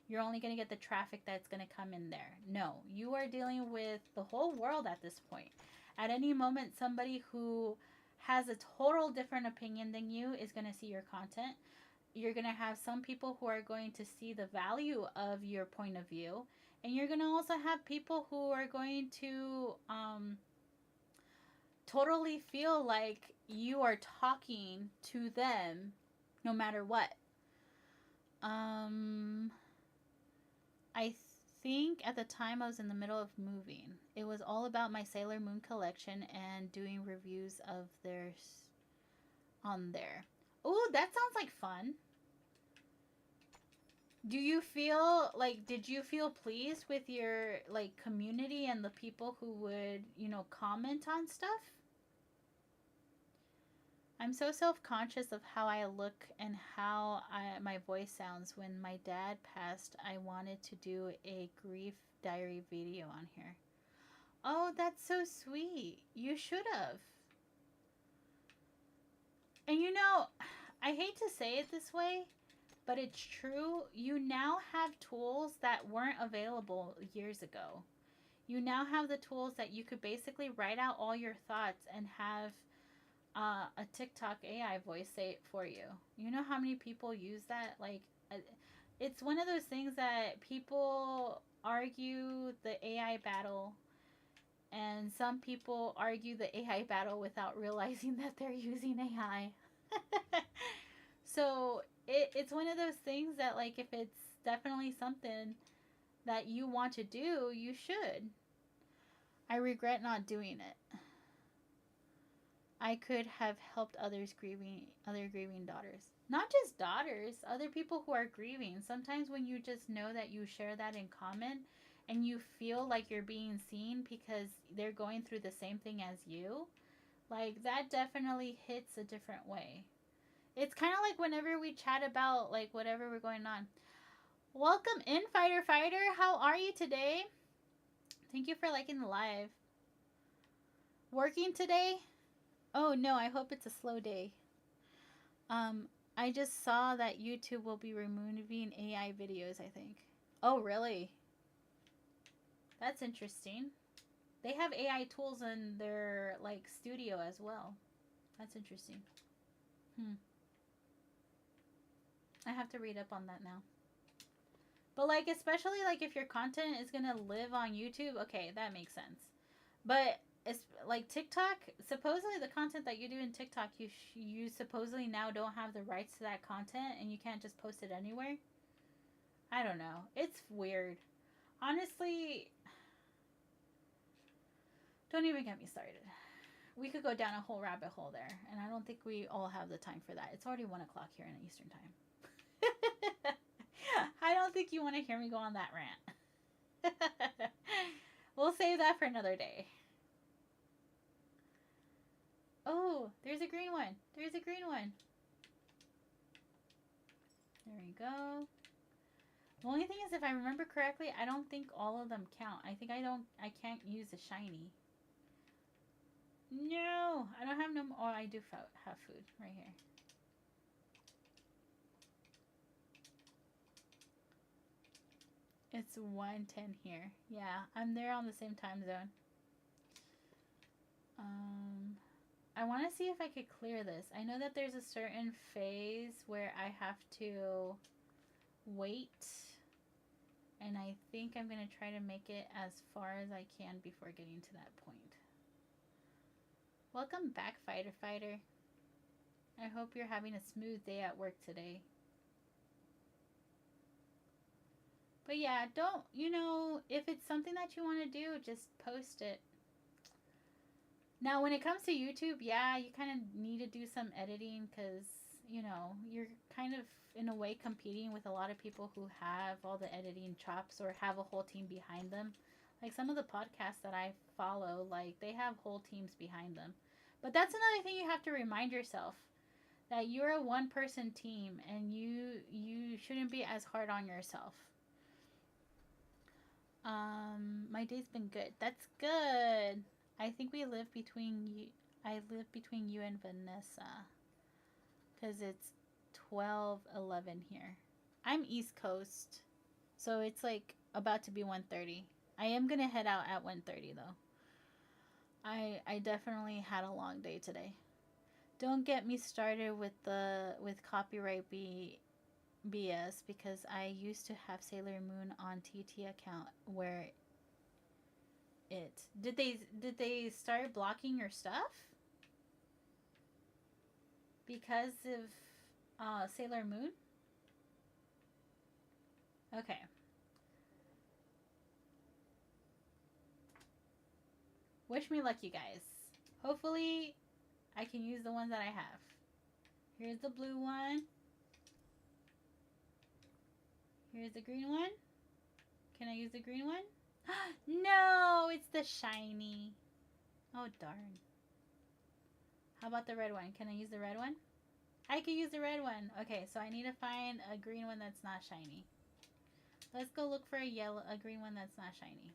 S1: You're only going to get the traffic that's going to come in there. No, you are dealing with the whole world at this point. At any moment, somebody who has a total different opinion than you is going to see your content. You're going to have some people who are going to see the value of your point of view. And you're going to also have people who are going to totally feel like you are talking to them no matter what. I think at the time I was in the middle of moving. It was all about my Sailor Moon collection and doing reviews of theirs on there. Ooh, that sounds like fun. Do you feel like, did you feel pleased with your like community and the people who would, comment on stuff? I'm so self-conscious of how I look and how my voice sounds. When my dad passed, I wanted to do a grief diary video on here. Oh, that's so sweet. You should have. And I hate to say it this way, but it's true. You now have tools that weren't available years ago. You now have the tools that you could basically write out all your thoughts and have a TikTok AI voice say it for you. You know how many people use that? Like, it's one of those things that people argue the AI battle, and some people argue the AI battle without realizing that they're using AI. So it's one of those things that, like, if it's definitely something that you want to do, you should. I regret not doing it. I could have helped other grieving daughters. Not just daughters, other people who are grieving. Sometimes when you just know that you share that in common and you feel like you're being seen because they're going through the same thing as you, like, that definitely hits a different way. It's kind of like whenever we chat about, like, whatever we're going on. Welcome in, Fighter. How are you today? Thank you for liking the live. Working today? Oh no, I hope it's a slow day. I just saw that YouTube will be removing AI videos, I think. Oh, really? That's interesting. They have AI tools in their, like, studio as well. That's interesting. I have to read up on that now. But, like, especially, like, if your content is gonna live on YouTube, okay, that makes sense. But it's like TikTok, supposedly the content that you do in TikTok, you supposedly now don't have the rights to that content and you can't just post it anywhere. I don't know. It's weird. Honestly, don't even get me started. We could go down a whole rabbit hole there, and I don't think we all have the time for that. It's already 1 o'clock here in Eastern time. I don't think you want to hear me go on that rant. We'll save that for another day. Oh, there's a green one. There we go. The only thing is, if I remember correctly, I don't think all of them count. I think I can't use a shiny. No, I don't have no more. Oh, I do have food right here. It's 1:10 here. Yeah, I'm there on the same time zone. Um, I want to see if I could clear this. I know that there's a certain phase where I have to wait, and I think I'm going to try to make it as far as I can before getting to that point. Welcome back, Fighter Fighter. I hope you're having a smooth day at work today. But yeah, don't, if it's something that you want to do, just post it. Now, when it comes to YouTube, yeah, you kind of need to do some editing because, you're kind of, in a way, competing with a lot of people who have all the editing chops or have a whole team behind them. Like some of the podcasts that I follow, like they have whole teams behind them. But that's another thing you have to remind yourself, that you're a one-person team and you shouldn't be as hard on yourself. My day's been good. That's good. I think we live between you. I live between you and Vanessa, because it's 12:11 here. I'm East Coast, so it's like about to be 1:30. I am gonna head out at 1:30 though. I definitely had a long day today. Don't get me started with copyright BS, because I used to have Sailor Moon on TT account where did they start blocking your stuff because of Sailor Moon? Okay. Wish me luck, you guys. Hopefully I can use the ones that I have. Here's the blue one. Here's the green one. Can I use the green one? No, it's the shiny. Oh, darn. How about the red one? Can I use the red one? I can use the red one. Okay, so I need to find a green one that's not shiny. Let's go look for a green one that's not shiny.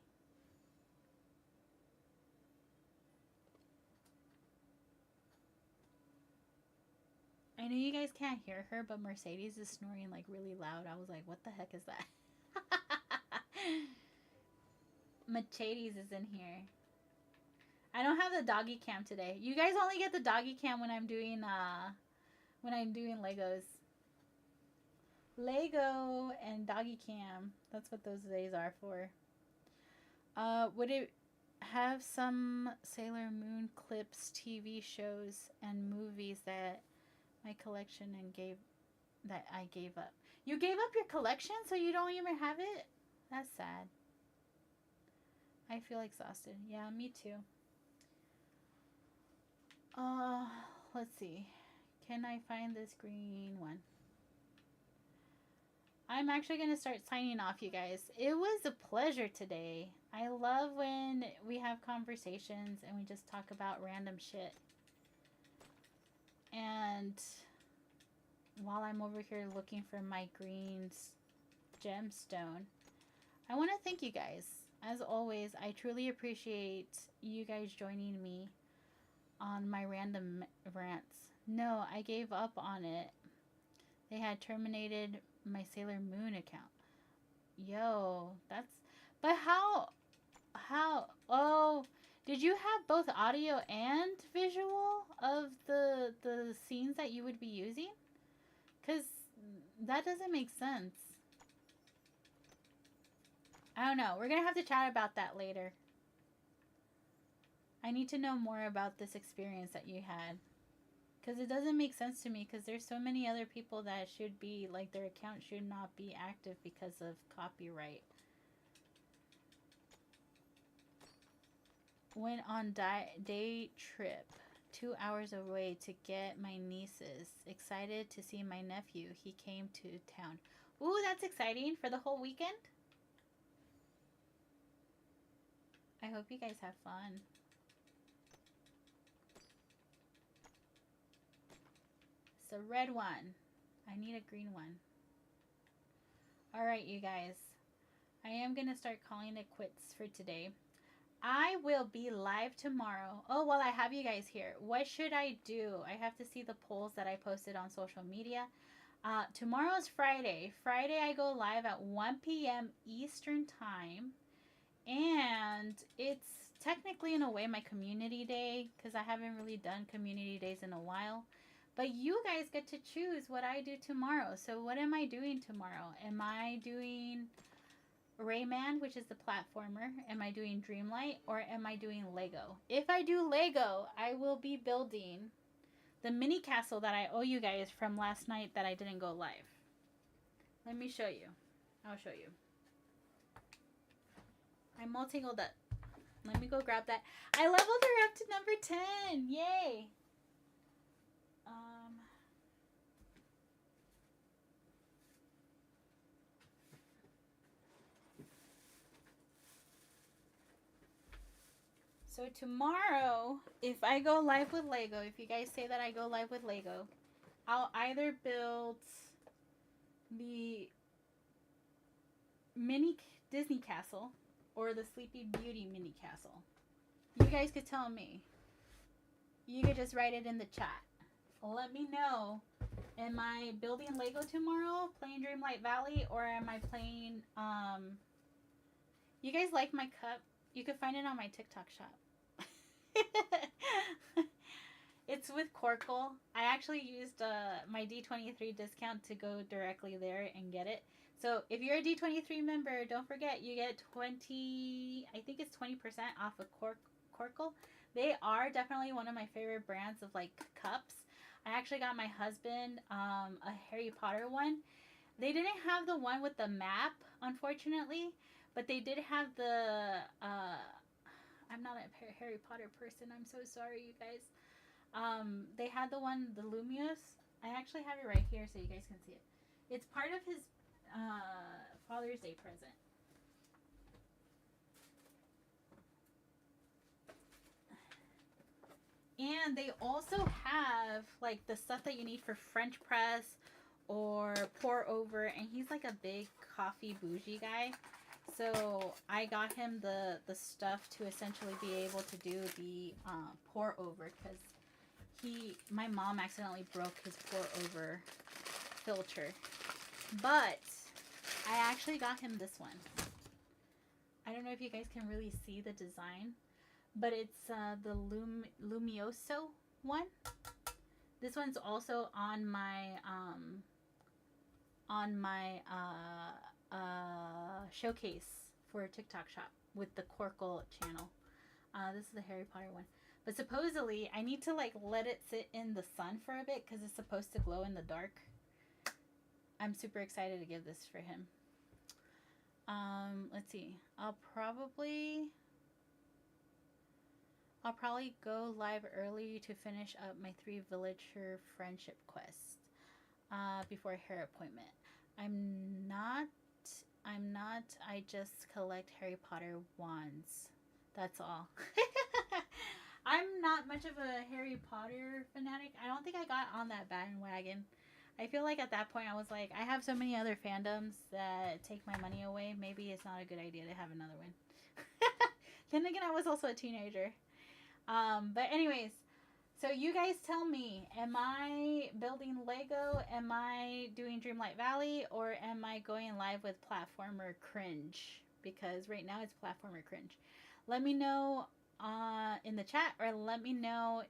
S1: I know you guys can't hear her, but Mercedes is snoring like really loud. I was like, what the heck is that? Mercedes is in here. I don't have the doggy cam today. You guys only get the doggy cam when I'm doing Legos. Lego and doggy cam. That's what those days are for. Would it have some Sailor Moon clips, TV shows, and movies that my collection that I gave up? You gave up your collection, so you don't even have it? That's sad. I feel exhausted. Yeah, me too. Let's see. Can I find this green one? I'm actually going to start signing off, you guys. It was a pleasure today. I love when we have conversations and we just talk about random shit. And while I'm over here looking for my green gemstone, I want to thank you guys. As always, I truly appreciate you guys joining me on my random rants. No, I gave up on it. They had terminated my Sailor Moon account. Yo, that's... But oh, did you have both audio and visual of the scenes that you would be using? Because that doesn't make sense. I don't know. We're going to have to chat about that later. I need to know more about this experience that you had. Because it doesn't make sense to me, because there's so many other people that should be, like, their account should not be active because of copyright. Went on day trip 2 hours away to get my nieces. Excited to see my nephew. He came to town. Ooh, that's exciting for the whole weekend. I hope you guys have fun. It's a red one. I need a green one. Alright, you guys. I am going to start calling it quits for today. I will be live tomorrow. Oh, well, I have you guys here. What should I do? I have to see the polls that I posted on social media. Tomorrow's Friday. Friday, I go live at 1 p.m. Eastern Time. And it's technically, in a way, my community day because I haven't really done community days in a while. But you guys get to choose what I do tomorrow. So, what am I doing tomorrow? Am I doing Rayman, which is the platformer? Am I doing Dreamlight or am I doing Lego? If I do Lego, I will be building the mini castle that I owe you guys from last night that I didn't go live. Let me show you. I'll show you. I'm all tangled up. Let me go grab that. I leveled her up to number 10. Yay. So tomorrow, if I go live with Lego, if you guys say that I go live with Lego, I'll either build the mini Disney castle or the Sleepy Beauty mini castle. You guys could tell me. You could just write it in the chat. Let me know. Am I building Lego tomorrow, playing Dreamlight Valley, or am I playing, you guys like my cup? You can find it on my TikTok shop. It's with Corkle. I actually used my D23 discount to go directly there and get it. So if you're a D23 member, don't forget you get 20, I think it's 20% off of Corkle. They are definitely one of my favorite brands of like cups. I actually got my husband a Harry Potter one. They didn't have the one with the map, unfortunately, but they did have the I'm not a Harry Potter person. I'm so sorry, you guys. They had the one, the Lumios. I actually have it right here so you guys can see it. It's part of his Father's Day present. And they also have like the stuff that you need for French press or pour over. And he's like a big coffee bougie guy. So I got him the stuff to essentially be able to do the pour over because my mom accidentally broke his pour over filter. But I actually got him this one. I don't know if you guys can really see the design, but it's the Lumioso one. This one's also on my showcase for TikTok shop with the Corkle channel. This is the Harry Potter one. But supposedly, I need to like let it sit in the sun for a bit because it's supposed to glow in the dark. I'm super excited to give this for him. Let's see. I'll probably go live early to finish up my 3 villager friendship quests before hair appointment. I'm not. I just collect Harry Potter wands. That's all. I'm not much of a Harry Potter fanatic. I don't think I got on that bandwagon. I feel like at that point I was like, I have so many other fandoms that take my money away. Maybe it's not a good idea to have another one. Then again, I was also a teenager. But anyways, so you guys tell me, am I building Lego? Am I doing Dreamlight Valley? Or am I going live with Platformer Cringe? Because right now it's Platformer Cringe. Let me know in the chat or let me know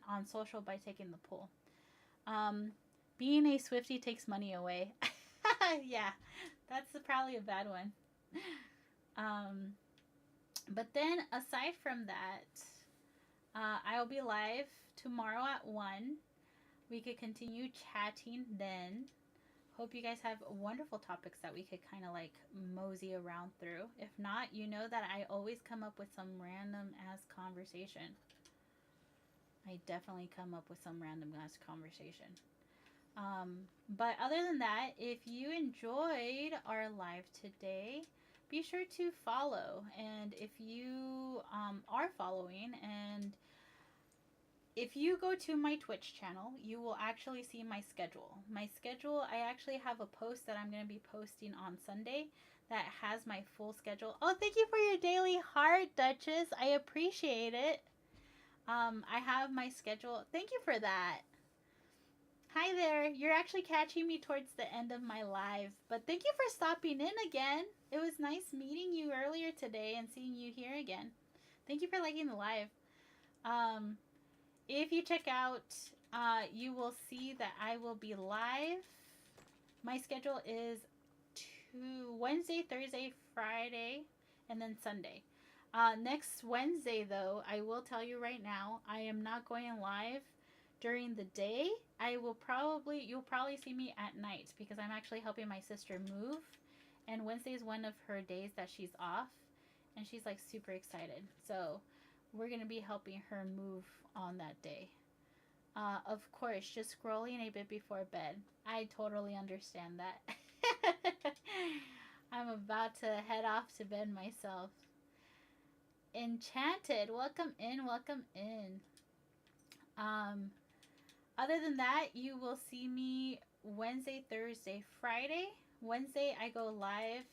S1: on social by taking the poll. Being a Swiftie takes money away. Yeah, that's probably a bad one. But then aside from that, I'll be live tomorrow at 1. We could continue chatting then. Hope you guys have wonderful topics that we could kind of like mosey around through. If not, you know that I always come up with some random ass conversation. I definitely come up with some random ass conversation. But other than that, if you enjoyed our live today, be sure to follow. And if you are following and If you go to my Twitch channel, you will actually see my schedule. My schedule, I actually have a post that I'm going to be posting on Sunday that has my full schedule. Oh, thank you for your daily heart, Duchess. I appreciate it. I have my schedule. Thank you for that. Hi there. You're actually catching me towards the end of my live, but thank you for stopping in again. It was nice meeting you earlier today and seeing you here again. Thank you for liking the live. Um, if you check out, you will see that I will be live. My schedule is Wednesday, Thursday, Friday, and then Sunday. Next Wednesday, though, I will tell you right now, I am not going live during the day. You'll probably see me at night because I'm actually helping my sister move. And Wednesday is one of her days that she's off. And she's like super excited. So we're going to be helping her move on that day. Of course, just scrolling a bit before bed. I totally understand that. I'm about to head off to bed myself. Enchanted, welcome in, welcome in. Other than that, you will see me Wednesday, Thursday, Friday. Wednesday, I go live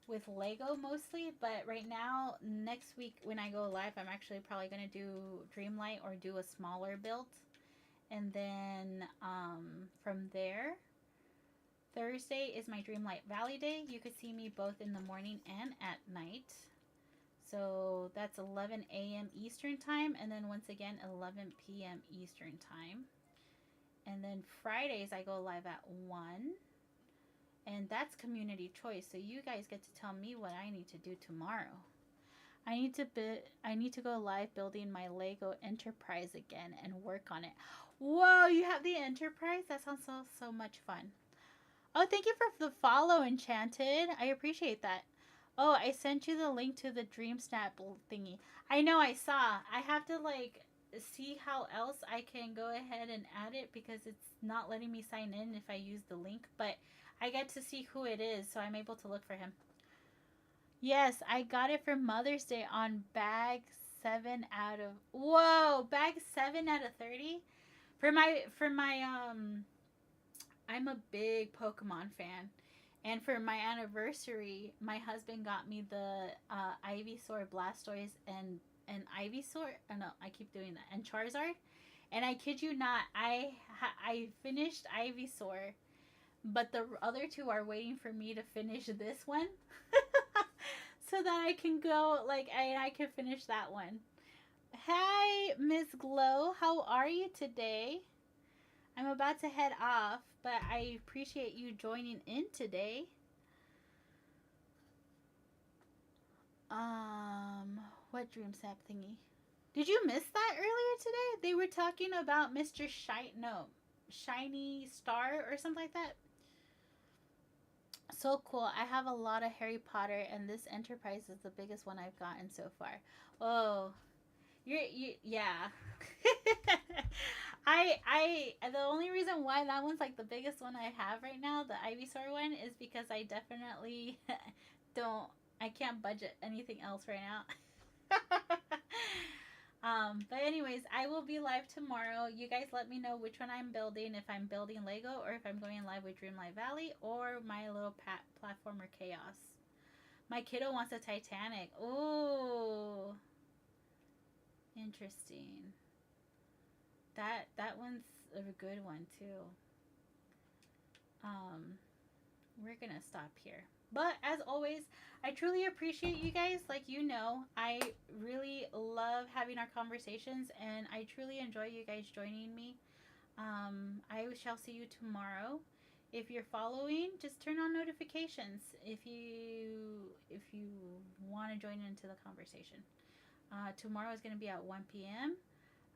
S1: with Lego mostly, but right now, next week when I go live, I'm actually probably going to do Dreamlight or do a smaller build. And then from there, Thursday is my Dreamlight Valley day. You could see me both in the morning and at night. So that's 11 a.m. Eastern time, and then once again 11 p.m. Eastern time. And then Fridays I go live at 1. And that's community choice. So you guys get to tell me what I need to do tomorrow. I need to go live building my Lego Enterprise again and work on it. Whoa, you have the Enterprise? That sounds so much fun. Oh, thank you for the follow, Enchanted. I appreciate that. Oh, I sent you the link to the Dream Snap thingy. I know, I saw. I have to like see how else I can go ahead and add it because it's not letting me sign in if I use the link, but I get to see who it is, so I'm able to look for him. Yes, I got it for Mother's Day on bag 7 out of... Whoa, bag 7 out of 30? For my I'm a big Pokemon fan. And for my anniversary, my husband got me the Ivysaur, Blastoise, and Ivysaur. Oh no, I keep doing that. And Charizard. And I kid you not, I finished Ivysaur, but the other two are waiting for me to finish this one, so that I can go I can finish that one. Hi, Miss Glow. How are you today? I'm about to head off, but I appreciate you joining in today. What Dream Snap thingy? Did you miss that earlier today? They were talking about Mr. Shiny Star or something like that. So cool. I have a lot of Harry Potter, and this Enterprise is the biggest one I've gotten so far. Oh, yeah. The only reason why that one's like the biggest one I have right now, the Ivysaur one, is because I definitely I can't budget anything else right now. But anyways, I will be live tomorrow. You guys let me know which one I'm building, if I'm building Lego or if I'm going live with Dreamlight Valley or my little platformer Chaos. My kiddo wants a Titanic. Ooh. Interesting. That one's a good one too. We're gonna stop here. But as always, I truly appreciate you guys. Like, you know, I really love having our conversations, and I truly enjoy you guys joining me. I shall see you tomorrow. If you're following, just turn on notifications if you want to join into the conversation. Tomorrow is going to be at 1 p.m.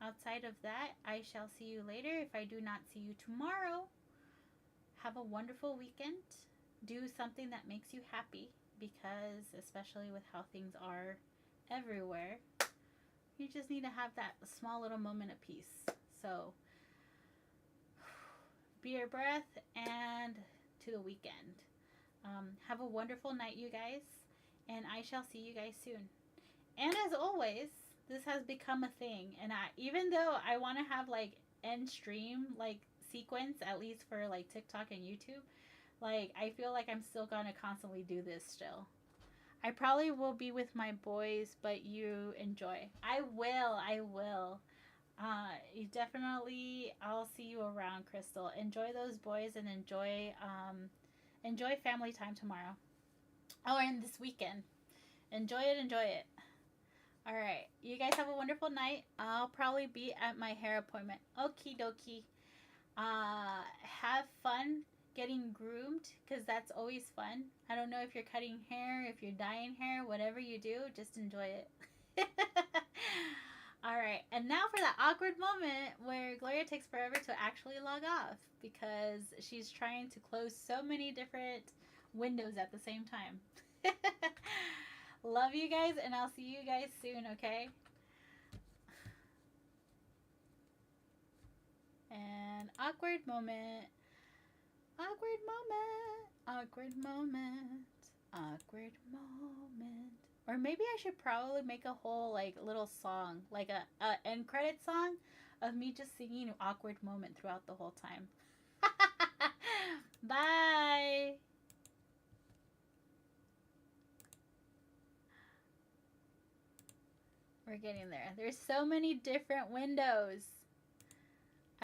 S1: Outside of that, I shall see you later. If I do not see you tomorrow, have a wonderful weekend. Do something that makes you happy, because especially with how things are everywhere, you just need to have that small little moment of peace. So, be your breath and to the weekend. Have a wonderful night, you guys, and I shall see you guys soon. And as always, This has become a thing, and even though I want to have like end stream like sequence at least for like TikTok and YouTube, like I feel like I'm still gonna constantly do this still. I probably will be with my boys, but you enjoy. I will. I will. You definitely. I'll see you around, Crystal. Enjoy those boys and enjoy family time tomorrow. Oh, and this weekend. Enjoy it. Enjoy it. All right. You guys have a wonderful night. I'll probably be at my hair appointment. Okie dokie. Have fun getting groomed because that's always fun. I don't know if you're cutting hair, if you're dyeing hair, whatever you do, just enjoy it. All right, and now for the awkward moment where Gloria takes forever to actually log off because she's trying to close so many different windows at the same time. Love you guys, and I'll see you guys soon, okay? And awkward moment. Awkward moment. Awkward moment. Awkward moment. Or maybe I should probably make a whole like little song, like a end credit song of me just singing awkward moment throughout the whole time. Bye. We're getting there. There's so many different windows.